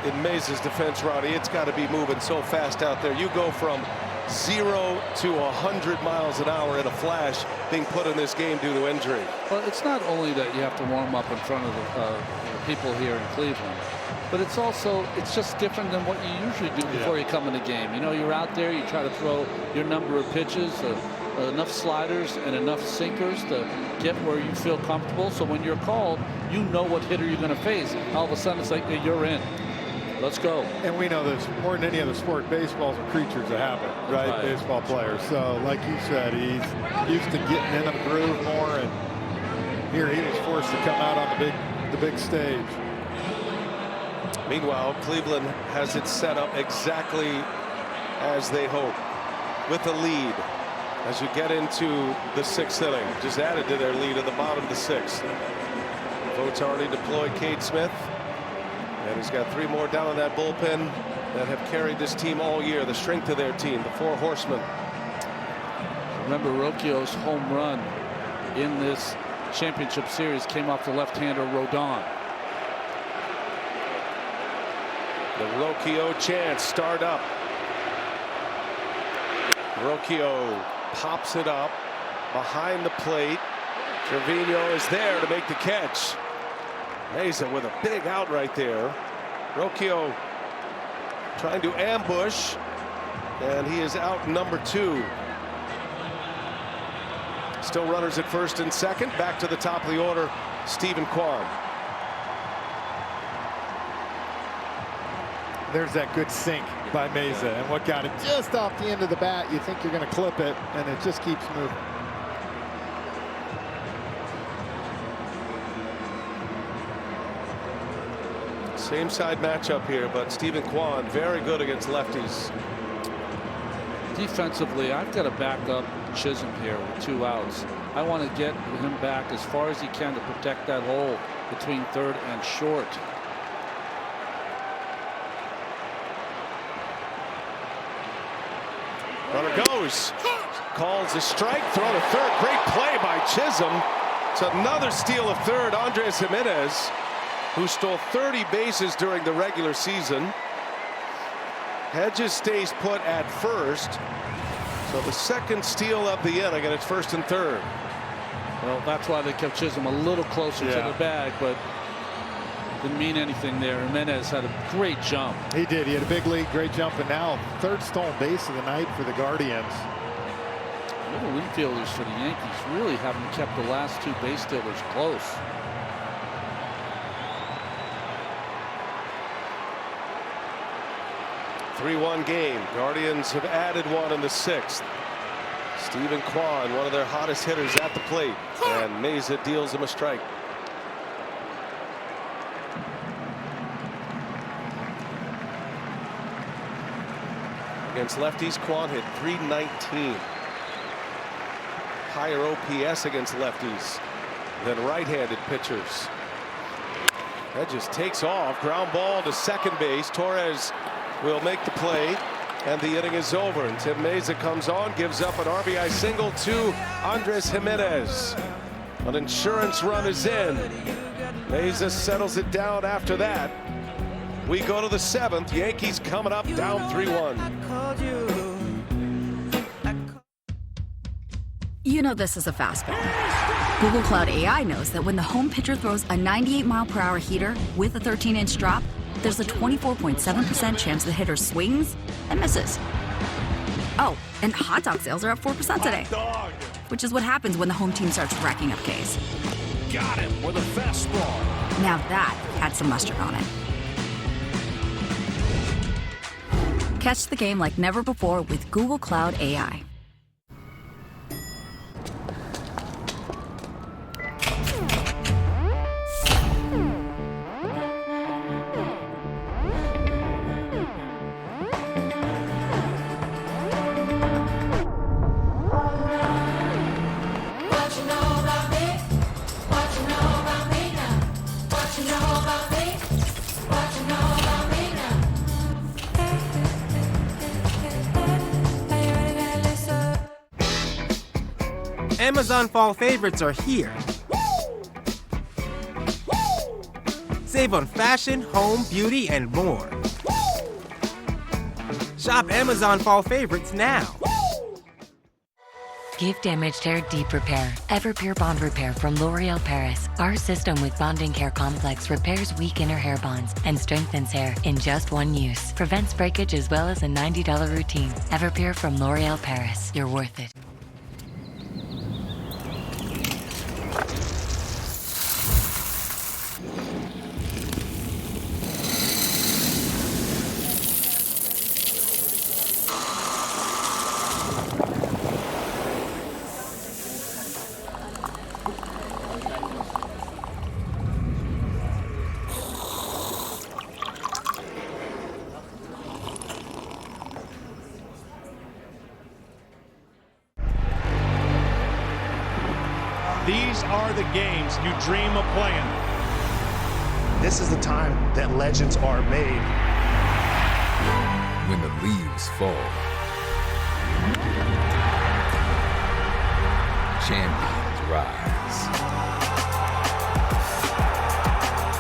In Mays' defense, Ronnie, it's got to be moving so fast out there. You go from 0 to 100 miles an hour in a flash being put in this game due to injury. Well, it's not only that you have to warm up in front of the people here in Cleveland, but it's just different than what you usually do before you come in a game. You know, you're out there, you try to throw your number of pitches, enough sliders and enough sinkers to get where you feel comfortable. So when you're called, you know what hitter you're going to face. All of a sudden, it's like, hey, you're in. Let's go. And we know this more than any other sport. Baseball's are creatures of habit, right? Baseball players. So, like you said, he's used to getting in a groove more, and here he was forced to come out on the big stage. Meanwhile, Cleveland has it set up exactly as they hope, with a lead as you get into the 6th inning. Just added to their lead at the bottom of the 6th. Votes already deployed Cade Smith. And he's got 3 more down in that bullpen that have carried this team all year. The strength of their team, the 4 horsemen. Remember, Rocchio's home run in this championship series came off the left-hander Rodon. The Rocchio chance start up. Rocchio pops it up behind the plate. Trevino is there to make the catch. Mesa with a big out right there. Rocchio trying to ambush, and he is out number 2. Still runners at first and second. Back to the top of the order, Stephen Kwan. There's that good sink by Mesa, and what got it just off the end of the bat. You think you're going to clip it, and it just keeps moving. Same side matchup here, but Stephen Kwan very good against lefties. Defensively, I've got to back up Chisholm here with 2 outs. I want to get him back as far as he can to protect that hole between third and short. Runner goes. Calls a strike. Throw to third. Great play by Chisholm. It's another steal of third. Andres Jimenez, who stole 30 bases during the regular season. Hedges stays put at first. So the second steal of the inning, and it's first and third. Well, that's why they kept Chisholm a little closer to the bag, but didn't mean anything there. Jimenez had a great jump. He did. He had a big lead, great jump, and now 3rd stolen base of the night for the Guardians. Middle infielders for the Yankees really haven't kept the last 2 base stealers close. Three-1 game. Guardians have added one in the 6th. Stephen Kwan, one of their hottest hitters at the plate, and Mesa deals him a strike. Against lefties, Kwan hit .319. Higher OPS against lefties than right-handed pitchers. Hedges takes off. Ground ball to second base. Torres will make the play, and the inning is over. And Tim Mesa comes on, gives up an RBI single to Andres Jimenez. An insurance run is in. Mesa settles it down after that. We go to the 7th. Yankees coming up down 3-1. You know this is a fastball. Google Cloud AI knows that when the home pitcher throws a 98-mile-per-hour heater with a 13-inch drop, there's a 24.7% chance the hitter swings and misses. Oh, and hot dog sales are up 4% today. Which is what happens when the home team starts racking up Ks. Got him with a fastball. Now that had some mustard on it. Catch the game like never before with Google Cloud AI. Amazon fall favorites are here. Save on fashion, home, beauty, and more. Shop Amazon fall favorites now. Give damaged hair deep repair. Everpure Bond Repair from L'Oreal Paris. Our system with bonding care complex repairs weak inner hair bonds and strengthens hair in just one use. Prevents breakage as well as a $90 routine. Everpure from L'Oreal Paris. You're worth it. These are the games you dream of playing. This is the time that legends are made. When the leaves fall, champions rise.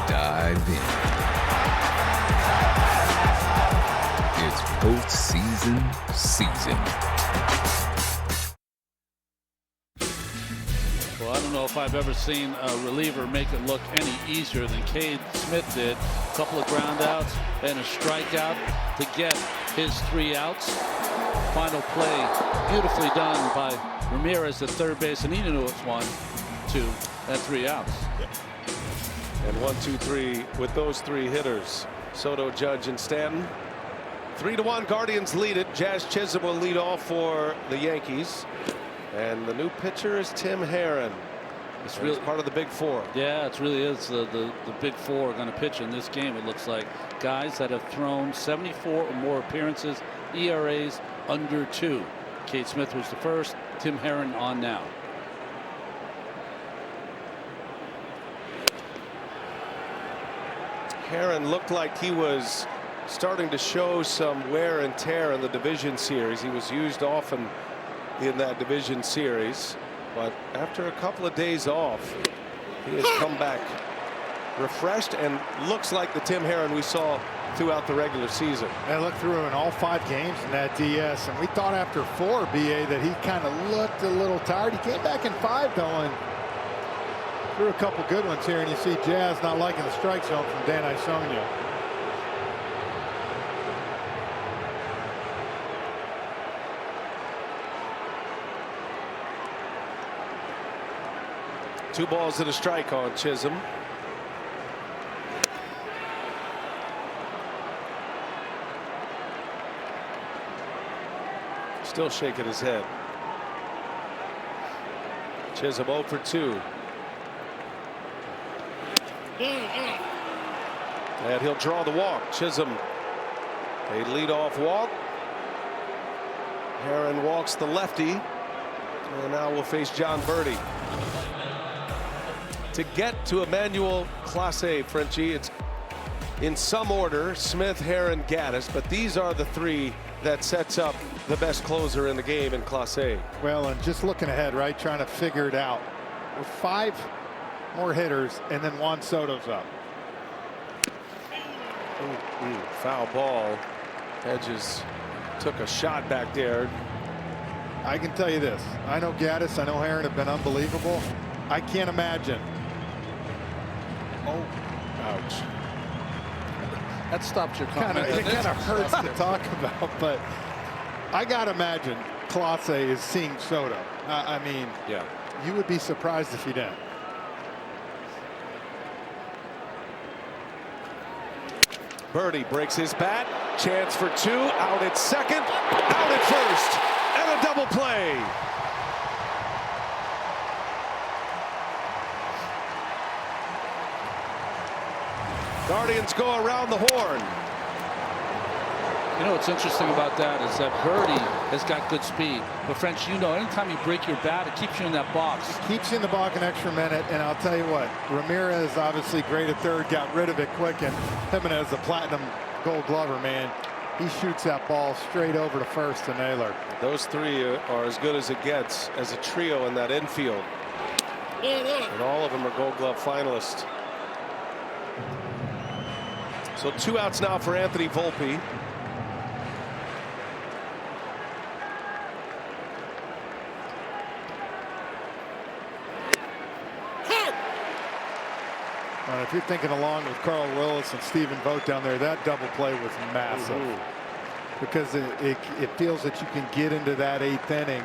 Dive in. It's postseason season. Well, I don't know if I've ever seen a reliever make it look any easier than Cade Smith did. A couple of ground outs and a strikeout to get his 3 outs. Final play beautifully done by Ramirez at third base, and he knew it was 1, 2, and 3 outs. And 1, 2, 3 with those 3 hitters. Soto, Judge, and Stanton. 3-1 Guardians lead it. Jazz Chisholm will lead off for the Yankees. And the new pitcher is Tim Herron. It's really part of the big 4. Yeah, it really is. The big 4 are going to pitch in this game. It looks like guys that have thrown 74 or more appearances, ERAs under 2. Cade Smith was the first. Tim Herron on now. Herron looked like he was starting to show some wear and tear in the division series. He was used often in that division series, but after a couple of days off, he has come back refreshed and looks like the Tim Herron we saw throughout the regular season. I looked through in all 5 games in that DS, and we thought after 4, BA, that he kind of looked a little tired. He came back in 5 though, and threw a couple good ones here, and you see Jazz not liking the strike zone from Dan Isonia. Two balls and a strike on Chisholm. Still shaking his head. Chisholm 0 for 2. And he'll draw the walk. Chisholm, a leadoff walk. Herron walks the lefty. And now we'll face John Birdie. To get to Emmanuel Clase, Frenchie, it's in some order: Smith, Herron, Gaddis, but these are the 3 that sets up the best closer in the game in Clase. Well, and just looking ahead, right, trying to figure it out. With 5 more hitters, and then Juan Soto's up. Foul ball. Hedges took a shot back there. I can tell you this: I know Gaddis, I know Herron have been unbelievable. I can't imagine. Oh, ouch. That stops your comment. It kind of hurts to talk about, but I gotta imagine Clase is seeing Soto. I mean, yeah, you would be surprised if he didn't. Birdie breaks his bat. Chance for 2. Out at second. Out at first. And a double play. Guardians go around the horn. You know what's interesting about that is that Birdie has got good speed. But French, you know, anytime you break your bat, it keeps you in that box. It keeps you in the box an extra minute, and I'll tell you what, Ramirez obviously great at third, got rid of it quick, and Jimenez, the platinum gold glover, man, He shoots that ball straight over to first to Naylor. Those three are as good as it gets as a trio in that infield. And all of them are Gold Glove finalists. So 2 outs now for Anthony Volpe. If you're thinking along with Carl Willis and Stephen Vogt down there, that double play was massive. Because it feels that you can get into that 8th inning.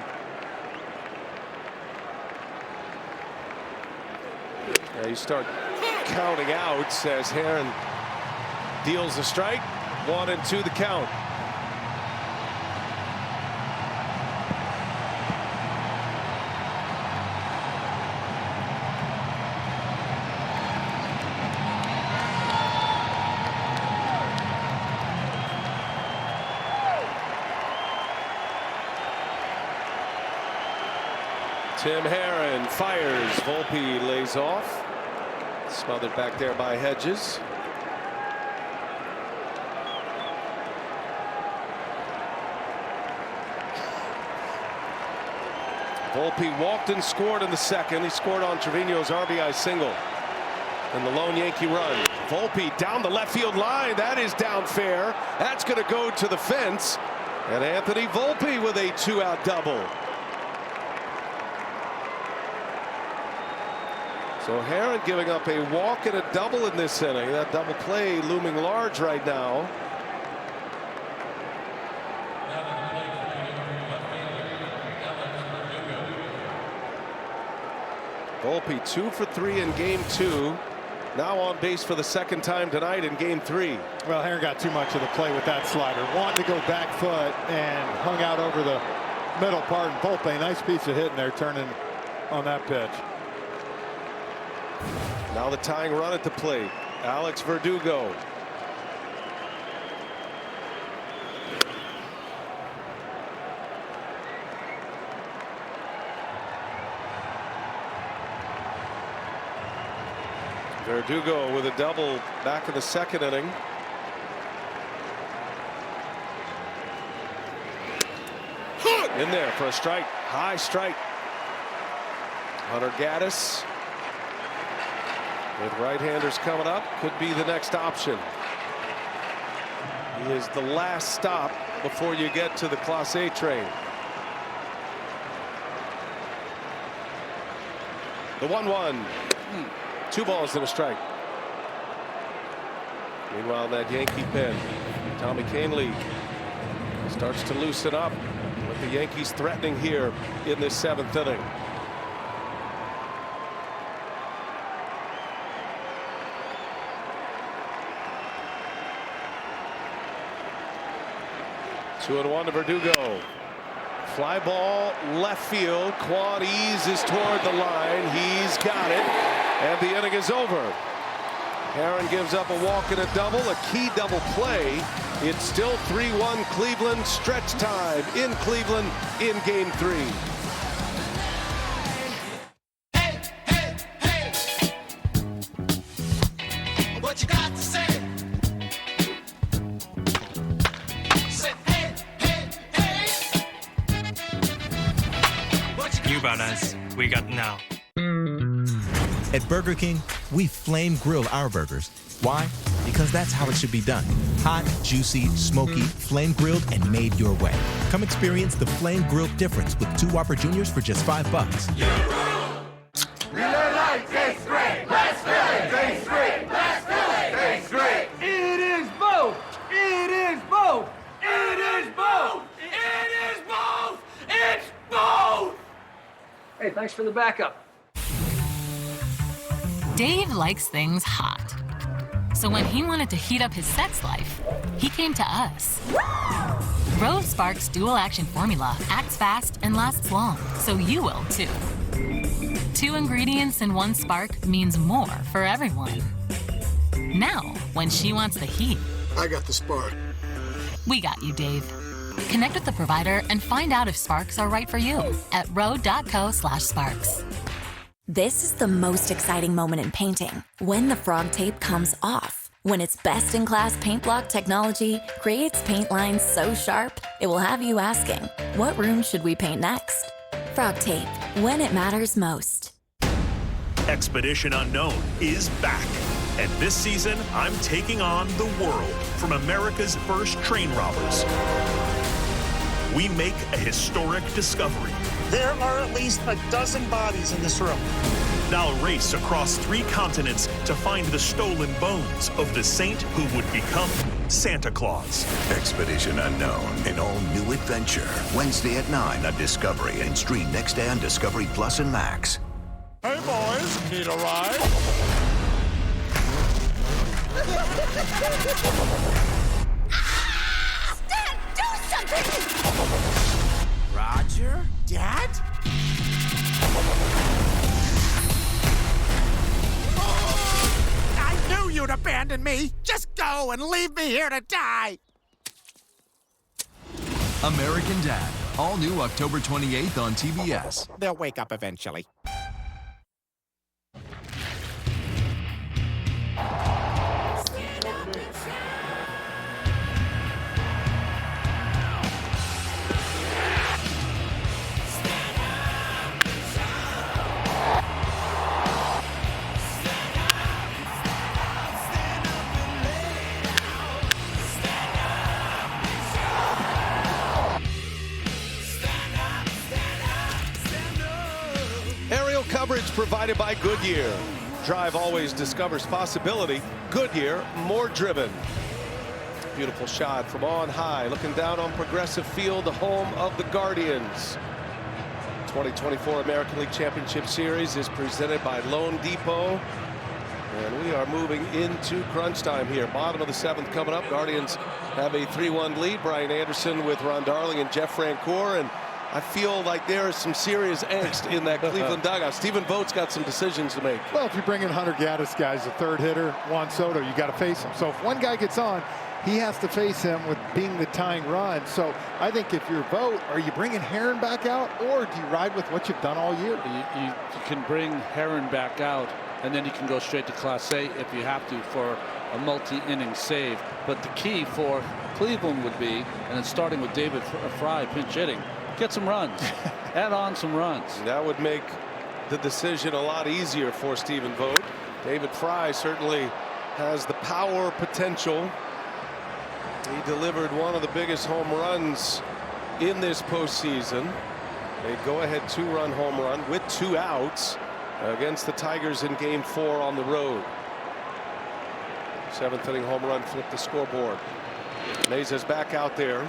Yeah, you start counting outs as Herron deals the strike. 1-2 the count. Tim Herron fires. Volpe lays off. Smothered back there by Hedges. Volpe walked and scored in the second. He scored on Trevino's RBI single. And the lone Yankee run. Volpe down the left field line. That is down fair. That's going to go to the fence. And Anthony Volpe with a 2-out double. So Herron giving up a walk and a double in this inning. That double play looming large right now. Volpe 2 for 3 in game 2. Now on base for the second time tonight in game 3. Well, Herron got too much of the play with that slider. Wanted to go back foot and hung out over the middle part. And Volpe, nice piece of hitting there, turning on that pitch. Now the tying run at the plate. Alex Verdugo. Verdugo with a double back in the second inning. In there for a strike. High strike. Hunter Gaddis. With right-handers coming up, could be the next option. He is the last stop before you get to the Class A train. The 1-1. 2 balls and a strike. Meanwhile, that Yankee pen, Tommy Kahnle starts to loosen up with the Yankees threatening here in this 7th inning. Two and 1 to Verdugo. Fly ball left field. Quan eases toward the line. He's got it. And the inning is over. Herron gives up a walk and a double, a key double play. It's still 3-1 Cleveland. Stretch time in Cleveland in game 3. What you got to say? You about us, we got now. At Burger King, we flame grill our burgers. Why? Because that's how it should be done. Hot, juicy, smoky, flame grilled, and made your way. Come experience the flame grilled difference with 2 Whopper Juniors for just $5. Miller Lite tastes great. Let's fill it. Tastes great. Let's fill it. Tastes great. It is both. It is both. It is both. It is both. It's both. Hey, thanks for the backup. Dave likes things hot. So when he wanted to heat up his sex life, he came to us. Rose Sparks Dual Action Formula acts fast and lasts long, so you will too. 2 ingredients in 1 spark means more for everyone. Now, when she wants the heat, I got the spark. we got you, Dave. Connect with the provider and find out if sparks are right for you at ro.co/sparks. This is the most exciting moment in painting, when the frog tape comes off. When its best-in-class paint block technology creates paint lines so sharp, it will have you asking, what room should we paint next? Frog Tape, when it matters most. Expedition Unknown is back. And this season, I'm taking on the world from America's first train robbers. We make a historic discovery. There are at least a dozen bodies in this room. Now race across 3 continents to find the stolen bones of the saint who would become Santa Claus. Expedition Unknown, an all-new adventure. Wednesday at 9 on Discovery and stream next day on Discovery Plus and Max. Hey, boys, need a ride? Dad, do something! Roger? Dad? I knew you'd abandon me! Just go and leave me here to die! American Dad, all new October 28th on TBS. They'll wake up eventually. Aerial coverage provided by Goodyear. Drive always discovers possibility. Goodyear, more driven. Beautiful shot from on high, looking down on Progressive Field, the home of the Guardians. 2024 American League Championship Series is presented by Loan Depot. And we are moving into crunch time here. Bottom of the 7th coming up. Guardians have a 3-1 lead. Brian Anderson with Ron Darling and Jeff Francoeur. And I feel like there is some serious angst in that Cleveland dugout. Stephen Vogt's got some decisions to make. Well, if you bring in Hunter Gaddis, guys, the third hitter, Juan Soto, you got to face him. So if one guy gets on, he has to face him with being the tying run. So I think if you're Vogt, are you bringing Herron back out, or do you ride with what you've done all year? You can bring Herron back out, and then you can go straight to Class A if you have to for a multi-inning save. But the key for Cleveland would be, and it's starting with David Fry pinch hitting, get some runs, add on some runs. That would make the decision a lot easier for Stephen Vogt. David Fry certainly has the power potential. He delivered one of the biggest home runs in this postseason. A go-ahead 2-run home run with 2 outs against the Tigers in Game 4 on the road. 7th inning home run flipped the scoreboard. Mesa's back out there.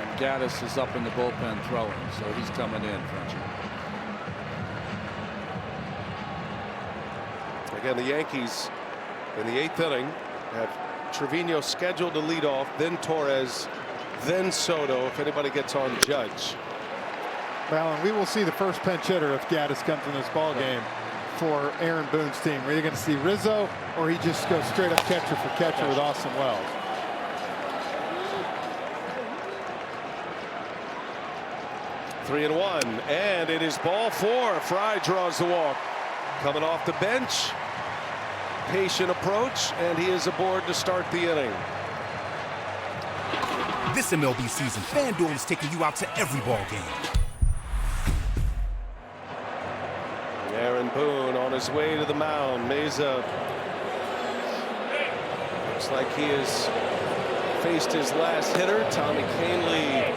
And Gaddis is up in the bullpen throwing, so he's coming in, Frenchie. Again, the Yankees in the 8th inning have Trevino scheduled to lead off, then Torres, then Soto if anybody gets on Judge. Well, and we will see the first pinch hitter if Gaddis comes in this ball game for Aaron Boone's team. Are you going to see Rizzo, or he just goes straight up catcher for catcher with Austin Wells? Three and one, and it is ball 4. Fry draws the walk. Coming off the bench. Patient approach, and he is aboard to start the inning. This MLB season, FanDuel is taking you out to every ball game. Aaron Boone on his way to the mound. Mesa looks like he has faced his last hitter, Tommy Kahnle,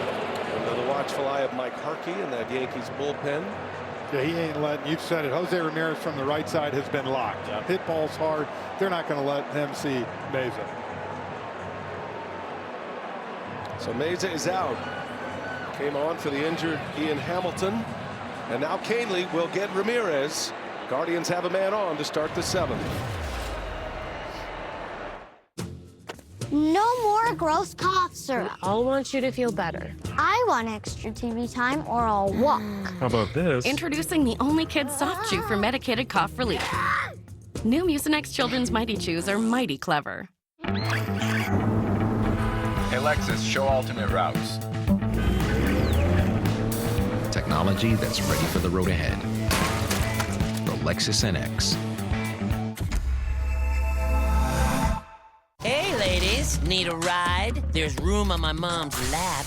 under the watchful eye of Mike Harkey in that Yankees bullpen. Yeah, he ain't letting, you've said it, Jose Ramirez from the right side has been locked. Yep. Hit balls hard. They're not going to let him see Mesa. So Mesa is out. Came on for the injured Ian Hamilton. And now Kahnle will get Ramirez. Guardians have a man on to start the 7th. No more gross cough syrup. I'll want you to feel better. I want extra TV time or I'll walk. How about this? Introducing the only kids soft chew for medicated cough relief. New Mucinex Children's Mighty Chews are mighty clever. Hey Lexus, show alternate routes. Technology that's ready for the road ahead. The Lexus NX. boys, need a ride? There's room on my mom's lap.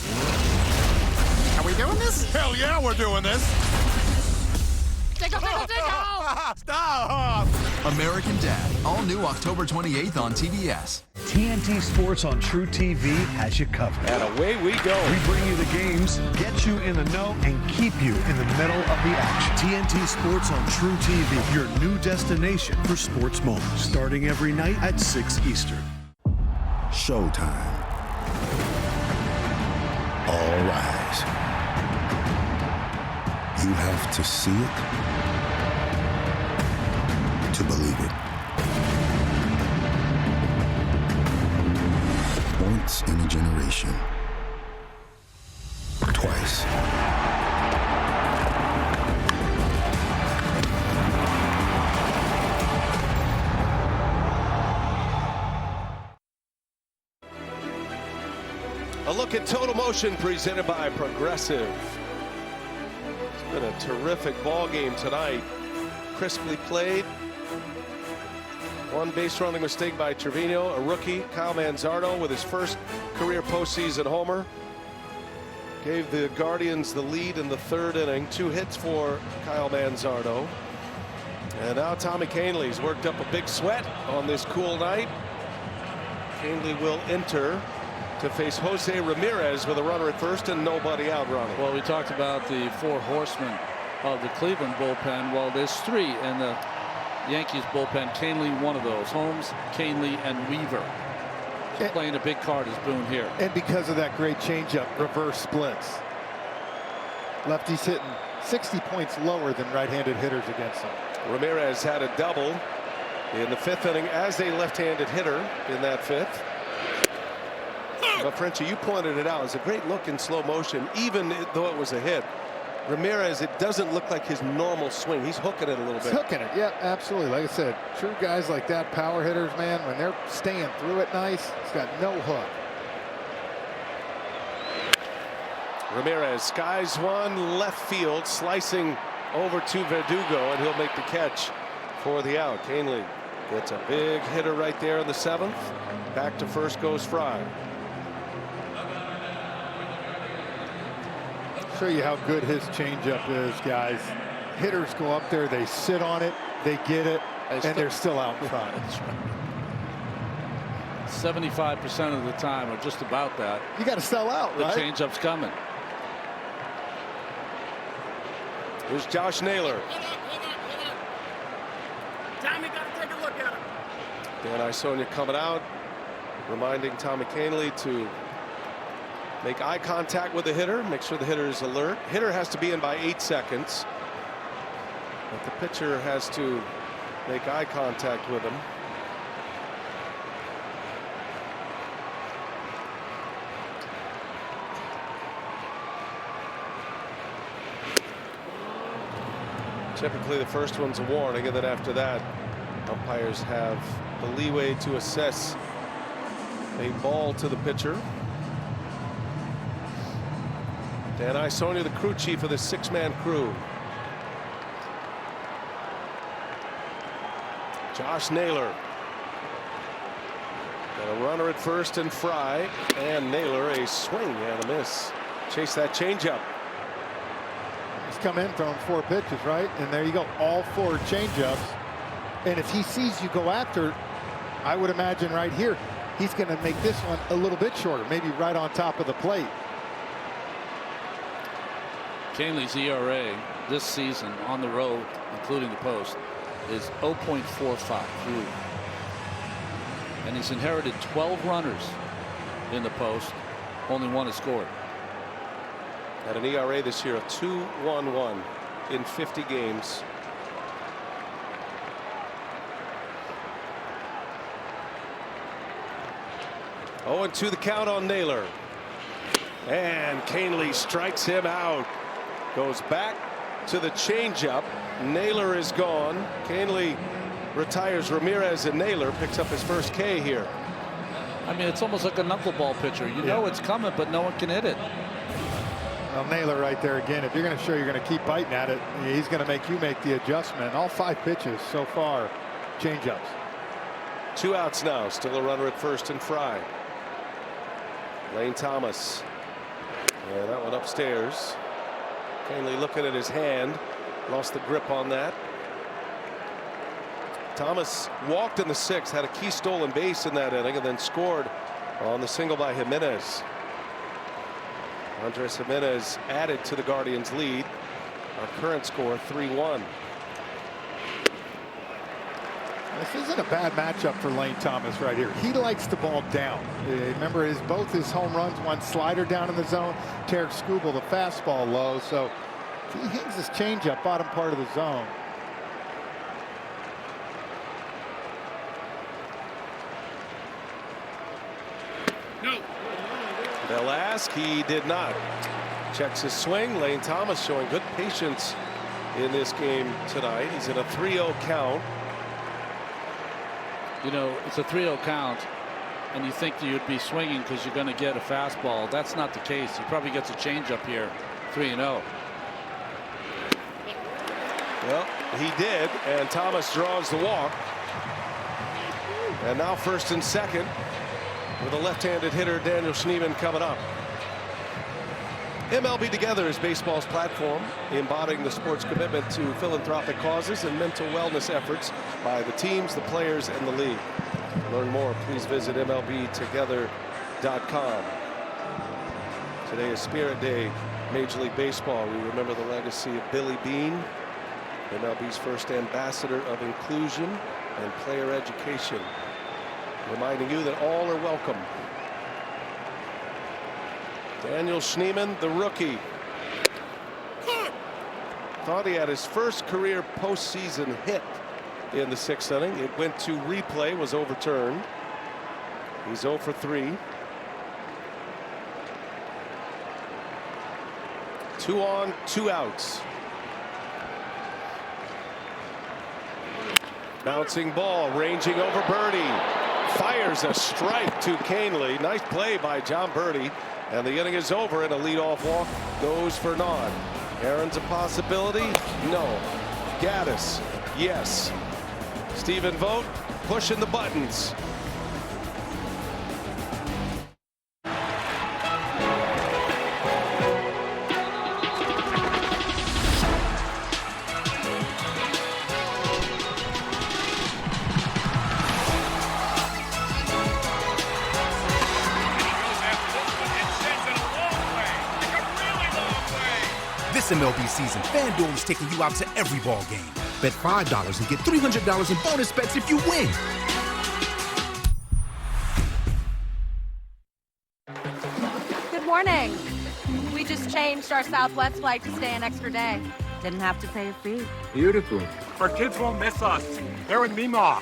Are we doing this? Hell yeah, we're doing this. Tickle! Stop! American Dad, all new October 28th on TBS. TNT Sports on True TV has you covered. And away we go. We bring you the games, get you in the know, and keep you in the middle of the action. TNT Sports on True TV, your new destination for sports moments. Starting every night at 6 Eastern. Showtime. All rise. You have to see it to believe it. Once in a generation. Twice. A look at Total Motion presented by Progressive. It's been a terrific ball game tonight. Crisply played. One base running mistake by Trevino, a rookie, Kyle Manzardo, with his first career postseason homer. Gave the Guardians the lead in the third inning. 2 hits for Kyle Manzardo. And now Tommy Kahnle's worked up a big sweat on this cool night. Kahnle will enter to face Jose Ramirez with a runner at first and nobody out, Ronnie. Well, we talked about the 4 horsemen of the Cleveland bullpen. Well, there's 3 in the Yankees bullpen. Kahnle, one of those. Holmes, Kahnle, and Weaver. He's playing a big card as Boone here. And because of that great changeup, reverse splits. Lefties hitting 60 points lower than right-handed hitters against them. Ramirez had a double in the 5th inning as a left-handed hitter in that 5th. But Frenchie, you pointed it out. It's a great look in slow motion, even though it was a hit. Ramirez, it doesn't look like his normal swing. He's hooking it a little bit. He's hooking it, yeah, absolutely. Like I said, true guys like that, power hitters, man, when they're staying through it nice, he's got no hook. Ramirez skies one left field, slicing over to Verdugo, and he'll make the catch for the out. Kahnle gets a big hitter right there in the 7th. Back to first goes Fry. Show you how good his changeup is, guys. Hitters go up there, they sit on it, they get it, and they're still out in front. 75% of the time, or just about that. You got to sell out, right? The changeup's coming. Here's Josh Naylor. Tommy, got to take a look at him. Dan Isonia coming out, reminding Tommy Kahnle to make eye contact with the hitter, make sure the hitter is alert. Hitter has to be in by 8 seconds. But the pitcher has to make eye contact with him. Typically the first one's a warning, and then after that umpires have the leeway to assess a ball to the pitcher. Dan Isonia, the crew chief of the 6-man crew. Josh Naylor. Got a runner at first and Fry, and Naylor a swing and a miss. Chase that changeup. He's come in throwing 4 pitches, right? And there you go, all 4 changeups. And if he sees you go after, I would imagine right here, he's going to make this one a little bit shorter, maybe right on top of the plate. Kahnle's ERA this season on the road, including the post, is 0.45. And he's inherited 12 runners in the post. Only 1 has scored. At an ERA this year of 2.11 in 50 games. Oh, and 2 the count on Naylor. And Kahnle strikes him out. Goes back to the changeup. Naylor is gone. Kahnle retires Ramirez, and Naylor picks up his first K here. I mean, it's almost like a knuckleball pitcher. You know it's coming, but no one can hit it. Well, Naylor right there again. If you're going to show you're going to keep biting at it, he's going to make you make the adjustment. All 5 pitches so far, changeups. 2 outs now. Still a runner at first and Fry. Lane Thomas. And that one upstairs. Canely looking at his hand. Lost the grip on that. Thomas walked in the 6th, had a key stolen base in that inning, and then scored on the single by Jimenez. Andres Jimenez added to the Guardians' lead. Our current score 3-1. This isn't a bad matchup for Lane Thomas right here. He likes the ball down. Remember, both his home runs, one slider down in the zone, Tarek Skubal the fastball low. So if he hangs his changeup bottom part of the zone. No. They'll ask. He did not. Checks his swing. Lane Thomas showing good patience in this game tonight. He's in a 3-0 count. You know, it's a 3-0 count, and you think that you'd be swinging because you're going to get a fastball. That's not the case. He probably gets a changeup here. 3-0. Well, he did, and Thomas draws the walk. And now first and second with a left-handed hitter, Daniel Schneemann, coming up. MLB Together is baseball's platform, embodying the sport's commitment to philanthropic causes and mental wellness efforts by the teams, the players, and the league. To learn more, please visit MLBtogether.com. Today is Spirit Day, Major League Baseball. We remember the legacy of Billy Beane, MLB's first ambassador of inclusion and player education, reminding you that all are welcome. Daniel Schneemann, the rookie. Thought he had his first career postseason hit in the 6th inning. It went to replay, was overturned. He's 0 for 3. 2 on, 2 outs. Bouncing ball, ranging over Birdie. Fires a strike to Canely. Nice play by John Birdie. And the inning is over, and a leadoff walk goes for Nod. Aaron's a possibility? No. Gaddis? Yes. Stephen Vogt pushing the buttons. This MLB season, FanDuel is taking you out to every ball game. Bet $5 and get $300 in bonus bets if you win. Good morning. We just changed our Southwest flight to stay an extra day. Didn't have to pay a fee. Beautiful. Our kids won't miss us. They're with me, Ma.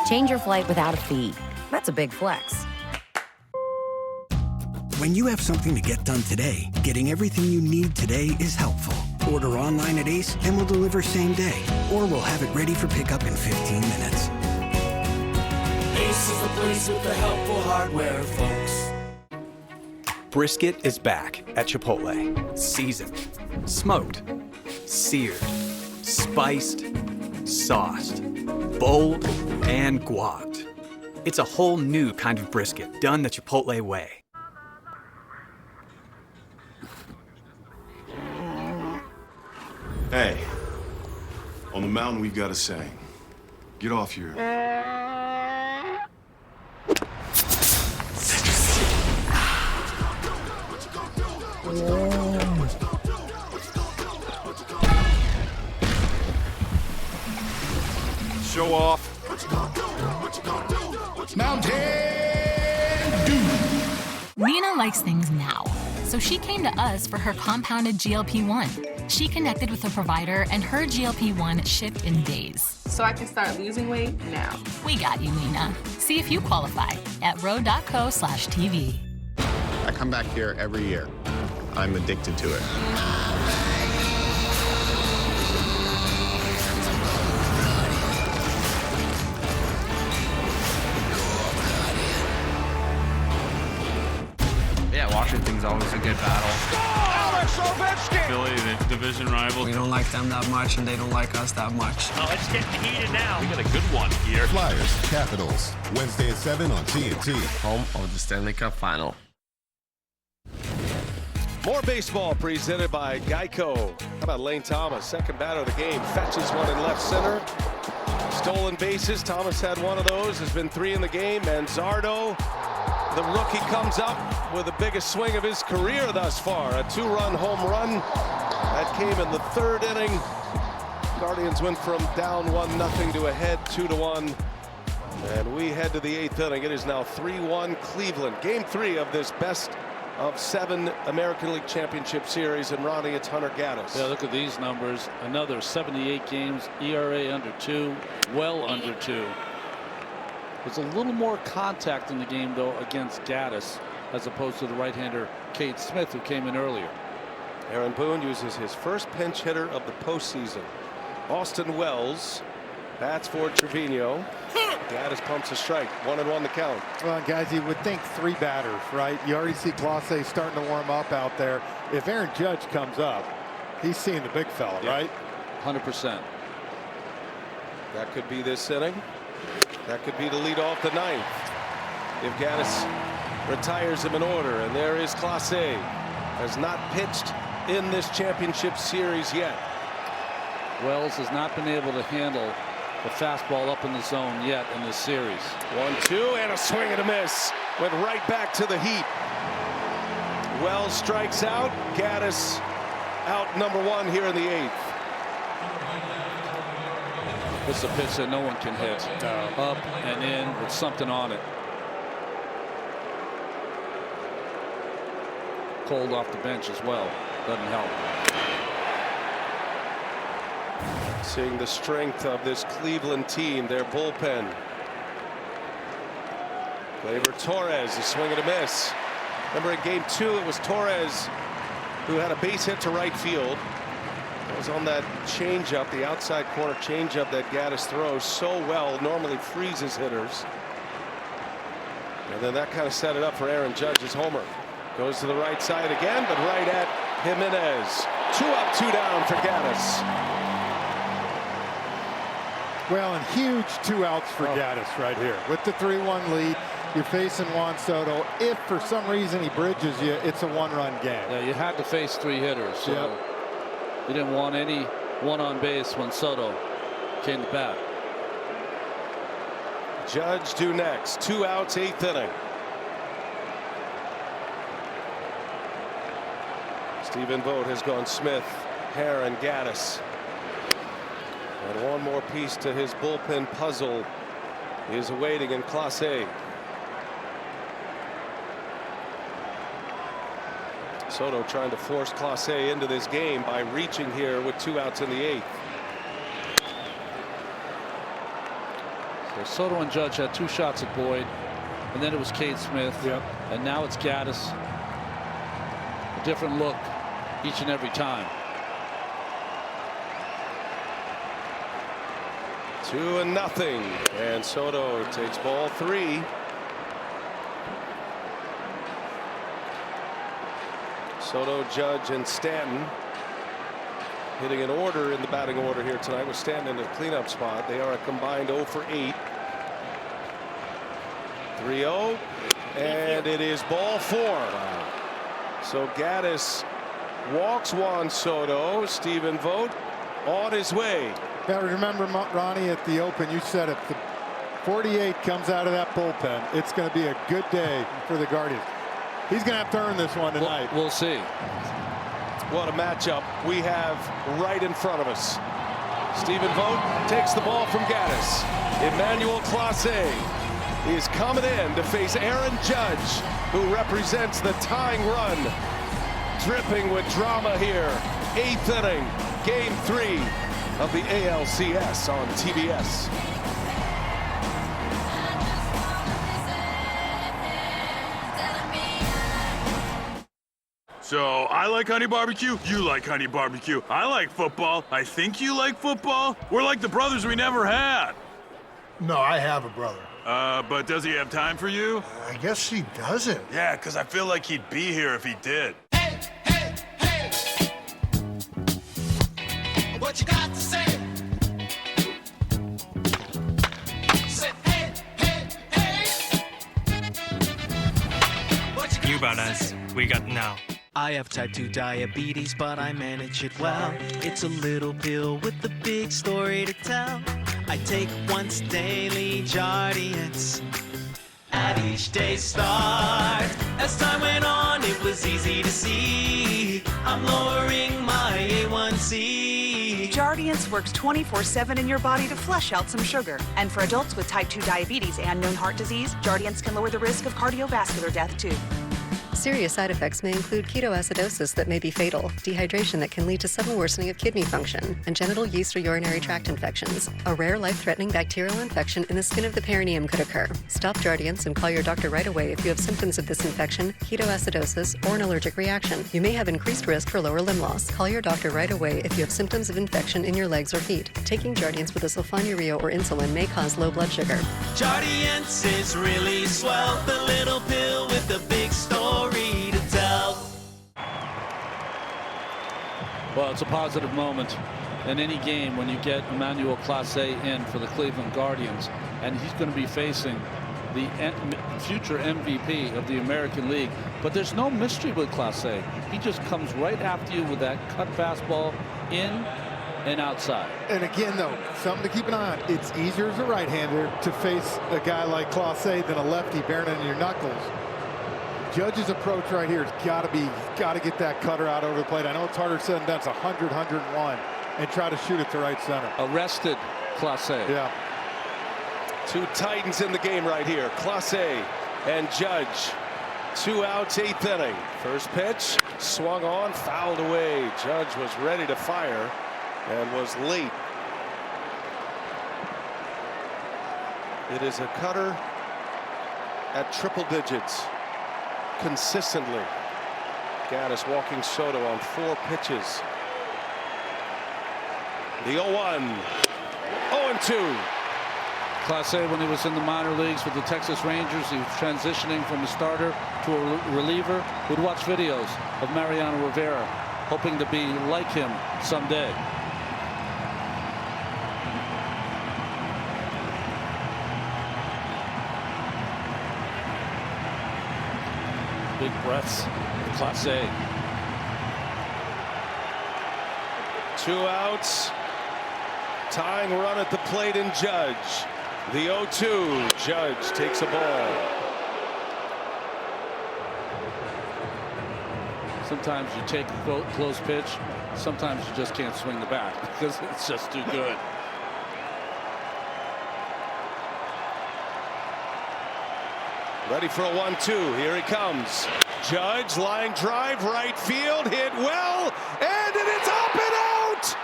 Change your flight without a fee. That's a big flex. When you have something to get done today, getting everything you need today is helpful. Order online at Ace and we'll deliver same day. Or we'll have it ready for pickup in 15 minutes. Ace is the place with the helpful hardware, folks. Brisket is back at Chipotle. Seasoned, smoked, seared, spiced, sauced, bold, and guacced. It's a whole new kind of brisket done the Chipotle way. Hey, on the mountain we've got a saying. Get off your... Show off. Mountain Dew. Nina likes things now, so she came to us for her compounded GLP-1. She connected with a provider and her GLP-1 shipped in days. So I can start losing weight now. We got you, Nina. See if you qualify at ro.co/TV. I come back here every year. I'm addicted to it. Yeah, Washington's always a good battle. Philly, the division rival. We don't like them that much, and they don't like us that much. Oh, it's getting heated now. We got a good one here. Flyers, Capitals, Wednesday at 7 on TNT. Home of the Stanley Cup Final. More baseball presented by Geico. How about Lane Thomas, second batter of the game, fetches one in left center. Stolen bases, Thomas had one of those, has been 3 in the game, and Zardo, the rookie, comes up with the biggest swing of his career thus far, a 2-run home run. That came in the 3rd inning. Guardians went from down 1-0 to ahead 2-1. And we head to the 8th inning. It is now 3-1 Cleveland. Game 3 of this best of 7 American League Championship Series. And Ronnie, it's Hunter Gaddis. Yeah, look at these numbers. Another 78 games, ERA under 2, well under 2. There's a little more contact in the game, though, against Gaddis, as opposed to the right-hander Cade Smith, who came in earlier. Aaron Boone uses his first pinch hitter of the postseason. Austin Wells bats for Trevino. Gaddis pumps a strike. 1-1 the count. Well, guys, you would think 3 batters, right? You already see Clase starting to warm up out there. If Aaron Judge comes up, he's seeing the big fella, right? 100%. That could be this inning. That could be to lead off the 9th. If Gaddis retires him in order. And there is Clase. Has not pitched in this championship series yet. Wells has not been able to handle the fastball up in the zone yet in this series. 1-2 and a swing and a miss. Went right back to the heat. Wells strikes out. Gaddis out number 1 here in the 8th. It's a pitch that no one can hit. Up and in with something on it. Cold off the bench as well. Doesn't help. Seeing the strength of this Cleveland team, their bullpen. Gleyber Torres, a swing and a miss. Remember in game 2, it was Torres who had a base hit to right field. It was on that changeup, the outside corner changeup that Gaddis throws so well, normally freezes hitters. And then that kind of set it up for Aaron Judge's homer. Goes to the right side again, but right at Jimenez. 2 up, 2 down for Gaddis. Well, and huge 2 outs for Gaddis right here. With the 3-1 lead, you're facing Juan Soto. If for some reason he bridges you, it's a 1-run game. Yeah, you had to face 3 hitters. So you didn't want any one on base when Soto came to bat. Judge due next. 2 outs, 8th inning. Stephen Vogt has gone Smith, Hare, and Gaddis. And one more piece to his bullpen puzzle is awaiting in Clase. Soto trying to force Clase into this game by reaching here with 2 outs in the 8th. So Soto and Judge had 2 shots at Boyd, and then it was Cade Smith. And now it's Gaddis. A different look each and every time. 2-0, and Soto takes ball 3. Soto, Judge, and Stanton hitting an order in the batting order here tonight with Stanton in the cleanup spot. They are a combined 0 for 8. 3-0, and it is ball 4. So Gaddis walks Juan Soto. Stephen Vogt on his way. Now remember, Ronnie, at the Open, you said if the 48 comes out of that bullpen, it's going to be a good day for the Guardians. He's going to have to earn this one tonight. We'll see. What a matchup we have right in front of us. Stephen Vogt takes the ball from Gaddis. Emmanuel Clase is coming in to face Aaron Judge, who represents the tying run. Dripping with drama here. 8th inning, game 3 of the ALCS on TBS. So, I like honey barbecue, you like honey barbecue. I like football, I think you like football. We're like the brothers we never had. No, I have a brother. But does he have time for you? I guess he doesn't. Yeah, because I feel like he'd be here if he did. worry about us. We got now. I have type 2 diabetes, but I manage it well. It's a little pill with a big story to tell. I take once daily Jardiance at each day's start. As time went on, it was easy to see I'm lowering my A1C. Jardiance works 24/7 in your body to flush out some sugar. And for adults with type 2 diabetes and known heart disease, Jardiance can lower the risk of cardiovascular death too. Serious side effects may include ketoacidosis that may be fatal, dehydration that can lead to sudden worsening of kidney function, and genital yeast or urinary tract infections. A rare life-threatening bacterial infection in the skin of the perineum could occur. Stop Jardiance and call your doctor right away if you have symptoms of this infection, ketoacidosis, or an allergic reaction. You may have increased risk for lower limb loss. Call your doctor right away if you have symptoms of infection in your legs or feet. Taking Jardiance with a sulfonylurea or insulin may cause low blood sugar. Jardiance is really swell, the little pill with the big story to tell. Well, it's a positive moment in any game when you get Emmanuel Clase in for the Cleveland Guardians, and he's going to be facing the future MVP of the American League. But there's no mystery with Clase. He just comes right after you with that cut fastball in and outside. And again, though, something to keep an eye on. It's easier as a right-hander to face a guy like Clase than a lefty bearing on your knuckles. Judge's approach right here has got to get that cutter out over the plate. I know it's harder said than done. It's 100, 101, and try to shoot it to right center. Arrested Clase. Yeah. Two Titans in the game right here. Clase and Judge. 2 outs, 8th inning. First pitch swung on, fouled away. Judge was ready to fire and was late. It is a cutter at triple digits consistently. Gaddis walking Soto on 4 pitches. The 0-1. 0-2. Clase, when he was in the minor leagues with the Texas Rangers, he was transitioning from a starter to a reliever. Would watch videos of Mariano Rivera, hoping to be like him someday. Big breaths, Clase. 2 outs. Tying run at the plate in Judge. The 0-2. Judge takes a ball. Sometimes you take a close pitch. Sometimes you just can't swing the bat because it's just too good. Ready for a 1-2. Here he comes. Judge, line drive, right field, hit well, and it is up and out!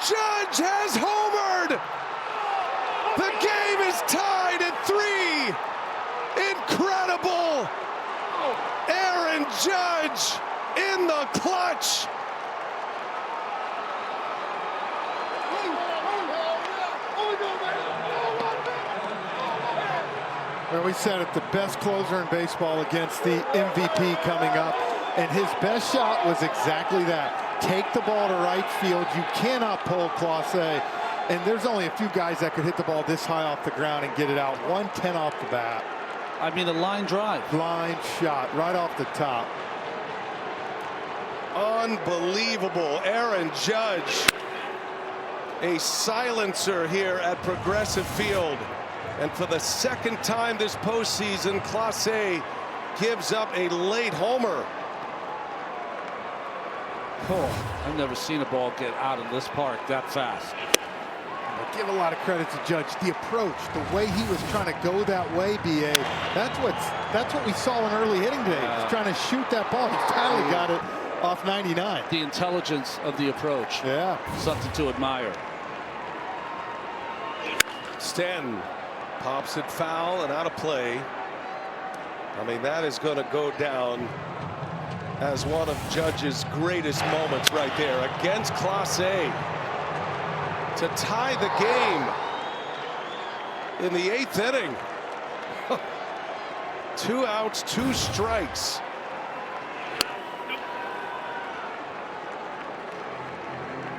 Judge has homered! The game is tied at 3. Incredible! Aaron Judge in the clutch. Well, we said it, the best closer in baseball against the MVP coming up, and his best shot was exactly that. Take the ball to right field. You cannot pull Clase, and there's only a few guys that could hit the ball this high off the ground and get it out. 110 off the bat. I mean, a line drive. Line shot right off the top. Unbelievable. Aaron Judge, a silencer here at Progressive Field. And for the second time this postseason, Clase gives up a late homer. Oh, I've never seen a ball get out of this park that fast. I give a lot of credit to Judge. The approach, the way he was trying to go that way, BA, that's what we saw in early hitting day. He's trying to shoot that ball. He finally got it off 99. The intelligence of the approach. Yeah. Something to admire. Stanton pops it foul and out of play. I mean, that is going to go down as one of Judge's greatest moments right there against Clase to tie the game in the 8th inning. 2 outs, 2 strikes.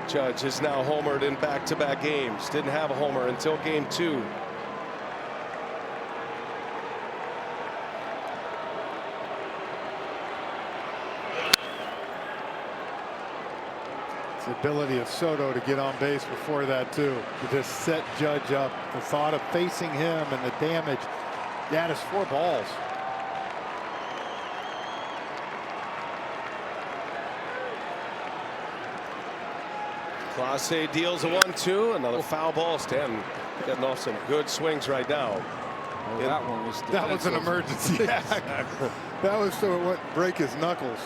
Judge is now homered in back-to-back games. Didn't have a homer until game 2. It's the ability of Soto to get on base before that, too. To just set Judge up. The thought of facing him and the damage. That is 4 balls. Clase deals a 1-2. Another foul ball. Stanton getting off some good swings right now. Oh, that one was that was an emergency. That was so it wouldn't break his knuckles.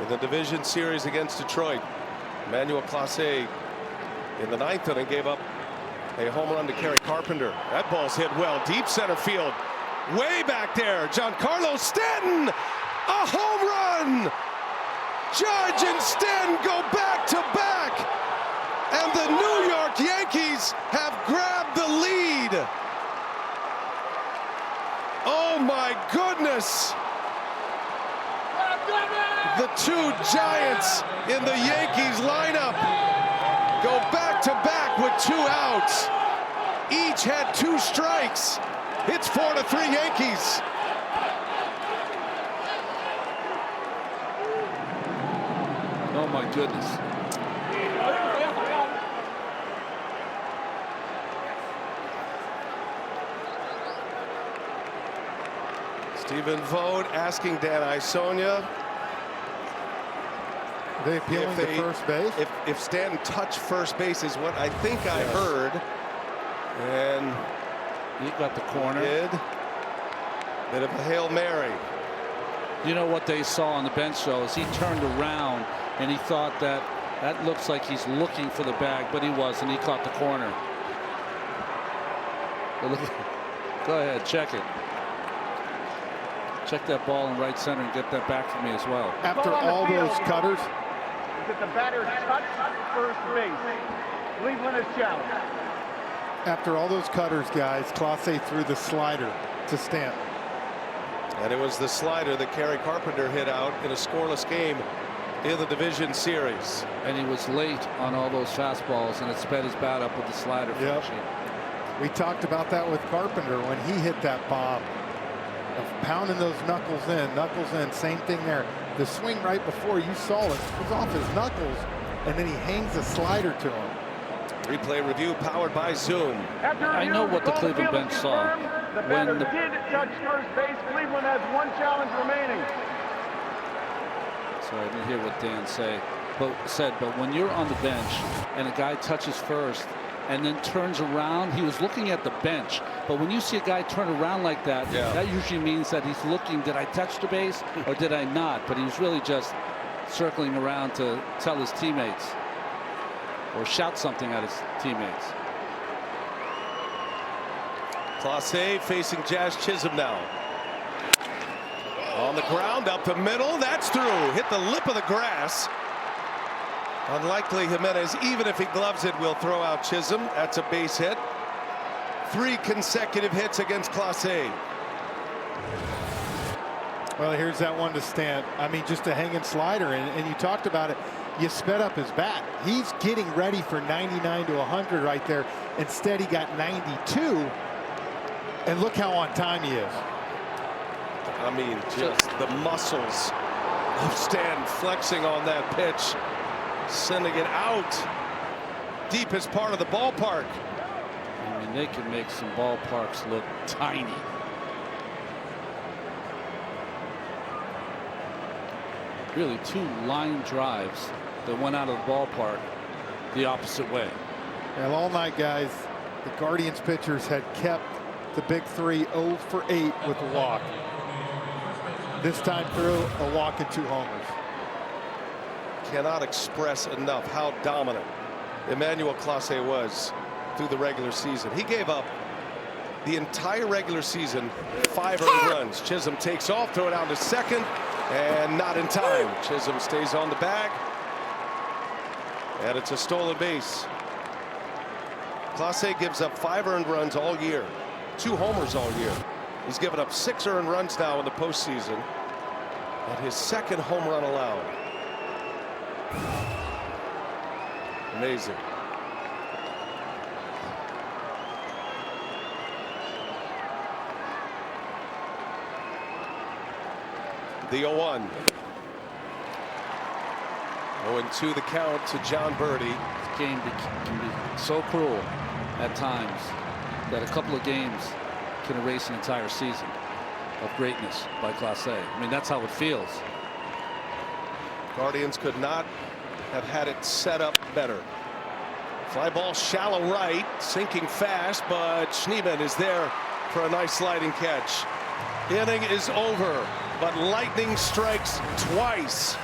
In the division series against Detroit, Emmanuel Clase in the 9th inning gave up a home run to Kerry Carpenter. That ball's hit well deep center field, way back there. Giancarlo Stanton, a home run. Judge and Stanton go back to back, and the New York Yankees have grabbed the lead. Oh my goodness. The 2 giants in the Yankees lineup go back to back with 2 outs. Each had 2 strikes. It's 4-3 Yankees. Oh my goodness. Stephen Vogt asking Dan Isonia. They appealing to first base? If Stanton touched first base is what I think I heard. And he got the corner. Did. Bit of a Hail Mary. You know what they saw on the bench, though, is he turned around and he thought that looks like he's looking for the bag, but he wasn't. He caught the corner. Go ahead, check it. Check that ball in right center and get that back for me as well. After all those cutters. Did the batter touch first base? Cleveland is challenged. After all those cutters, guys, Clase threw the slider to Stanton. And it was the slider that Kerry Carpenter hit out in a scoreless game in the division series. And he was late on all those fastballs, and it sped his bat up with the slider. Yep. We talked about that with Carpenter when he hit that bomb. Of pounding those knuckles in, same thing there. The swing right before, you saw it was off his knuckles, and then he hangs a slider to him. Replay review powered by Zoom. I know what the Cleveland bench saw. The batter did touch first base. Cleveland has 1 challenge remaining. So I didn't hear what Dan said, but when you're on the bench and a guy touches first and then turns around, he was looking at the bench. But when you see a guy turn around like that, that usually means that he's looking, did I touch the base or did I not? But he was really just circling around to tell his teammates or shout something at his teammates. Clase facing Jazz Chisholm now. On the ground, up the middle, that's through. Hit the lip of the grass. Unlikely Jimenez, even if he gloves it, will throw out Chisholm. That's a base hit. 3 consecutive hits against Clase. Well, here's that one to Stanton. I mean, just a hanging slider, and you talked about it. You sped up his bat. He's getting ready for 99 to 100 right there. Instead, he got 92. And look how on time he is. I mean, just the muscles of Stanton flexing on that pitch, sending it out deepest part of the ballpark. I mean, they can make some ballparks look tiny. Really 2 line drives that went out of the ballpark the opposite way. Well, all night, guys, the Guardians pitchers had kept the big 3 0 for 8 with a walk. This time through, a walk and 2 homers. Cannot express enough how dominant Emmanuel Clase was through the regular season. He gave up the entire regular season 5 earned runs. Chisholm takes off, throw it down to second, and not in time. Chisholm stays on the bag, and it's a stolen base. Clase gives up 5 earned runs all year, 2 homers all year. He's given up 6 earned runs now in the postseason, and his 2nd home run allowed. Amazing. The 0-1. 0-2 the count to John Birdie. This game can be so cruel at times that a couple of games can erase an entire season of greatness by Class A. I mean, that's how it feels. Guardians could not have had it set up better. Fly ball shallow right, sinking fast, but Schneemann is there for a nice sliding catch. Inning is over, but lightning strikes twice.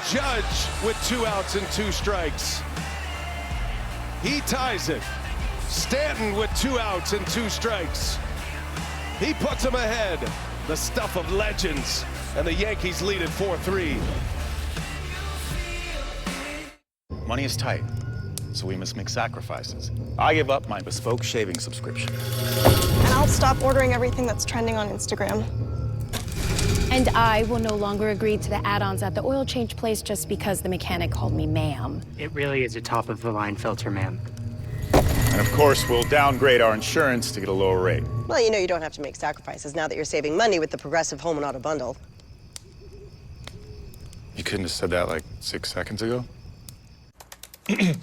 Judge with 2 outs and 2 strikes. He ties it. Stanton with 2 outs and 2 strikes. He puts him ahead. The stuff of legends, and the Yankees lead at 4-3. Money is tight, so we must make sacrifices. I give up my bespoke shaving subscription. And I'll stop ordering everything that's trending on Instagram. And I will no longer agree to the add-ons at the oil change place just because the mechanic called me ma'am. It really is a top-of-the-line filter, ma'am. And of course, we'll downgrade our insurance to get a lower rate. Well, you know you don't have to make sacrifices now that you're saving money with the Progressive Home and Auto Bundle. You couldn't have said that like 6 seconds ago?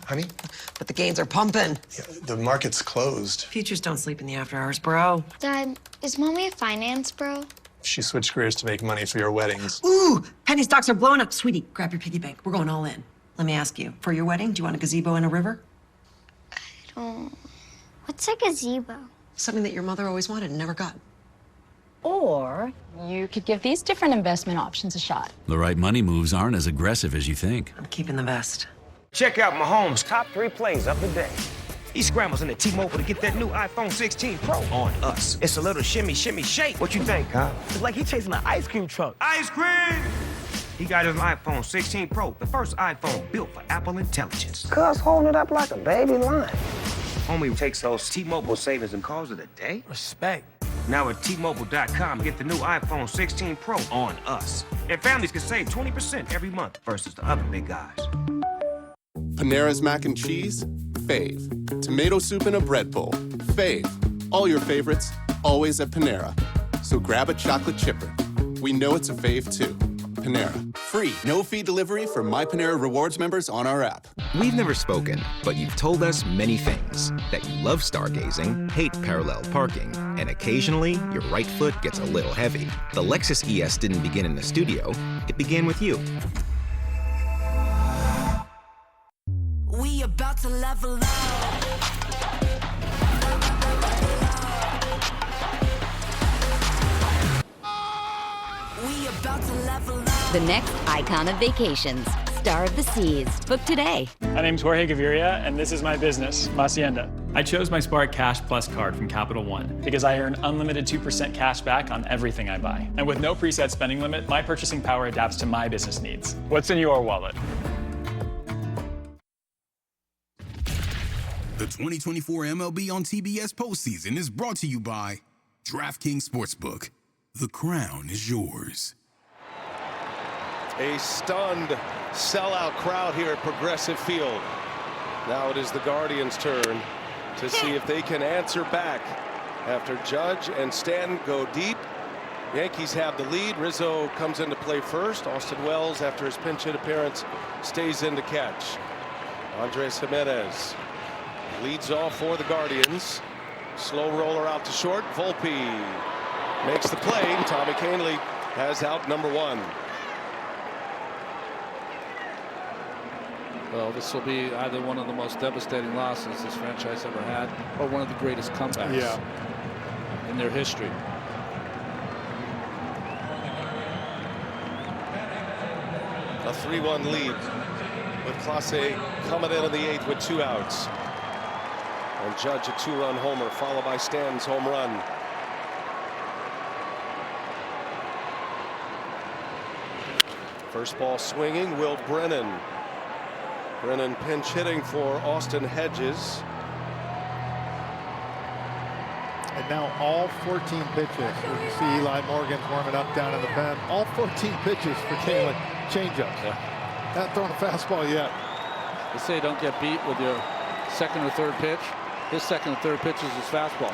Honey? But the gains are pumping. Yeah, the market's closed. Futures don't sleep in the after hours, bro. Dad, is Mommy a finance bro? She switched careers to make money for your weddings. Ooh, penny stocks are blowing up. Sweetie, grab your piggy bank. We're going all in. Let me ask you, for your wedding, do you want a gazebo and a river? What's a gazebo? Something that your mother always wanted and never got. Or you could give these different investment options a shot. The right money moves aren't as aggressive as you think. I'm keeping the best. Check out Mahomes' top 3 plays of the day. He scrambles into T-Mobile to get that new iPhone 16 Pro on us. It's a little shimmy, shimmy, shake. What you think, Kyle? It's like he's chasing an ice cream truck. Ice cream! He got his iPhone 16 Pro, the first iPhone built for Apple Intelligence. Cuz holding it up like a baby lion. Homie takes those T-Mobile savings and calls it a day. Respect. Now at T-Mobile.com, get the new iPhone 16 Pro on us. And families can save 20% every month versus the other big guys. Panera's mac and cheese, fave. Tomato soup in a bread bowl, fave. All your favorites, always at Panera. So grab a chocolate chipper. We know it's a fave too. Panera. Free, no-fee delivery for My Panera Rewards members on our app. We've never spoken, but you've told us many things. That you love stargazing, hate parallel parking, and occasionally your right foot gets a little heavy. The Lexus ES didn't begin in the studio, it began with you. We about to level up. We about to level up. The next icon of vacations, Star of the Seas. Book today. My name's Jorge Gaviria, and this is my business, Hacienda. I chose my Spark Cash Plus card from Capital One because I earn unlimited 2% cash back on everything I buy. And with no preset spending limit, my purchasing power adapts to my business needs. What's in your wallet? The 2024 MLB on TBS postseason is brought to you by DraftKings Sportsbook. The crown is yours. A stunned sellout crowd here at Progressive Field. Now it is the Guardians' turn to see if they can answer back after Judge and Stanton go deep. Yankees have the lead. Rizzo comes into play first. Austin Wells, after his pinch hit appearance, stays in to catch. Andres Jimenez leads off for the Guardians. Slow roller out to short. Volpe makes the play. Tommy Kahnle has out number 1. Well, this will be either one of the most devastating losses this franchise ever had, or one of the greatest comebacks in their history. A 3-1 lead with Clase coming in the 8th with 2 outs. And Judge a 2-run homer, followed by Stanton's home run. First ball swinging, Will Brennan. Brennan pinch hitting for Austin Hedges. And now all 14 pitches. You can see Eli Morgan's warming up down in the pen. All 14 pitches for Kahnle. Changeups. Not throwing a fastball yet. They say don't get beat with your second or third pitch. His second and third pitches is fastball.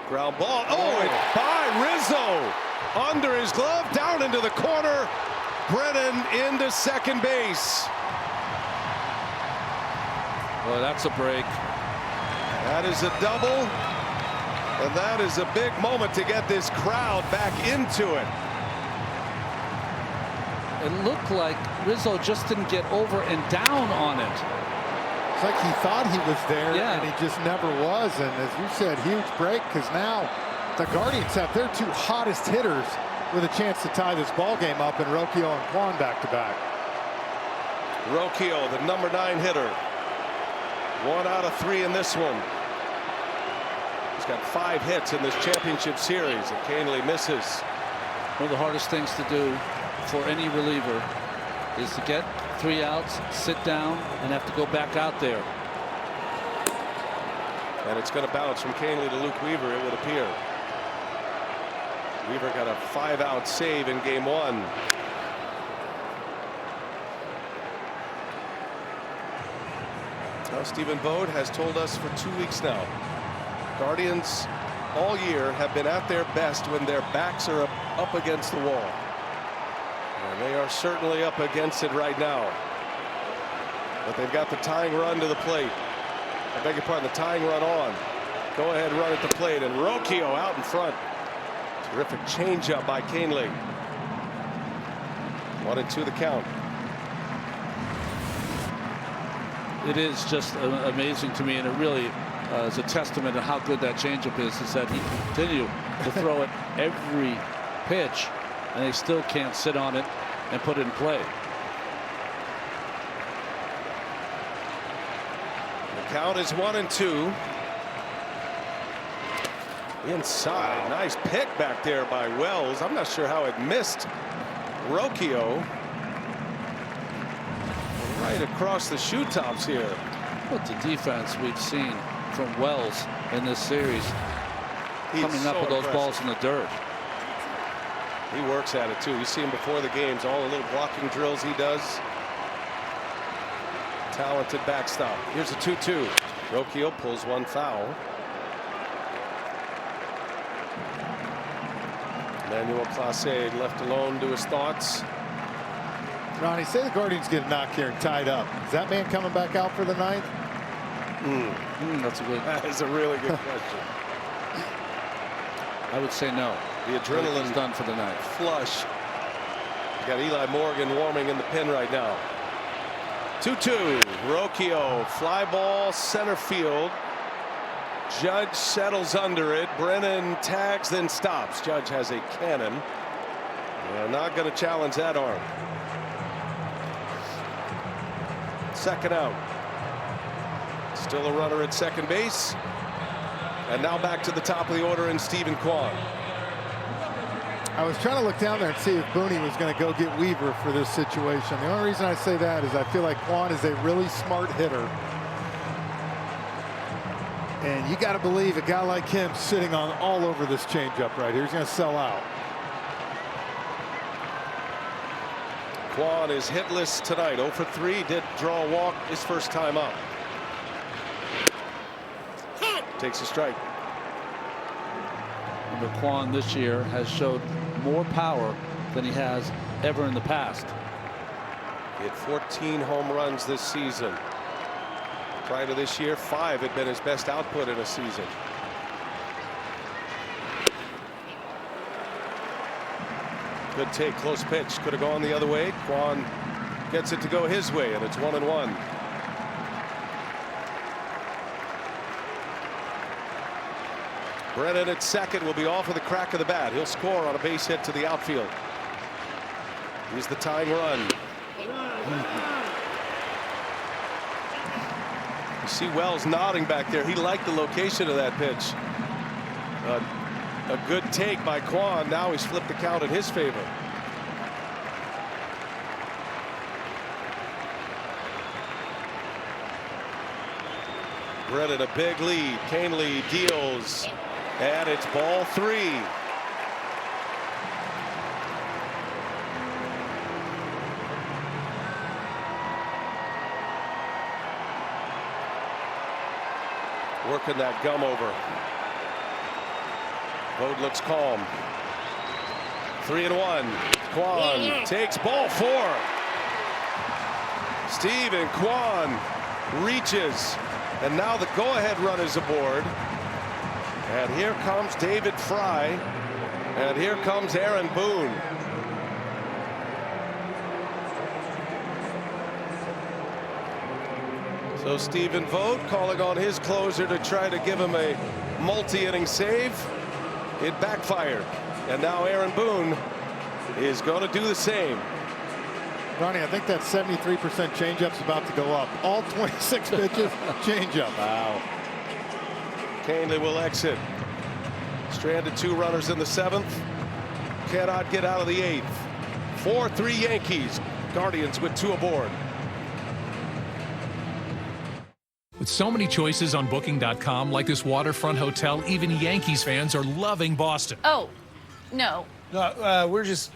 Ground ball. Oh, it's by Rizzo. Under his glove, down into the corner. Brennan into second base. Well, that's a break. That is a double, and that is a big moment to get this crowd back into it. It looked like Rizzo just didn't get over and down on it. It's like he thought he was there, yeah, and he just never was. And as you said, huge break, because now the Guardians have their two hottest hitters with a chance to tie this ball game up, and Rocchio and Kwan back-to-back. Rocchio, the number 9 hitter. 1 out of 3 in this one. He's got 5 hits in this championship series, and Canely misses. One of the hardest things to do for any reliever is to get 3 outs, sit down, and have to go back out there. And it's going to bounce from Canely to Luke Weaver, it would appear. Weaver got a 5-out save in game 1. Now Stephen Bode has told us for 2 weeks now, Guardians all year have been at their best when their backs are up against the wall. And they are certainly up against it right now. But they've got the tying run to the plate. I beg your pardon, the tying run on. Go ahead, run at the plate, and Rocchio out in front. Terrific changeup by Canely. 1-2 the count. It is just amazing to me, and it really is a testament to how good that changeup is that he can continue to throw it every pitch, and they still can't sit on it and put it in play. The count is 1-2. Inside, nice pick back there by Wells. I'm not sure how it missed Rocchio. Right across the shoe tops here. What the defense we've seen from Wells in this series. Coming up with those balls in the dirt. He works at it too. You see him before the games, all the little blocking drills he does. Talented backstop. Here's a 2-2. Rocchio pulls one foul. Emmanuel Clase left alone to his thoughts. Ronnie, say the Guardians get a knock here and tied up. Is that man coming back out for the 9th? That's a good. That is a really good question. I would say no. The adrenaline's done for the night. Flush. You got Eli Morgan warming in the pen right now. 2-2. Rocchio, fly ball, center field. Judge settles under it. Brennan tags, then stops. Judge has a cannon. They're not going to challenge that arm. Second out. Still a runner at second base. And now back to the top of the order in Stephen Kwan. I was trying to look down there and see if Booney was going to go get Weaver for this situation. The only reason I say that is I feel like Kwan is a really smart hitter. And you got to believe a guy like him sitting on all over this changeup right here. He's going to sell out. Kwan is hitless tonight. 0 for 3. Did draw a walk his first time up. Takes a strike. Remember, Kwan this year has showed more power than he has ever in the past. He had 14 home runs this season. Prior to this year, 5 had been his best output in a season. Good take, close pitch. Could have gone the other way. Kwan gets it to go his way, and it's 1-1. Brennan at second will be off with a crack of the bat. He'll score on a base hit to the outfield. Here's the tying run. You see Wells nodding back there. He liked the location of that pitch. A good take by Kwan. Now he's flipped the count in his favor. Brennan a big lead. Canely deals. And it's ball 3. Working that gum over. Bode looks calm. 3-1. Kwan takes ball 4. Steven Kwan reaches, and now the go-ahead run is aboard. And here comes David Fry, and here comes Aaron Boone. So Stephen Vogt calling on his closer to try to give him a multi-inning save. It backfired, and now Aaron Boone is going to do the same. Ronnie, I think that 73% changeup's about to go up. All 26 pitches, changeup. Wow. Canely will exit. Stranded 2 runners in the 7th. Cannot get out of the 8th. 4-3 Yankees. Guardians with 2 aboard. With so many choices on Booking.com, like this waterfront hotel, even Yankees fans are loving Boston. Oh, no. No, we're just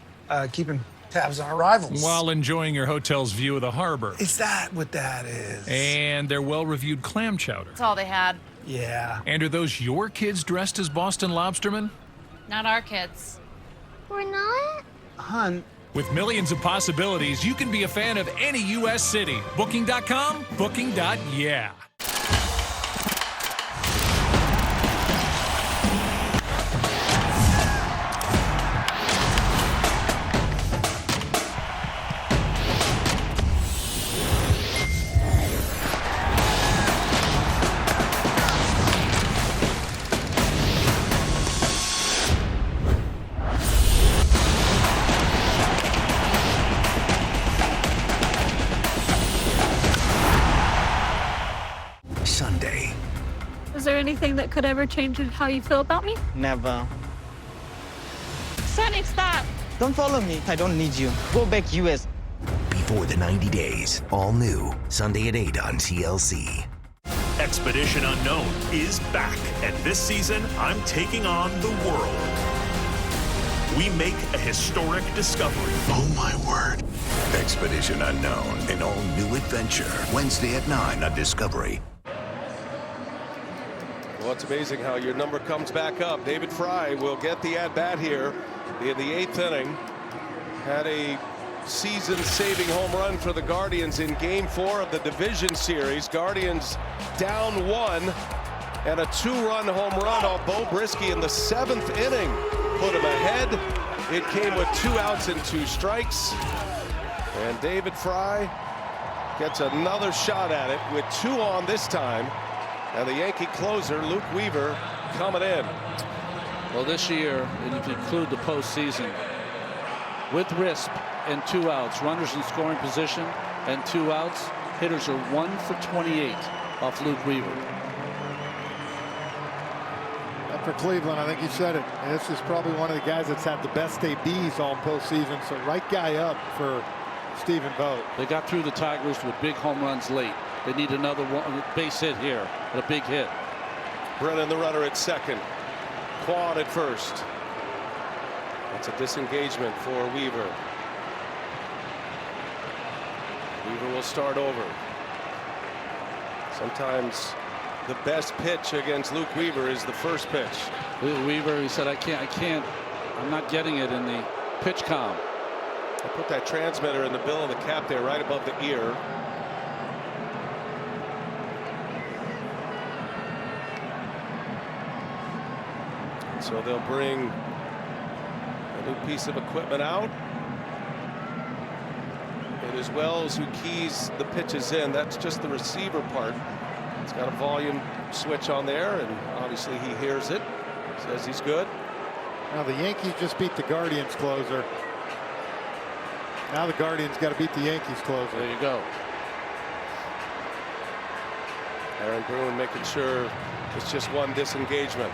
keeping tabs on our rivals. While enjoying your hotel's view of the harbor. Is that what that is? And their well-reviewed clam chowder. That's all they had. Yeah. And are those your kids dressed as Boston lobstermen? Not our kids. We're not? Hun. With millions of possibilities, you can be a fan of any U.S. city. Booking.com, Booking.yeah. Sunday. Is there anything that could ever change how you feel about me? Never. Sonny, stop! Don't follow me. I don't need you. Go back US. Before the 90 days. All new. Sunday at 8 on TLC. Expedition Unknown is back, and this season, I'm taking on the world. We make a historic discovery. Oh my word. Expedition Unknown, an all-new adventure. Wednesday at 9 on Discovery. Well, it's amazing how your number comes back up. David Fry will get the at-bat here in the 8th inning. Had a season-saving home run for the Guardians in Game 4 of the Division Series. Guardians down 1, and a 2-run home run off Bo Brisky in the 7th inning. Put him ahead. It came with 2 outs and 2 strikes. And David Fry gets another shot at it with 2 on this time. And the Yankee closer, Luke Weaver, coming in. Well, this year, and if you include the postseason, with RISP and 2 outs, runners in scoring position and 2 outs, hitters are 1 for 28 off Luke Weaver. And for Cleveland, I think you said it. And this is probably one of the guys that's had the best ABs all postseason. So right guy up for Stephen Vogt. They got through the Tigers with big home runs late. They need another base hit here, and a big hit. Brennan the runner at second. Quad at first. That's a disengagement for Weaver. Weaver will start over. Sometimes the best pitch against Luke Weaver is the first pitch. Weaver, he said, I'm not getting it in the pitch comm. I put that transmitter in the bill of the cap there right above the ear. So they'll bring a new piece of equipment out. And as well as who keys the pitches in, that's just the receiver part. It's got a volume switch on there, and obviously he hears it. Says he's good. Now the Yankees just beat the Guardians closer. Now the Guardians got to beat the Yankees closer. There you go. Aaron Boone making sure it's just one disengagement.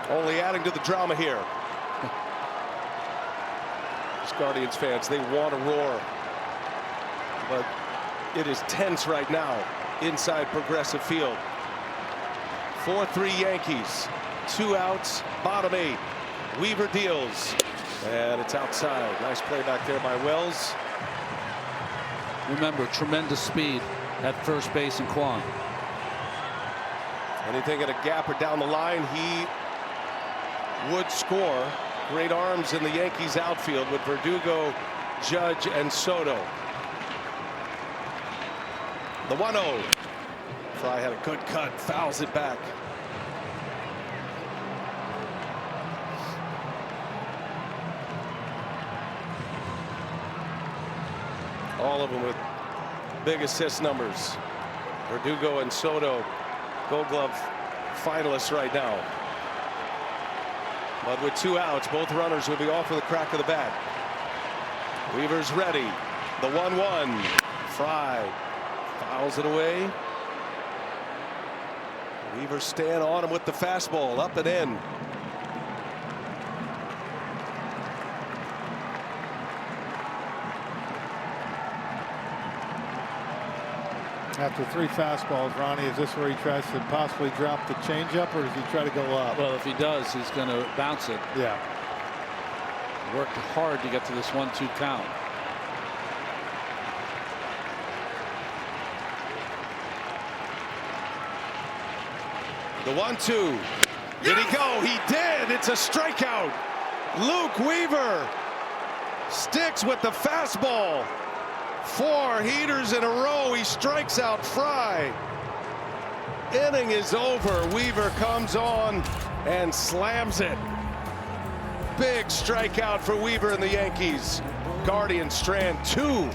Only adding to the drama here. These Guardians fans, they want to roar. But it is tense right now inside Progressive Field. 4-3 Yankees. 2 outs, bottom 8. Weaver deals. And it's outside. Nice play back there by Wells. Remember, tremendous speed at first base and Kwan. Anything in a gap or down the line, he would score. Great arms in the Yankees outfield with Verdugo, Judge, and Soto. The 1-0. Fry had a good cut, fouls it back. All of them with big assist numbers. Verdugo and Soto, Gold Glove finalists right now. But with 2 outs, both runners will be off with a crack of the bat. Weaver's ready. The 1-1. Fry fouls it away. Weaver staying on him with the fastball, up and in. After 3 fastballs, Ronnie, is this where he tries to possibly drop the changeup, or does he try to go up? Well, if he does, he's going to bounce it. Yeah. Worked hard to get to this 1-2 count. The 1-2. Did he go? He did. It's a strikeout. Luke Weaver sticks with the fastball. 4 heaters in a row. He strikes out Fry. Inning is over. Weaver comes on and slams it. Big strikeout for Weaver and the Yankees. Guardian strand 2.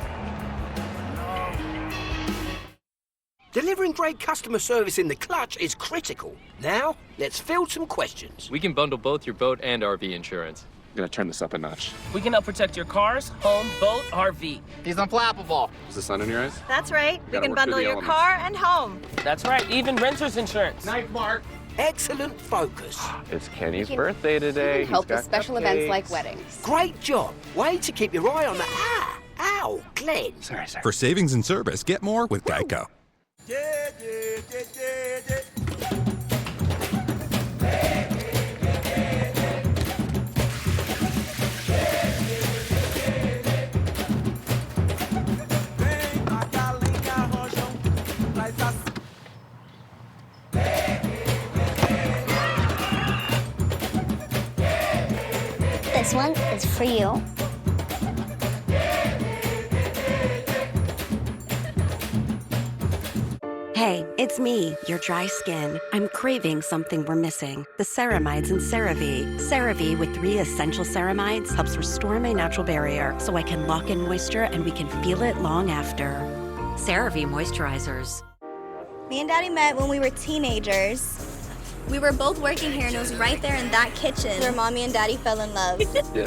Delivering great customer service in the clutch is critical. Now, let's field some questions. We can bundle both your boat and RV insurance. I'm gonna turn this up a notch. We can help protect your cars, home, boat, RV. He's unflappable. Is the sun in your eyes? That's right. We can bundle your elements. car and home. That's right. Even renter's insurance. Nice, Mark. Excellent focus. It's Kenny's birthday today. Help with special events like weddings. Great job. Way to keep your eye on the... Ow, Glenn. Sorry. For savings and service, get more with Geico. This one is for you. Hey, it's me, your dry skin. I'm craving something we're missing. The ceramides in CeraVe. CeraVe with 3 essential ceramides helps restore my natural barrier so I can lock in moisture and we can feel it long after. CeraVe moisturizers. Me and Daddy met when we were teenagers. We were both working here and it was right there in that kitchen where Mommy and Daddy fell in love. Yeah.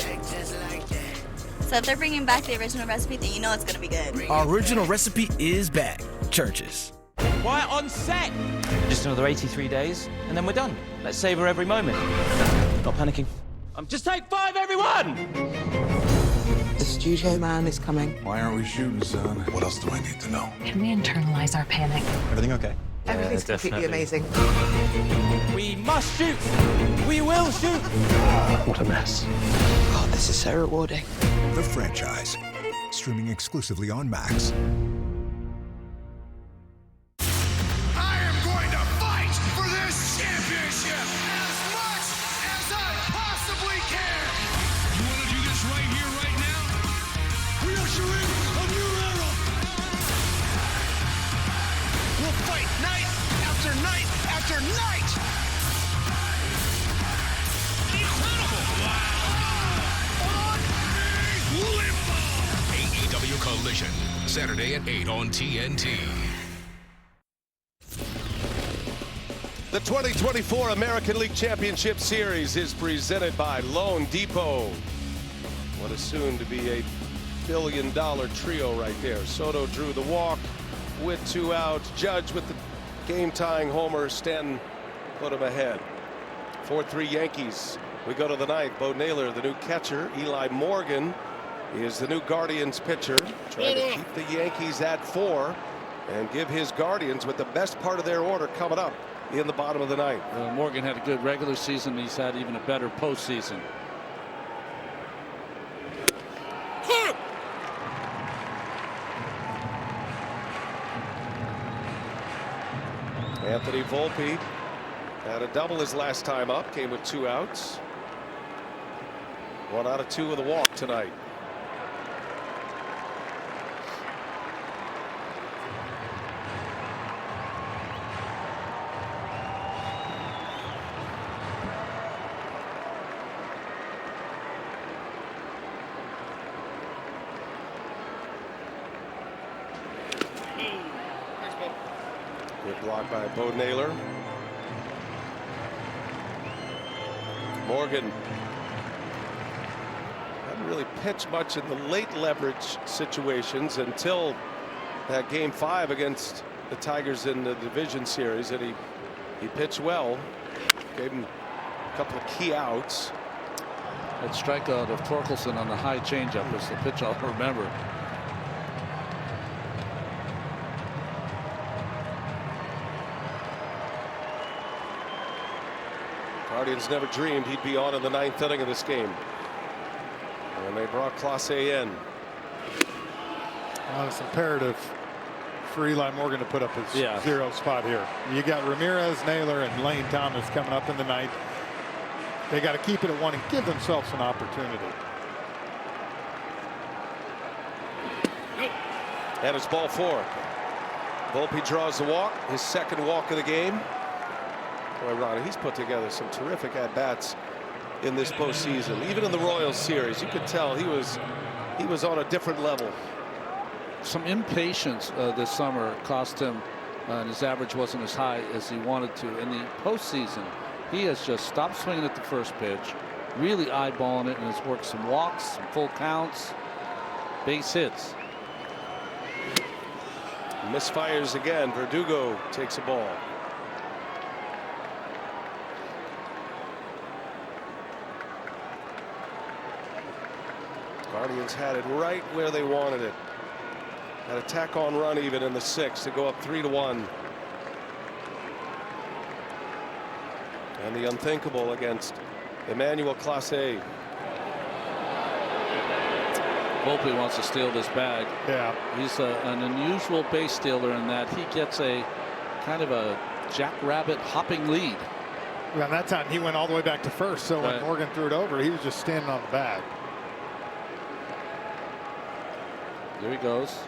So if they're bringing back the original recipe, then you know it's gonna be good. Our original recipe is back. Churches. Right on set. Just another 83 days, and then we're done. Let's savor every moment. Not panicking. Just take 5, everyone! The studio man is coming. Why aren't we shooting, son? What else do I need to know? Can we internalize our panic? Everything okay? Everything's completely amazing. We must shoot. We will shoot. What a mess. God, this is so rewarding. The Franchise. Streaming exclusively on Max. Collision, Saturday at 8 on TNT. The 2024 American League Championship Series is presented by Loan Depot. What is soon to be a $1 billion trio right there. Soto drew the walk with 2 outs. Judge with the game-tying homer. Stanton put him ahead. 4-3 Yankees. We go to the 9th. Bo Naylor, the new catcher. Eli Morgan is the new Guardians pitcher, trying to keep the Yankees at 4 and give his Guardians with the best part of their order coming up in the bottom of the 9th. Morgan had a good regular season. He's had even a better postseason. Anthony Volpe had a double his last time up, came with 2 outs. 1 out of 2 with a walk tonight. Good block by Bo Naylor. Morgan hadn't really pitched much in the late leverage situations until that game 5 against the Tigers in the division series, and he pitched well. Gave him a couple of key outs. That strikeout of Torkelson on the high changeup is the pitch I'll remember. Guardians never dreamed he'd be on in the 9th inning of this game. And they brought Clase in. Well, it's imperative for Eli Morgan to put up his 0 spot here. You got Ramirez, Naylor, and Lane Thomas coming up in the 9th. They got to keep it at 1 and give themselves an opportunity. And it's ball 4. Volpe draws the walk, his 2nd walk of the game. Boy, Ronnie, he's put together some terrific at-bats in this postseason. Even in the Royals series, you could tell he was on a different level. Some impatience this summer cost him, and his average wasn't as high as he wanted to. In the postseason, he has just stopped swinging at the first pitch, really eyeballing it, and has worked some walks, some full counts, base hits. Misfires again. Verdugo takes a ball. Guardians had it right where they wanted it. Had a tack-on run even in the 6th to go up 3-1. And the unthinkable against Emmanuel Clase. Volpe wants to steal this bag. Yeah. He's an unusual base stealer in that he gets a kind of a jackrabbit hopping lead. Well, that time he went all the way back to first, so when Morgan threw it over, he was just standing on the bag. There he goes.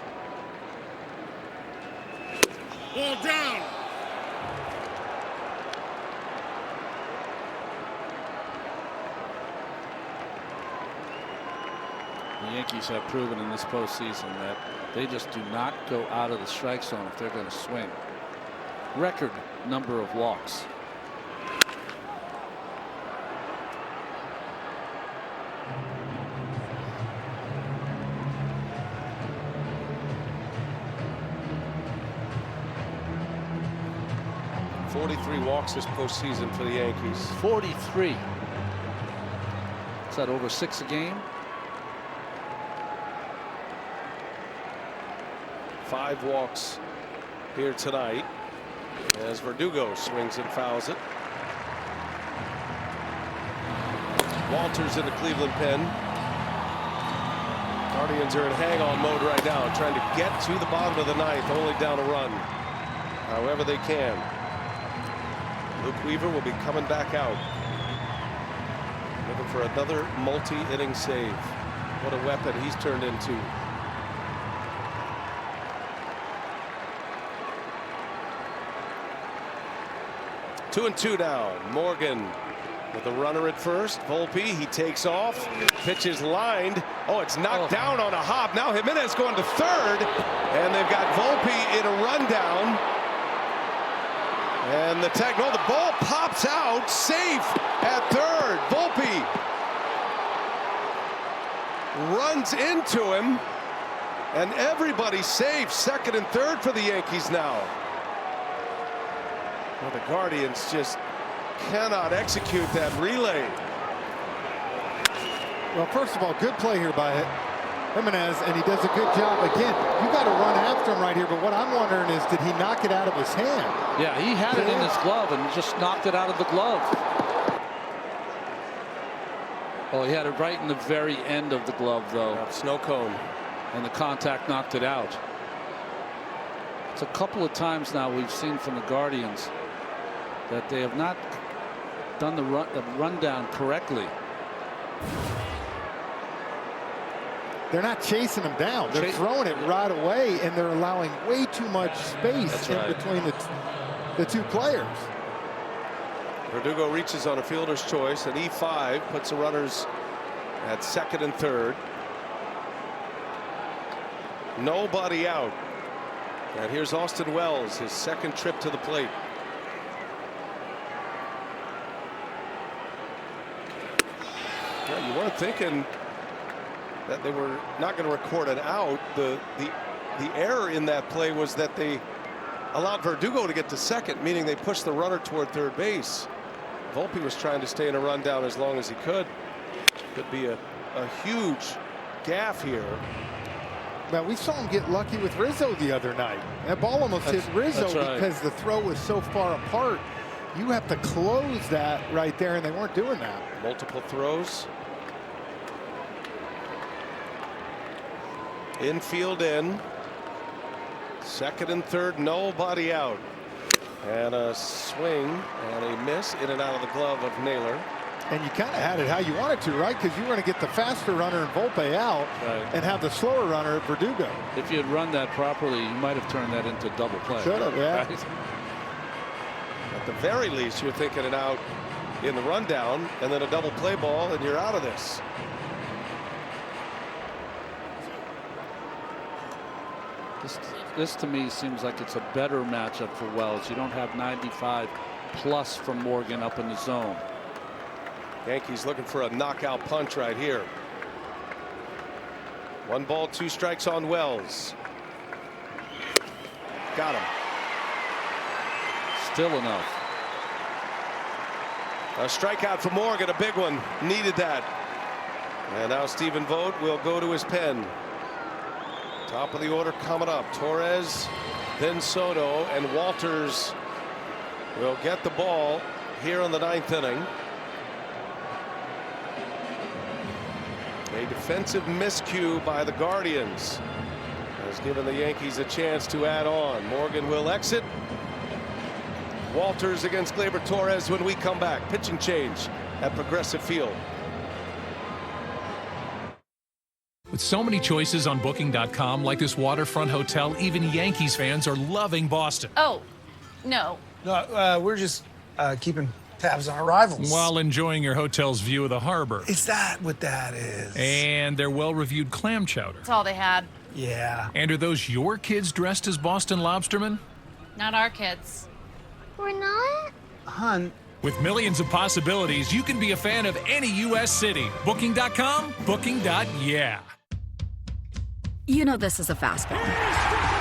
Ball down. The Yankees have proven in this postseason that they just do not go out of the strike zone if they're going to swing. Record number of walks. .43 walks this postseason for the Yankees. 43. Is that over 6 a game? 5 walks here tonight as Verdugo swings and fouls it. Walters in the Cleveland pen. Guardians are in hang-on mode right now, trying to get to the bottom of the 9th, only down a run. However they can. Luke Weaver will be coming back out, looking for another multi-inning save. What a weapon he's turned into. Two and two now. Morgan with a runner at first. Volpe, he takes off. Pitch is lined. Oh, it's knocked down on a hop. Now Jimenez going to third, and they've got Volpe in a rundown. And the ball pops out, safe at third. Volpe runs into him, and everybody's safe. 2nd and 3rd for the Yankees now. Well, the Guardians just cannot execute that relay. Well, first of all, good play here by Jimenez, and he does a good job. Again, you got to run after him right here, but what I'm wondering is, did he knock it out of his hand? Yeah, he had it in his glove and just knocked it out of the glove. Oh, he had it right in the very end of the glove, though. Snow cone. And the contact knocked it out. It's a couple of times now we've seen from the Guardians that they have not done the rundown correctly. they're not chasing them down. They're throwing it right away, and they're allowing way too much space in between the two players. Verdugo reaches on a fielder's choice, and E5 puts the runners at second and third. Nobody out. And here's Austin Wells, his second trip to the plate. Yeah, you weren't thinking that they were not going to record an out. The error in that play was that they allowed Verdugo to get to second, meaning they pushed the runner toward third base. Volpe was trying to stay in a rundown as long as he could. Could be a huge gaffe here. Now, we saw him get lucky with Rizzo the other night. That ball almost hit Rizzo because the throw was so far apart. You have to close that right there, and they weren't doing that. Multiple throws. Infield in. Second and third, nobody out. And a swing and a miss in and out of the glove of Naylor. And you kind of had it how you wanted to, right? Because you were going to get the faster runner in Volpe out and have the slower runner at Verdugo. If you had run that properly, you might have turned that into double play. Should have, yeah. Right? At the very least, you're thinking an out in the rundown and then a double play ball, and you're out of this. This to me seems like it's a better matchup for Wells. You don't have 95 plus from Morgan up in the zone. Yankees looking for a knockout punch right here. 1 ball, 2 strikes on Wells. Got him. Still enough. A strikeout for Morgan, a big one. Needed that. And now Stephen Vogt will go to his pen. Top of the order coming up. Torres, then Soto, and Walters will get the ball here in the 9th inning. A defensive miscue by the Guardians has given the Yankees a chance to add on. Morgan will exit. Walters against Gleyber Torres when we come back. Pitching change at Progressive Field. With so many choices on Booking.com, like this waterfront hotel, even Yankees fans are loving Boston. Oh, no. No, we're just keeping tabs on our rivals. While enjoying your hotel's view of the harbor. Is that what that is? And their well-reviewed clam chowder. That's all they had. Yeah. And are those your kids dressed as Boston lobstermen? Not our kids. We're not? Hun. With millions of possibilities, you can be a fan of any U.S. city. Booking.com, Booking.yeah. You know this is a fastball.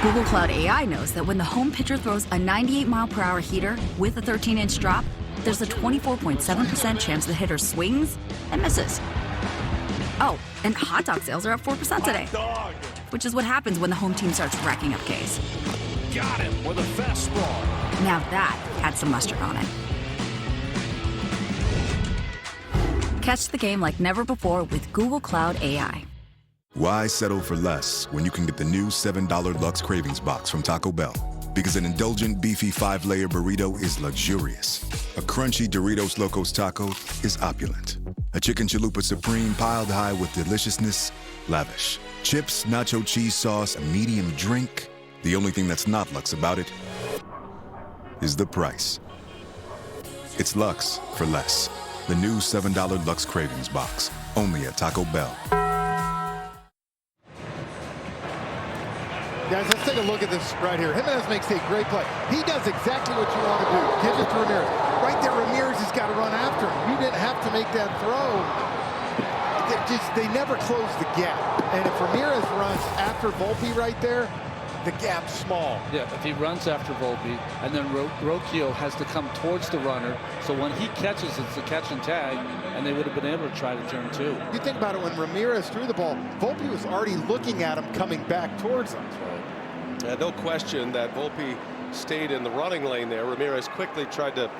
Google Cloud AI knows that when the home pitcher throws a 98-mile-per-hour heater with a 13-inch drop, there's a 24.7% chance the hitter swings and misses. Oh, and hot dog sales are up 4% today. Which is what happens when the home team starts racking up Ks. Got him with a fastball. Now that had some mustard on it. Catch the game like never before with Google Cloud AI. Why settle for less when you can get the new $7 Lux Cravings Box from Taco Bell? Because an indulgent, beefy 5-layer burrito is luxurious. A crunchy Doritos Locos Taco is opulent. A Chicken Chalupa Supreme piled high with deliciousness, lavish. Chips, nacho cheese sauce, a medium drink. The only thing that's not Lux about it is the price. It's Lux for less. The new $7 Lux Cravings Box, only at Taco Bell. Guys, let's take a look at this right here. Jimenez makes a great play. He does exactly what you want to do. Give it to Ramirez. Right there, Ramirez has got to run after him. You didn't have to make that throw. They never close the gap. And if Ramirez runs after Volpe right there, the gap's small. Yeah, if he runs after Volpe, and then Rocchio has to come towards the runner, so when he catches, it's a catch and tag, and they would have been able to try to turn 2. You think about it, when Ramirez threw the ball, Volpe was already looking at him coming back towards him. No question that Volpe stayed in the running lane there. Ramirez quickly tried to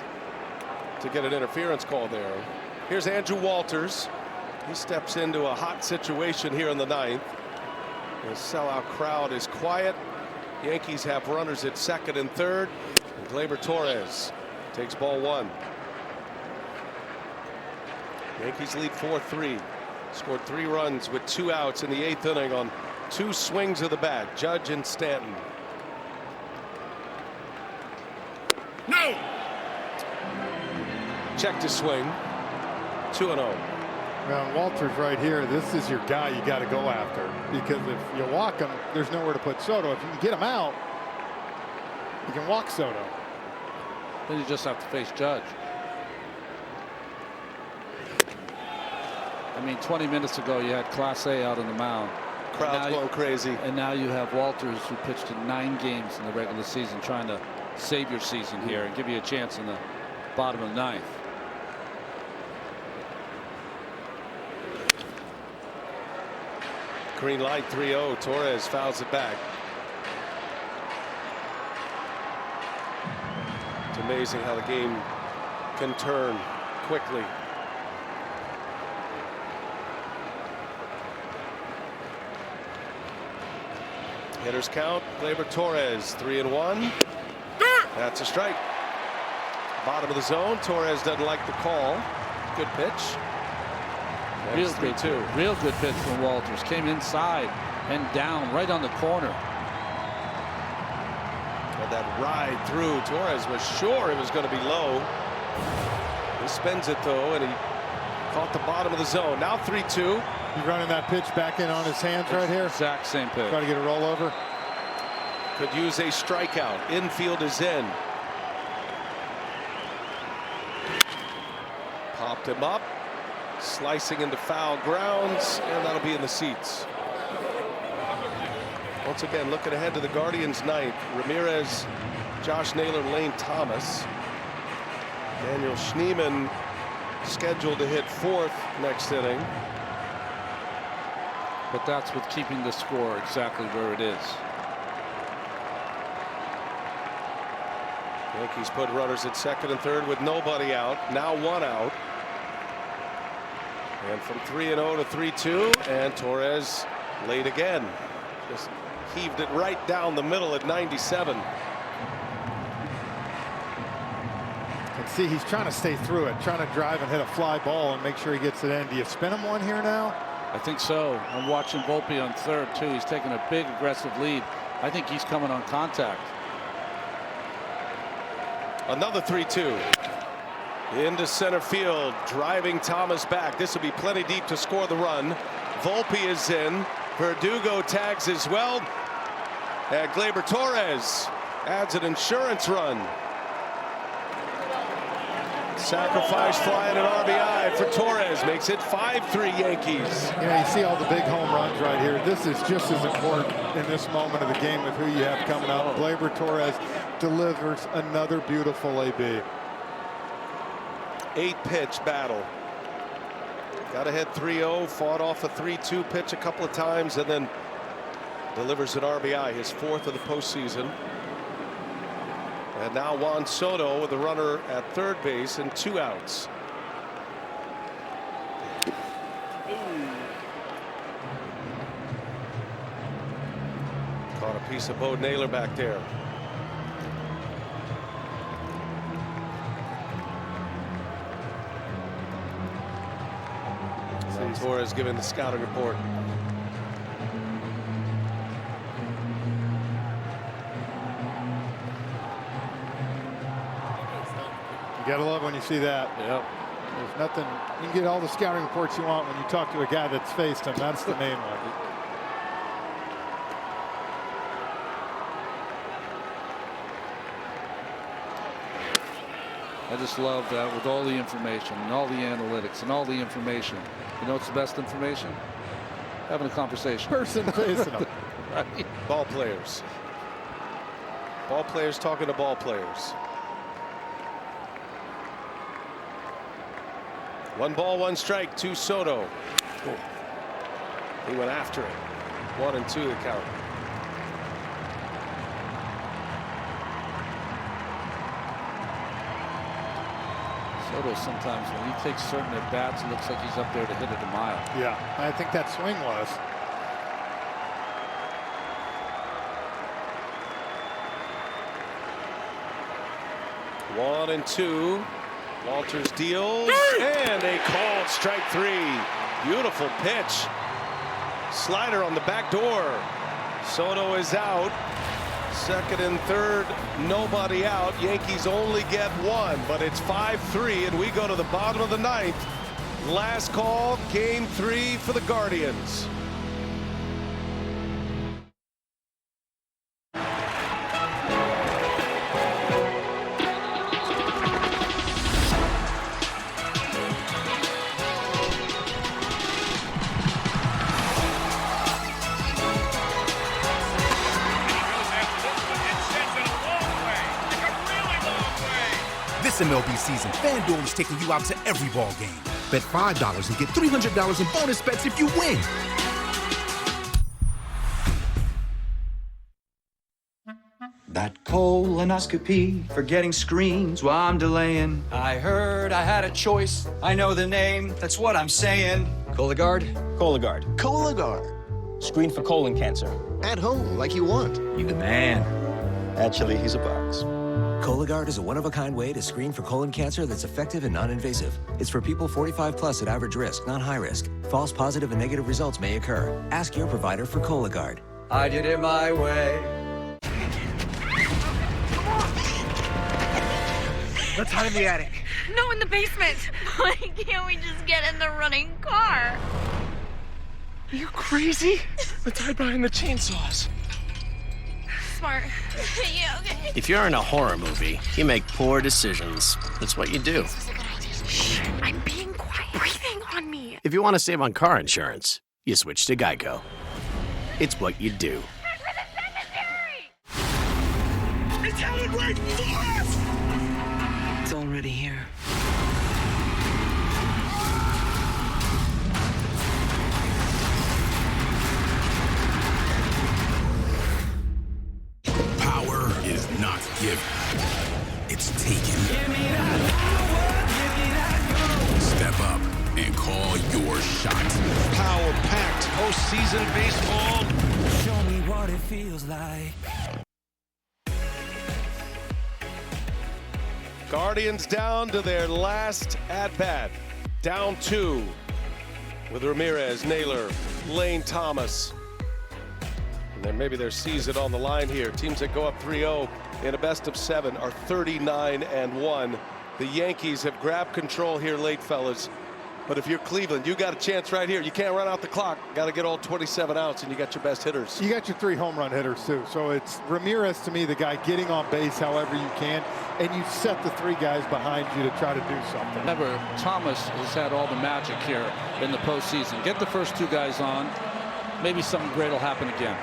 get an interference call there. Here's Andrew Walters. He steps into a hot situation here in the 9th. The sellout crowd is quiet. Yankees have runners at second and third. And Gleyber Torres takes ball 1. Yankees lead 4-3. Scored 3 runs with 2 outs in the 8th inning on 2 swings of the bat. Judge and Stanton. No. Check to swing. 2-0. Well, Walters right here, this is your guy you got to go after, because if you walk him, there's nowhere to put Soto. If you can get him out, you can walk Soto. Then you just have to face Judge. I mean, 20 minutes ago you had Class A out on the mound. Crowd's going crazy. And now you have Walters, who pitched in 9 games in the regular season, trying to save your season here and give you a chance in the bottom of the 9th. Green light, 3-0. Torres fouls it back. It's amazing how the game can turn quickly. Hitters count. Gleyber Torres, 3-1. That's a strike. Bottom of the zone. Torres doesn't like the call. Good pitch. Real good, 3-2. Real good pitch from Walters. Came inside and down right on the corner. Well, that ride through. Torres was sure it was going to be low. He spins it though, and he caught the bottom of the zone. Now 3-2. He's running that pitch back in on his hands right here. Exact same pitch. Trying to get a rollover. Could use a strikeout. Infield is in. Popped him up. Slicing into foul grounds, and that'll be in the seats. Once again, looking ahead to the Guardians' 9th. Ramirez, Josh Naylor, Lane Thomas. Daniel Schneemann scheduled to hit 4th next inning. But that's with keeping the score exactly where it is. Yankees put runners at 2nd and 3rd with nobody out. Now 1 out. And from 3-0 to 3-2, and Torres late again. Just heaved it right down the middle at 97. You can see he's trying to stay through it, trying to drive and hit a fly ball and make sure he gets it in. Do you spin him one here now? I think so. I'm watching Volpe on 3rd too. He's taking a big aggressive lead. I think he's coming on contact. Another 3-2. Into center field, driving Thomas back. This will be plenty deep to score the run. Volpe is in. Verdugo tags as well. And Gleyber Torres adds an insurance run. Sacrifice fly and an RBI for Torres makes it 5-3 Yankees. You see all the big home runs right here. This is just as important in this moment of the game with who you have coming out. Gleyber Torres delivers another beautiful AB. 8-pitch battle. Got ahead 3-0, fought off a 3-2 pitch a couple of times, and then delivers an RBI, his 4th of the postseason. And now Juan Soto with a runner at 3rd base and 2 outs. Caught a piece of Bo Naylor back there. Torres giving the scouting report. You gotta love when you see that. Yep. There's nothing. You can get all the scouting reports you want when you talk to a guy that's faced him. That's the main one. I just love that with all the information and all the analytics and all the information. You know what's the best information? Having a conversation. Person facing them. Right? Ball players. Ball players talking to ball players. 1 ball, 1 strike to Soto. He went after it. 1-2 the count. Soto sometimes when he takes certain at bats, it looks like he's up there to hit it a mile. Yeah, I think that swing was. One and 2. Walters deals, and a called strike 3. Beautiful pitch. Slider on the back door. Soto is out. Second and third, nobody out. Yankees only get one, but it's 5-3, and we go to the bottom of the ninth. Last call, game 3 for the Guardians. This MLB season, FanDuel is taking you out to every ball game. Bet $5 and get $300 in bonus bets if you win. That colonoscopy for getting screens while I'm delaying. I heard I had a choice. I know the name. That's what I'm saying. Cologuard? Cologuard. Cologuard. Screen for colon cancer. At home, like you want. You the man. Actually, he's a box. Cologuard is a one-of-a-kind way to screen for colon cancer that's effective and non-invasive. It's for people 45 plus at average risk, not high risk. False positive and negative results may occur. Ask your provider for Cologuard. I did it my way. Let's hide in the attic. No, in the basement. Why can't we just get in the running car? Are you crazy? Let's hide behind the chainsaws. Smart. Yeah, okay. If you're in a horror movie, you make poor decisions. That's what you do. Shh, I'm being quiet. Breathing on me. If you want to save on car insurance, you switch to Geico. It's what you do. It's headed right for us! It's already here. Power is not given. It's taken. Step up and call your shot. Power-packed postseason baseball. Show me what it feels like. Guardians down to their last at-bat. Down 2 with Ramirez, Naylor, Lane Thomas. And then maybe their season on the line here. Teams that go up 3-0 in a best of 7 are 39-1. The Yankees have grabbed control here late, fellas. But if you're Cleveland, you got a chance right here. You can't run out the clock. Got to get all 27 outs, and you got your best hitters. You got your 3 home run hitters, too. So it's Ramirez, to me, the guy getting on base however you can, and you set the 3 guys behind you to try to do something. Remember, Thomas has had all the magic here in the postseason. Get the first 2 guys on. Maybe something great will happen again.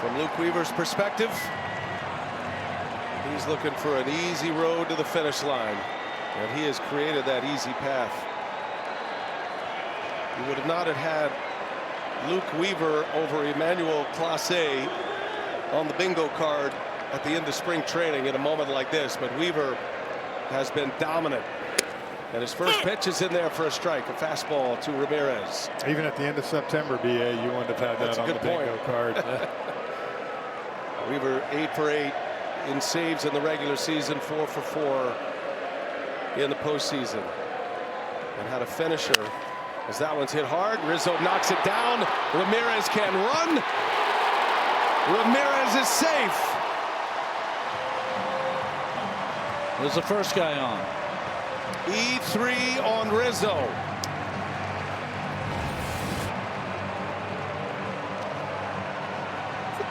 From Luke Weaver's perspective, he's looking for an easy road to the finish line, and he has created that easy path. You would have not have had Luke Weaver over Emmanuel Clase on the bingo card at the end of spring training in a moment like this, but Weaver has been dominant, and his first pitch is in there for a strike, a fastball to Ramirez. Even at the end of September, BA, you wouldn't have had that on the bingo card. Weaver 8 for 8 in saves in the regular season, 4 for 4 in the postseason, and had a finisher as that one's hit hard. Rizzo knocks it down. Ramirez can run. Ramirez is safe. There's the first guy on. E3 on Rizzo.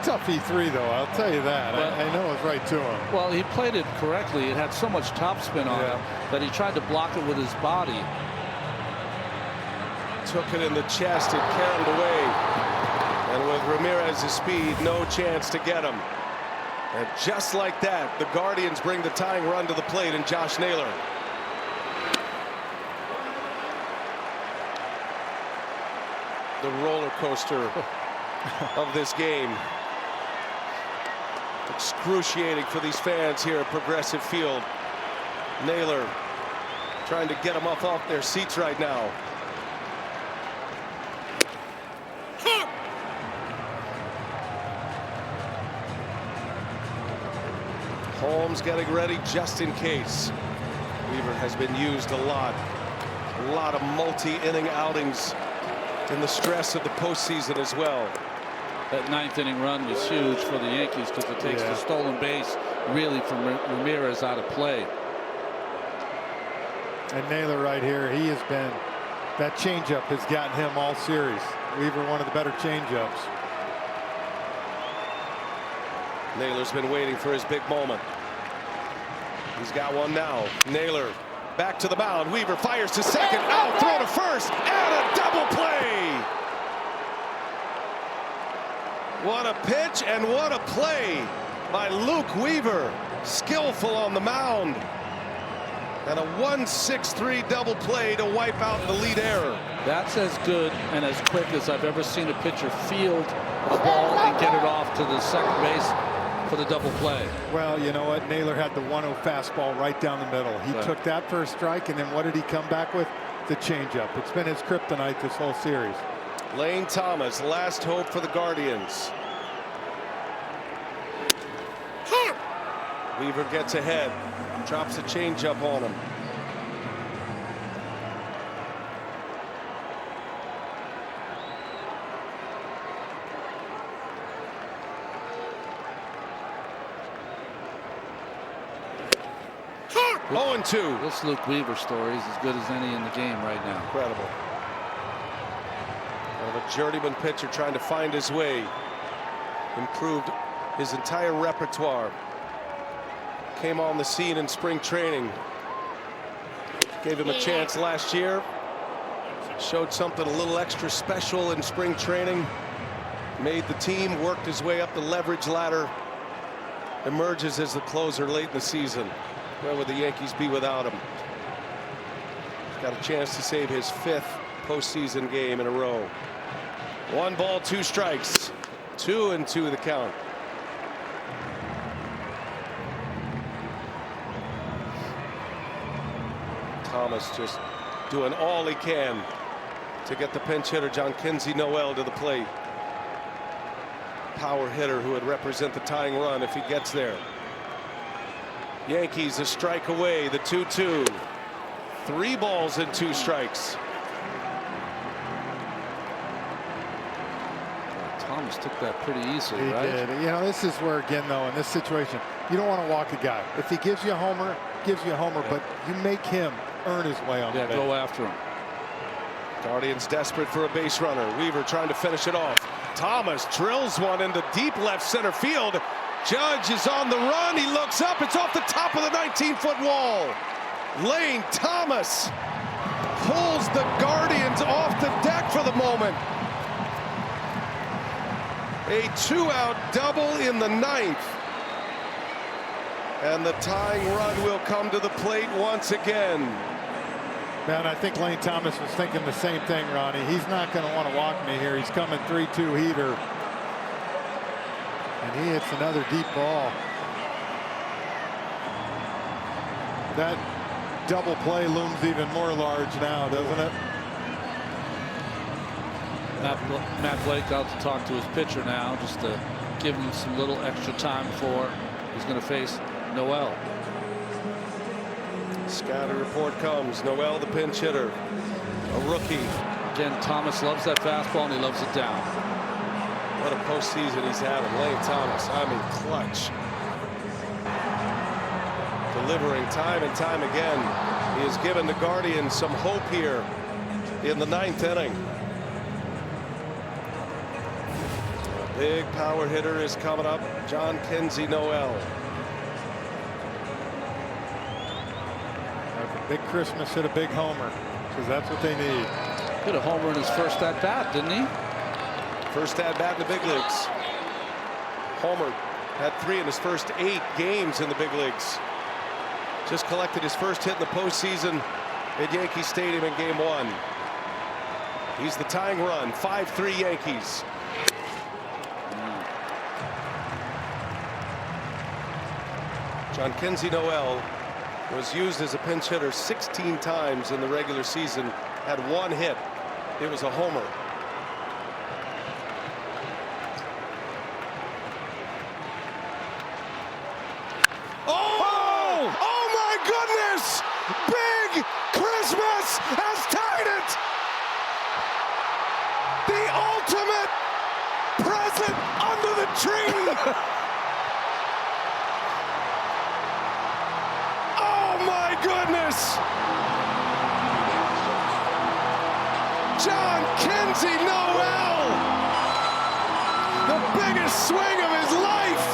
Tough E3, though, I'll tell you that. Well, I know it's right to him. Well, he played it correctly. It had so much topspin on it that he tried to block it with his body. Took it in the chest and carried away. And with Ramirez's speed, no chance to get him. And just like that, the Guardians bring the tying run to the plate in Josh Naylor. The roller coaster of this game. Excruciating for these fans here at Progressive Field. Naylor trying to get them off their seats right now. Holmes getting ready just in case. Weaver has been used a lot of multi-inning outings in the stress of the postseason as well. That ninth inning run was huge for the Yankees because it takes the stolen base really from Ramirez out of play. And Naylor right here, he has been, that changeup has gotten him all series. Weaver, one of the better changeups. Naylor's been waiting for his big moment. He's got one now. Naylor back to the mound. Weaver fires to second. Out, throw to first, and a double play. What a pitch and what a play by Luke Weaver. Skillful on the mound. And a 1-6-3 double play to wipe out the lead error. That's as good and as quick as I've ever seen a pitcher field a ball and get it off to the second base for the double play. Well, you know what? Naylor had the 1-0 fastball right down the middle. He took that first strike, and then what did he come back with? The changeup. It's been his kryptonite this whole series. Lane Thomas, last hope for the Guardians. Weaver gets ahead, drops a changeup on him. Oh, 0-2. This Luke Weaver story is as good as any in the game right now. Incredible. Well, a journeyman pitcher trying to find his way. Improved his entire repertoire. Came on the scene in spring training. Gave him a chance last year. Showed something a little extra special in spring training. Made the team, worked his way up the leverage ladder. Emerges as the closer late in the season. Where would the Yankees be without him? He's got a chance to save his 5th postseason game in a row. 1 ball, 2 strikes. 2-2 the count. Thomas just doing all he can to get the pinch hitter John Kinsey Noel to the plate. Power hitter who would represent the tying run if he gets there. Yankees a strike away, the 2-2. 3 balls and 2 strikes. Thomas took that pretty easily, he right? Did. You know, this is where, again, though, in this situation, you don't want to walk a guy. If he gives you a homer, gives you a homer, but you make him earn his way on the base. Go after him. Guardians desperate for a base runner. Weaver trying to finish it off. Thomas drills one into deep left center field. Judge is on the run. He looks up. It's off the top of the 19-foot wall. Lane Thomas pulls the Guardians off the deck for the moment. A 2-out double in the 9th. And the tying run will come to the plate once again. Man, I think Lane Thomas was thinking the same thing, Ronnie. He's not going to want to walk me here. He's coming 3-2 heater. And he hits another deep ball. That double play looms even more large now, doesn't it? Matt Blake out to talk to his pitcher now, just to give him some little extra time before he's going to face Noel. Scouting report comes. Noel, the pinch hitter, a rookie. Again, Thomas loves that fastball and he loves it down. What a postseason he's having. Lane Thomas, I mean, clutch. Delivering time and time again. He has given the Guardians some hope here in the 9th inning. A big power hitter is coming up, John Kinsey Noel. Big Christmas hit a big homer, because that's what they need. Hit a homer in his first at bat, didn't he? First at bat in the big leagues. Homer had 3 in his first 8 games in the big leagues. Just collected his first hit in the postseason at Yankee Stadium in Game 1. He's the tying run, 5-3 Yankees. John Kinsey Noel was used as a pinch hitter 16 times in the regular season, had 1 hit. It was a homer. Oh! Oh my goodness! Big Christmas has tied it. The ultimate present under the tree. Oh my goodness. John Kinsey Noel. The biggest swing of his life.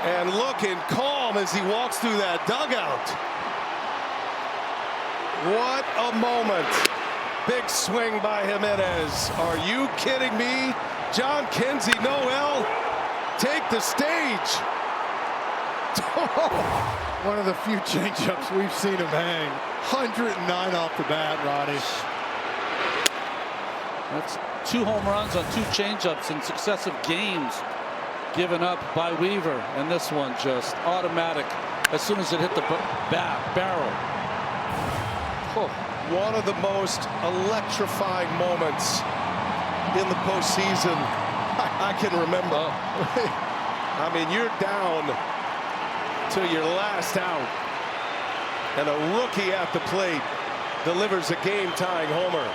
And looking calm as he walks through that dugout. What a moment. Big swing by Jimenez. Are you kidding me? John Kinsey Noel, take the stage. One of the few changeups we've seen him hang. 109 off the bat, Ronnie. That's 2 home runs on 2 changeups in successive games given up by Weaver, and this one just automatic as soon as it hit the barrel. Oh, one of the most electrifying moments in the postseason I can remember. I mean, you're down to your last out, and a rookie at the plate delivers a game-tying homer.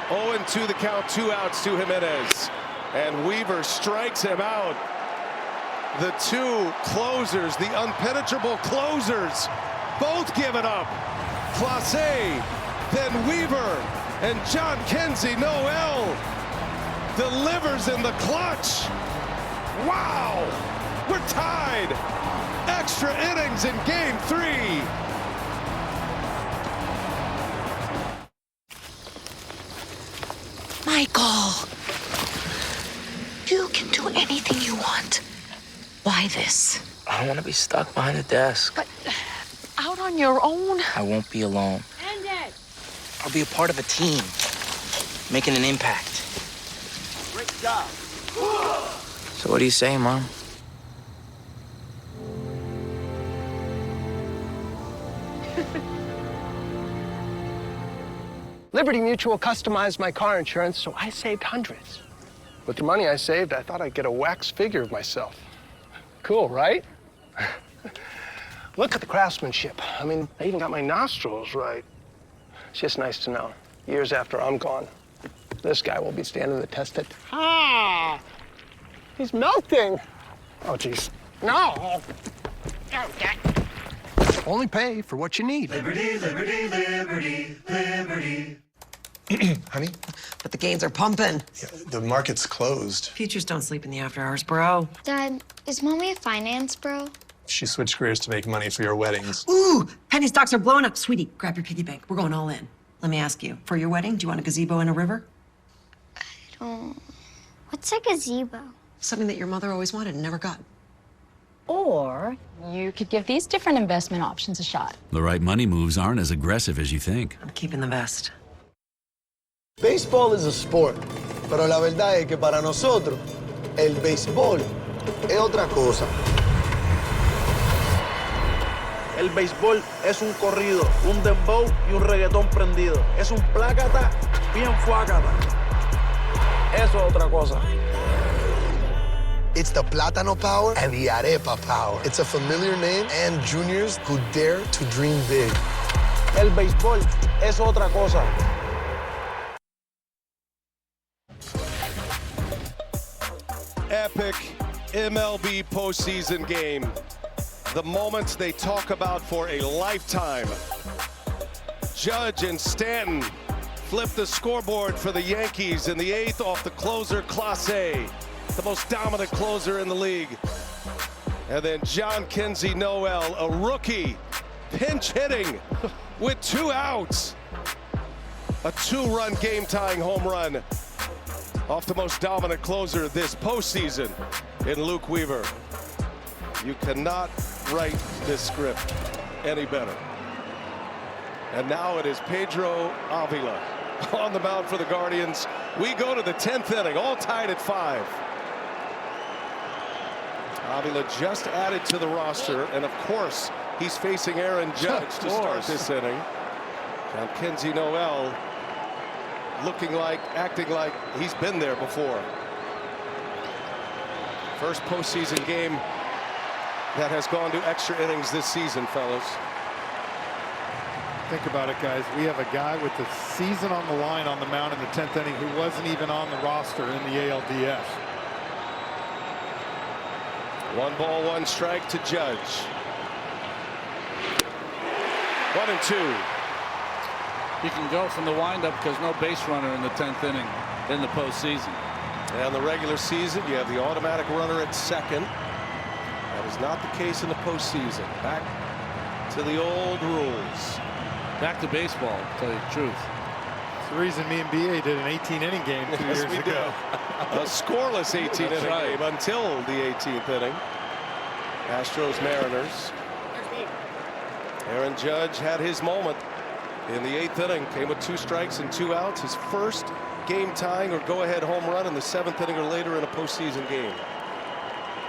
0-2 the count, 2 outs to Jimenez. And Weaver strikes him out. The 2 closers, the unpenetrable closers, both give it up. Clase, then Weaver, and John Kinsey Noel delivers in the clutch. Wow, we're tied. Extra innings in game 3. Michael, you can do anything you want. Why this? I don't want to be stuck behind the desk. But out on your own? I won't be alone. End it. I'll be a part of a team, making an impact. Great job. So what do you say, Mom? Liberty Mutual customized my car insurance, so I saved hundreds. With the money I saved, I thought I'd get a wax figure of myself. Cool, right? Look at the craftsmanship. I mean, I even got my nostrils right. It's just nice to know, years after I'm gone, this guy will be standing the test of... Ah! He's melting! Oh, geez. No! Only pay for what you need. Liberty, liberty, liberty, liberty. Honey? But the gains are pumping. Yeah, the market's closed. Futures don't sleep in the after hours, bro. Dad, is Mommy a finance bro? She switched careers to make money for your weddings. Ooh, penny stocks are blowing up. Sweetie, grab your piggy bank. We're going all in. Let me ask you, for your wedding, do you want a gazebo in a river? I don't... What's a gazebo? Something that your mother always wanted and never got. Or you could give these different investment options a shot. The right money moves aren't as aggressive as you think. I'm keeping the best. Baseball is a sport, pero la verdad es que para nosotros, el béisbol es otra cosa. El béisbol es un corrido, un dembow y un reggaetón prendido. Es un plácata bien fuácata. Eso es otra cosa. It's the Plátano Power and the Arepa Power. It's a familiar name and juniors who dare to dream big. El béisbol es otra cosa. Epic MLB postseason game. The moments they talk about for a lifetime. Judge and Stanton flip the scoreboard for the Yankees in the 8th off the closer Clase, the most dominant closer in the league. And then John Kinsey Noel, a rookie, pinch hitting with 2 outs. A 2-run game-tying home run off the most dominant closer this postseason in Luke Weaver. You cannot write this script any better. And now it is Pedro Avila on the mound for the Guardians. We go to the 10th inning, all tied at 5. Avila just added to the roster, and of course he's facing Aaron Judge to start this inning. And Kenzie Noel acting like he's been there before. First postseason game that has gone to extra innings this season, fellas. Think about it, guys. We have a guy with the season on the line on the mound in the 10th inning who wasn't even on the roster in the ALDS. 1 ball, 1 strike to Judge. 1-2. You can go from the windup because no base runner in the 10th inning in the postseason. And the regular season, you have the automatic runner at second. That is not the case in the postseason. Back to the old rules. Back to baseball, to tell you the truth. It's the reason me and BA did an 18-inning game 2 years ago. A scoreless 18-inning game until the 18th inning. Astros Mariners. Aaron Judge had his moment in the 8th inning. Came with 2 strikes and 2 outs. His first game-tying or go-ahead home run in the 7th inning or later in a postseason game.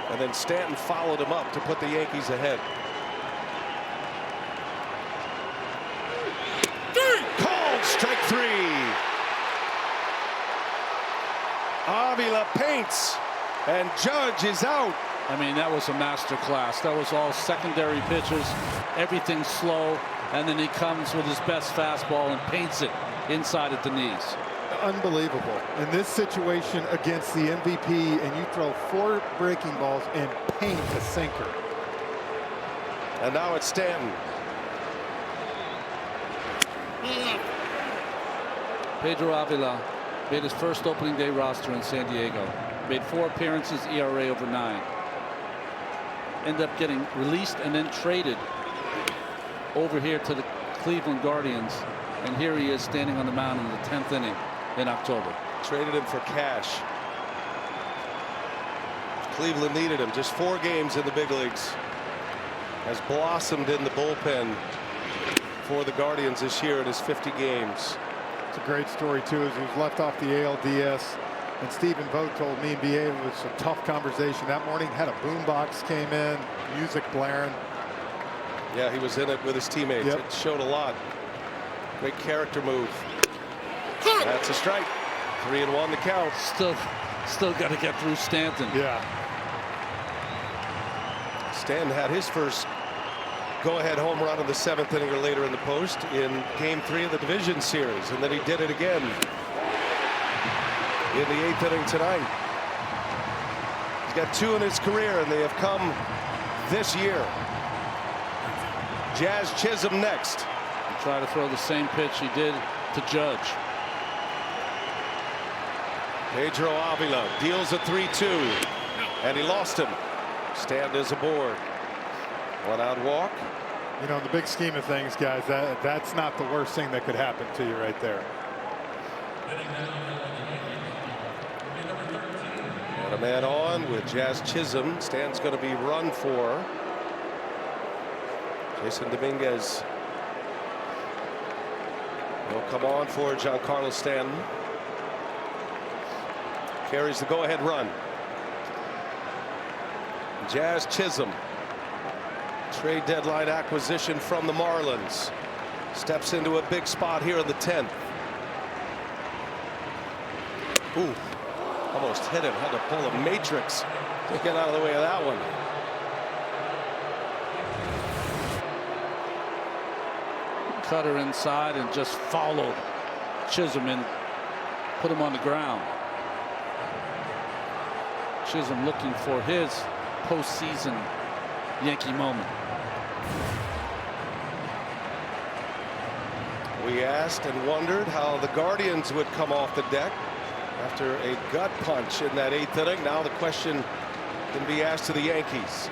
And then Stanton followed him up to put the Yankees ahead. Called strike 3. Avila paints, and Judge is out. I mean, that was a master class. That was all secondary pitches, everything slow, and then he comes with his best fastball and paints it inside at the knees. Unbelievable. In this situation against the MVP, and you throw 4 breaking balls and paint a sinker. And now it's Stanton. Pedro Avila made his first opening day roster in San Diego. Made 4 appearances, ERA over 9. Ended up getting released and then traded over here to the Cleveland Guardians. And here he is standing on the mound in the 10th inning in October. Traded him for cash. Cleveland needed him. Just 4 games in the big leagues. Has blossomed in the bullpen for the Guardians this year in his 50 games. It's a great story, too, as he was left off the ALDS. And Stephen Vogt told me and BA it was a tough conversation that morning. Had a boombox came in, music blaring. Yeah, he was in it with his teammates. It showed a lot. Great character move. That's a strike. 3-1 the count. Still got to get through Stanton. Yeah. Stanton had his first go-ahead home run in the 7th inning or later in the post in Game 3 of the division series, and then he did it again in the 8th inning tonight. He's got 2 in his career, and they have come this year. Jazz Chisholm next. And try to throw the same pitch he did to Judge. Pedro Avila deals a 3-2, and he lost him. Stanton is aboard. 1 out walk. You know, in the big scheme of things, guys, that's not the worst thing that could happen to you right there. And a man on with Jazz Chisholm. Stanton's going to be run for. Jason Dominguez will come on for Giancarlo Stanton. Carries the go-ahead run. Jazz Chisholm, trade deadline acquisition from the Marlins, steps into a big spot here in the 10th. Ooh, almost hit him. Had to pull a matrix to get out of the way of that one. Cutter inside and just followed Chisholm and put him on the ground. Chisholm looking for his postseason Yankee moment. We asked and wondered how the Guardians would come off the deck after a gut punch in that 8th inning. Now the question can be asked to the Yankees.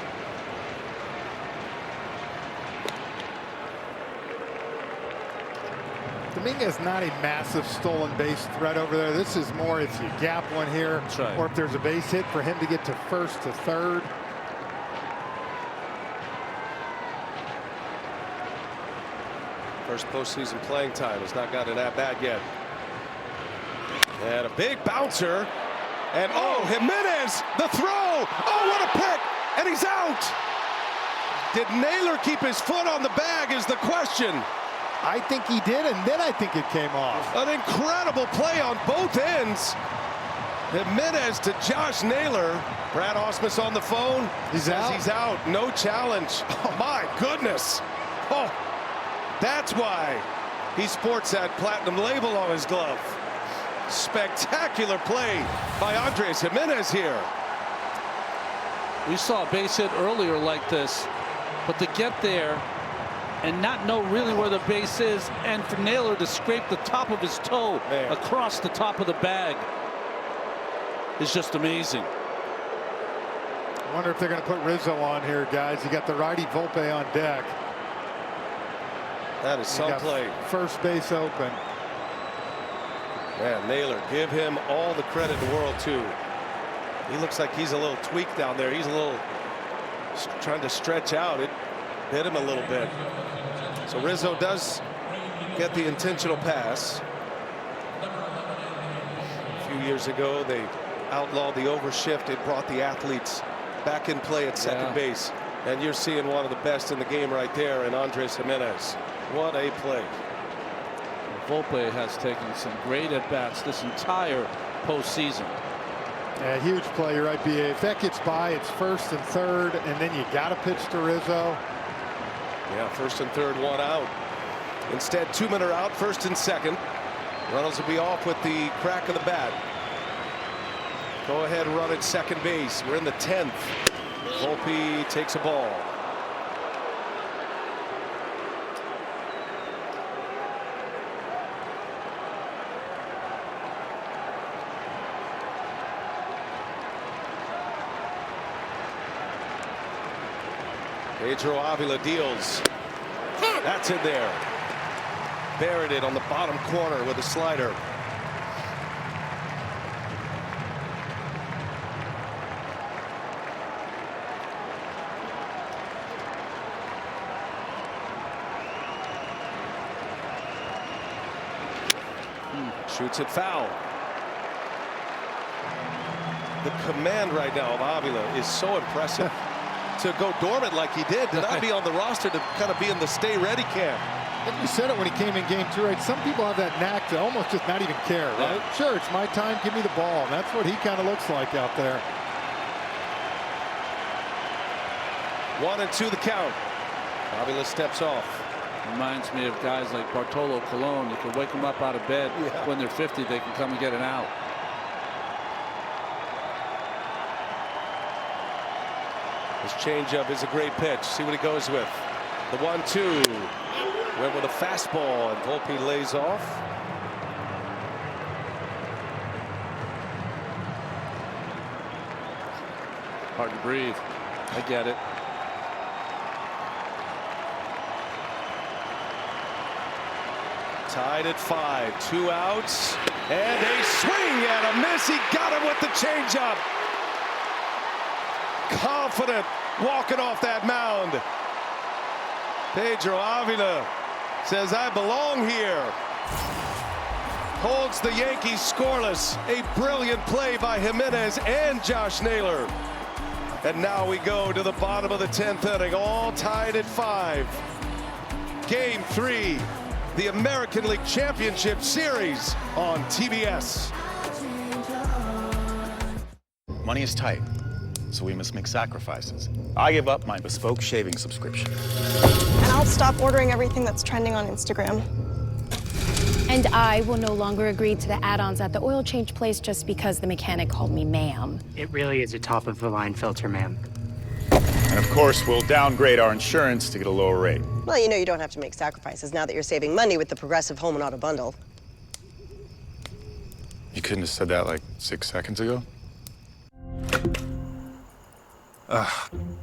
Dominguez not a massive stolen base threat over there. This is more if you gap one here, or if there's a base hit for him to get to first to third. First postseason playing time, has not gotten an at-bat yet. And a big bouncer. And oh, Jimenez, the throw. Oh, what a pick. and he's out. Did Naylor keep his foot on the bag is the question. I think he did, and then I think it came off. An incredible play on both ends. Jimenez to Josh Naylor. Brad Ausmus on the phone. He's out. He's out. No challenge. Oh, my goodness. Oh, that's why he sports that platinum label on his glove. Spectacular play by Andres Jimenez here. We saw a base hit earlier like this, but to get there and not know really where the base is, and for Naylor to scrape the top of his toe across the top of the bag is just amazing. I wonder if they're going to put Rizzo on here, guys. You got the righty Volpe on deck. That is some play. First base open. Man, Naylor, give him all the credit in the world, too. He looks like he's a little tweaked down there. He's a little trying to stretch out. It hit him a little bit. So Rizzo does get the intentional pass. A few years ago, they outlawed the overshift. It brought the athletes back in play at second base. And you're seeing one of the best in the game right there in Andres Jimenez. What a play. Volpe has taken some great at-bats this entire postseason. Yeah, huge play. You're right, BA. If that gets by, it's first and third, and then you got to pitch to Rizzo. Yeah, first and third, one out. Instead, 2 men are out, first and second. Reynolds will be off with the crack of the bat. Go ahead, run at second base. We're in the 10th. Volpe takes a ball. Pedro Avila deals. That's in there. Buried it on the bottom corner with a slider. Shoots it foul. The command right now of Avila is so impressive. To go dormant like he did, to not be on the roster, to kind of be in the stay ready camp. And you said it when he came in game 2, right? Some people have that knack to almost just not even care, right? Yeah. Sure, it's my time, give me the ball. And that's what he kind of looks like out there. 1-2 the count. Avila steps off. Reminds me of guys like Bartolo Colon. You can wake them up out of bed. When they're 50, they can come and get an out. His changeup is a great pitch. See what he goes with. The 1-2. Went with a fastball, and Volpe lays off. Hard to breathe. I get it. Tied at 5. 2 outs. And a swing and a miss. He got him with the changeup. Confident walking off that mound. Pedro Avila says, I belong here. Holds the Yankees scoreless. A brilliant play by Jimenez and Josh Naylor. And now we go to the bottom of the 10th inning, all tied at 5. Game 3, the American League Championship Series on TBS. Money is tight, so we must make sacrifices. I give up my bespoke shaving subscription. And I'll stop ordering everything that's trending on Instagram. And I will no longer agree to the add-ons at the oil change place just because the mechanic called me ma'am. It really is a top-of-the-line filter, ma'am. And of course, we'll downgrade our insurance to get a lower rate. Well, you know you don't have to make sacrifices now that you're saving money with the Progressive Home and Auto Bundle. You couldn't have said that like 6 seconds ago?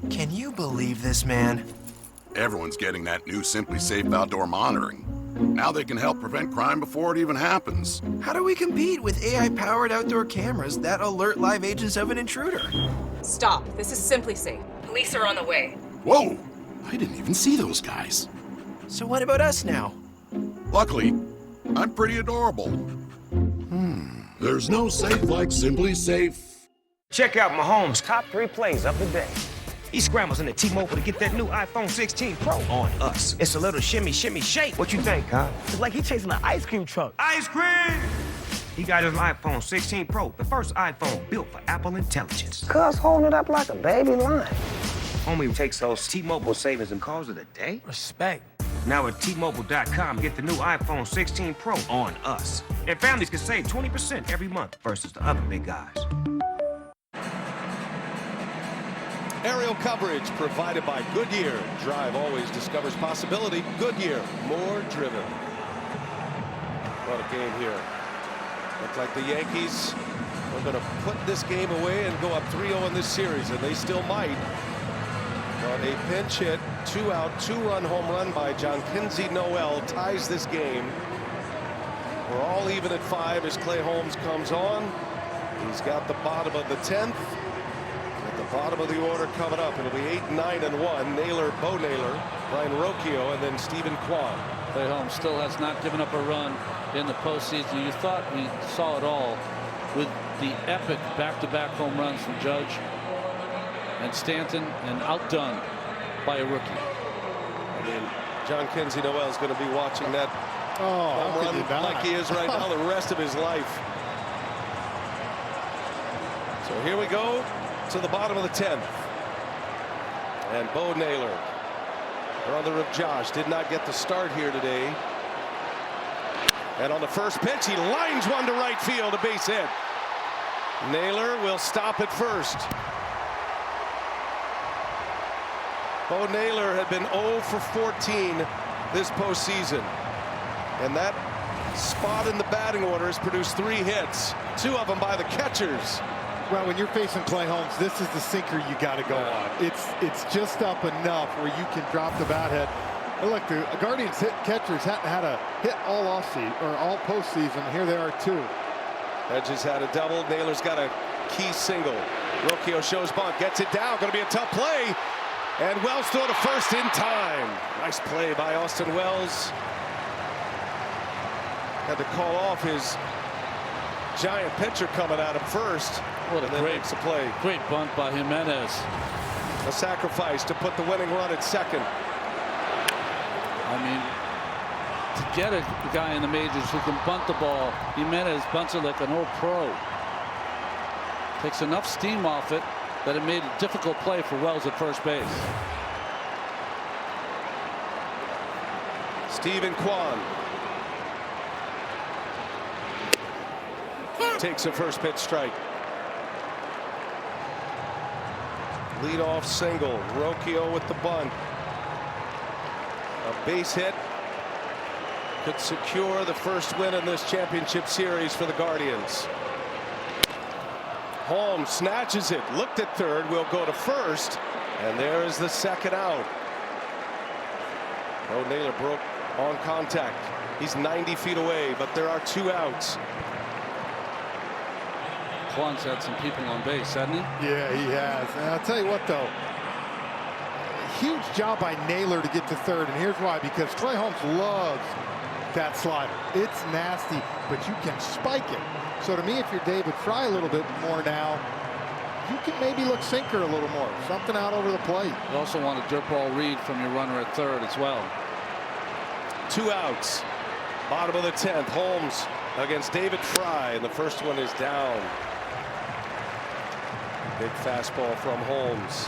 Can you believe this, man? Everyone's getting that new Simply Safe outdoor monitoring. Now they can help prevent crime before it even happens. How do we compete with AI-powered outdoor cameras that alert live agents of an intruder? Stop. This is Simply Safe. Police are on the way. Whoa! I didn't even see those guys. So what about us now? Luckily, I'm pretty adorable. There's no safe like Simply Safe. Check out Mahomes' top 3 plays of the day. He scrambles into T-Mobile to get that new iPhone 16 Pro on us. It's a little shimmy, shimmy, shake. What you think, huh? It's like he's chasing an ice cream truck. Ice cream! He got his iPhone 16 Pro, the first iPhone built for Apple intelligence. Cuz holding it up like a baby lion. Homie takes those T-Mobile savings and calls it a day. Respect. Now at T-Mobile.com, get the new iPhone 16 Pro on us. And families can save 20% every month versus the other big guys. Aerial coverage provided by Goodyear. Drive always discovers possibility. Goodyear, more driven. What a game here. Looks like the Yankees are going to put this game away and go up 3-0 in this series, and they still might. But a pinch hit, 2-out, 2-run home run by Jonkinsey Noel ties this game. We're all even at 5 as Clay Holmes comes on. He's got the bottom of the 10th. At the bottom of the order coming up, it'll be 8, 9, and 1. Naylor, Bo Naylor, Brian Rocchio, and then Stephen Kwan. Clay Holmes still has not given up a run in the postseason. You thought we saw it all with the epic back-to-back home runs from Judge and Stanton, and outdone by a rookie. I mean, Jonkinsey Noel is going to be watching that home run like he is right now the rest of his life. So here we go to the bottom of the 10th. And Bo Naylor, brother of Josh, did not get the start here today. And on the first pitch, he lines one to right field, a base hit. Naylor will stop at first. Bo Naylor had been 0 for 14 this postseason. And that spot in the batting order has produced 3 hits, 2 of them by the catchers. Well, when you're facing Clay Holmes, this is the sinker you got to go on. It's just up enough where you can drop the bat head. And look, the Guardians catchers hadn't had a hit all offseason or all postseason. Here they are 2. Hedges had a double. Naylor's got a key single. Rocchio shows bunt, gets it down. Going to be a tough play. And Wells throw to first in time. Nice play by Austin Wells. Had to call off his giant pitcher coming at him first. What a great play. Great bunt by Jimenez. A sacrifice to put the winning run at second. I mean, to get a guy in the majors who can bunt the ball, Jimenez bunts it like an old pro. Takes enough steam off it that it made a difficult play for Wells at first base. Stephen Kwan takes a first pitch strike. Leadoff single. Rocchio with the bunt. A base hit could secure the first win in this championship series for the Guardians. Holmes snatches it, looked at third, will go to first, and there is the second out. Oh, Naylor broke on contact. He's 90 feet away, but there are 2 outs. Kwan's had some people on base, hasn't he? Yeah, he has. And I'll tell you what, though, huge job by Naylor to get to third, and here's why: because Clay Holmes loves that slider. It's nasty, but you can spike it. So to me, if you're David Fry a little bit more now, you can maybe look sinker a little more. Something out over the plate. You also want a dirt ball read from your runner at third as well. 2 outs. Bottom of the 10th. Holmes against David Fry, and the first one is down. Big fastball from Holmes.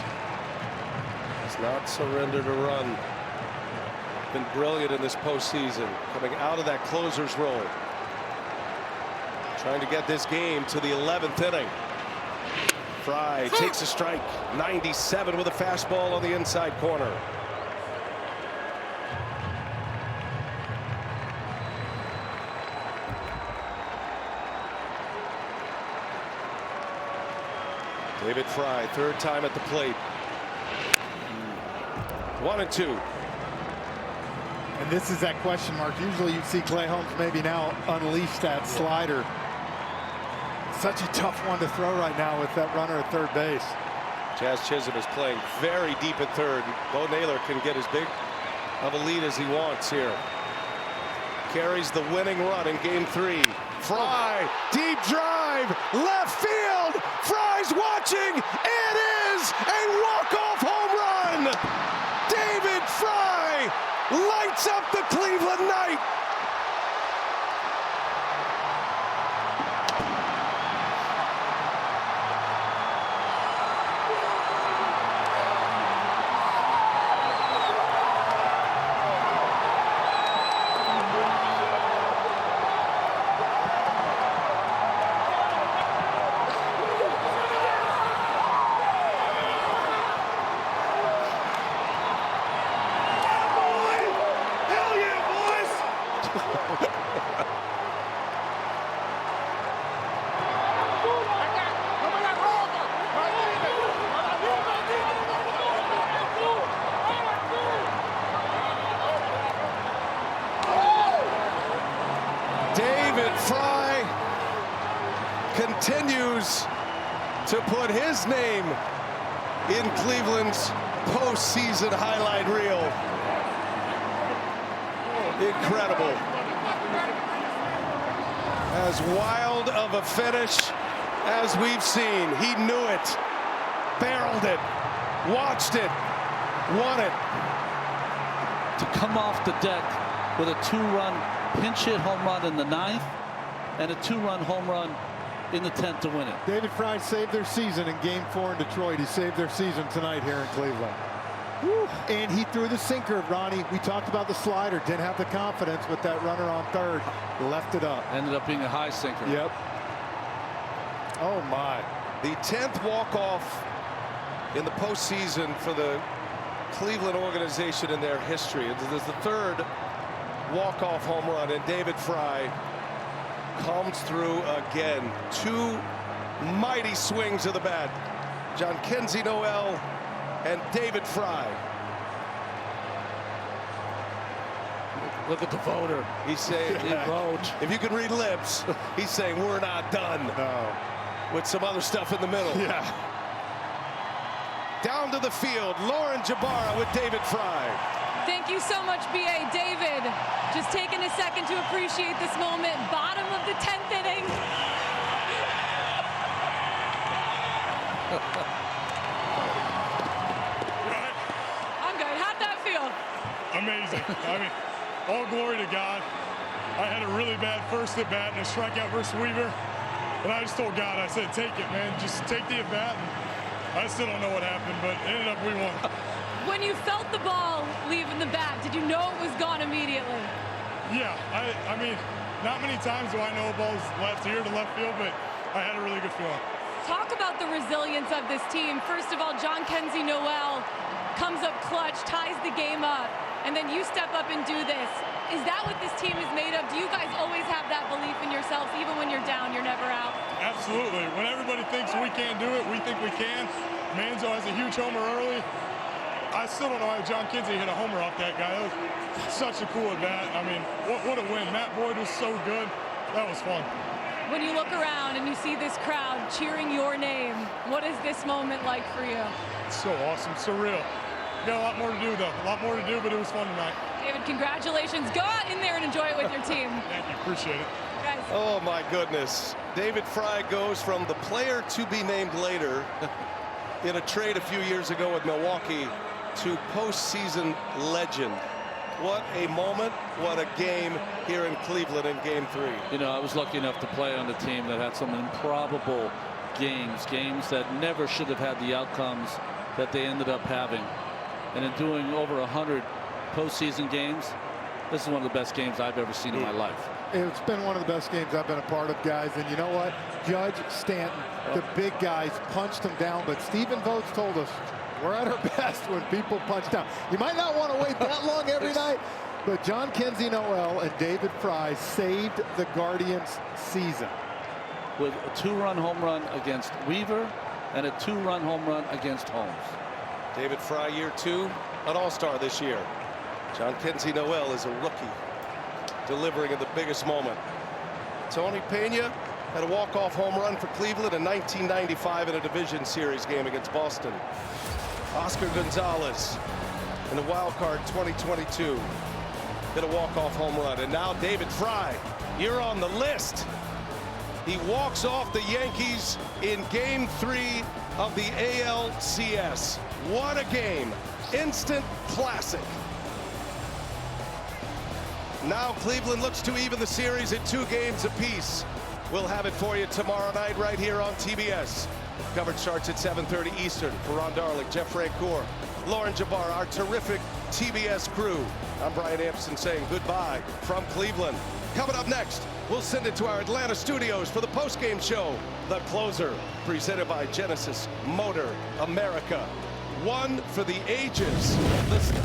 Has not surrendered a run. Been brilliant in this postseason, coming out of that closer's role. Trying to get this game to the 11th inning. Fry takes a strike. 97 with a fastball on the inside corner. David Fry, third time at the plate. 1-2. And this is that question mark. Usually you see Clay Holmes maybe now unleash that slider. Such a tough one to throw right now with that runner at third base. Jazz Chisholm is playing very deep at third. Bo Naylor can get as big of a lead as he wants here. Carries the winning run in game 3. Fry, deep drive, left field. Fry's watching. It is a walk-off home to put his name in Cleveland's postseason highlight reel. Incredible. As wild of a finish as we've seen. He knew it, barreled it, watched it, won it. To come off the deck with a 2-run pinch hit home run in the 9th and a 2-run home run in the 10th to win it. David Fry saved their season in Game 4 in Detroit. He saved their season tonight here in Cleveland. Woo. And he threw the sinker, Ronnie. We talked about the slider. Didn't have the confidence with that runner on third. Left it up. Ended up being a high sinker. Yep. Oh, my. The 10th walk-off in the postseason for the Cleveland organization in their history. This is the 3rd walk-off home run, and David Fry comes through again. 2 mighty swings of the bat. Jhonkensy Noel and David Fry. Look at the voter. He's saying, vote. If you can read lips, he's saying we're not done. No. With some other stuff in the middle. Yeah. Down to the field, Lauren Jabara with David Fry. Thank you so much, B.A. David, just taking a second to appreciate this moment. Bottom of the 10th inning. I'm good. How'd that feel? Amazing. I mean, all glory to God. I had a really bad first at bat and a strikeout versus Weaver. And I just told God, I said, take it, man. Just take the at bat. I still don't know what happened, but ended up we won. When you felt the ball leaving the bat, did you know it was gone immediately? Yeah, I mean, not many times do I know a ball's left here to left field, but I had a really good feeling. Talk about the resilience of this team. First of all, Jhonkensy Noel comes up clutch, ties the game up, and then you step up and do this. Is that what this team is made of? Do you guys always have that belief in yourselves? Even when you're down, you're never out? Absolutely. When everybody thinks we can't do it, we think we can. Manzo has a huge homer early. I still don't know how Jhonkensy hit a homer off that guy. That was such a cool at bat. I mean, what a win. Matt Boyd was so good. That was fun. When you look around and you see this crowd cheering your name, what is this moment like for you? It's so awesome, surreal. Got a lot more to do, though. A lot more to do, but it was fun tonight. David, congratulations. Go out in there and enjoy it with your team. Thank you. Appreciate it. Guys. Oh, my goodness. David Fry goes from the player to be named later in a trade a few years ago with Milwaukee to postseason legend. What a moment, what a game here in Cleveland in Game 3. You know, I was lucky enough to play on a team that had some improbable games that never should have had the outcomes that they ended up having. And in doing over 100 postseason games, this is one of the best games I've ever seen in my life. It's been one of the best games I've been a part of, guys. And you know what? Judge, Stanton, the big guys punched them down. But Stephen Vogt told us we're at our best when people punch down. You might not want to wait that long every night, but Jhonkensy Noel and David Fry saved the Guardians' season. With a 2-run home run against Weaver and a 2-run home run against Holmes. David Fry, year 2, an all-star this year. Jhonkensy Noel is a rookie, delivering at the biggest moment. Tony Pena had a walk-off home run for Cleveland in 1995 in a division series game against Boston. Oscar Gonzalez in the wild card 2022 hit a walk-off home run. And now David Fry, you're on the list. He walks off the Yankees in Game 3 of the ALCS. What a game. Instant classic. Now Cleveland looks to even the series at 2 games apiece. We'll have it for you tomorrow night right here on TBS. Coverage starts at 7:30 Eastern. For Ron Darling, Jeff Francoeur, Lauren Jabbar, our terrific TBS crew. I'm Brian Ampson saying goodbye from Cleveland. Coming up next, we'll send it to our Atlanta studios for the postgame show, The Closer, presented by Genesis Motor America. One for the ages. Let's go.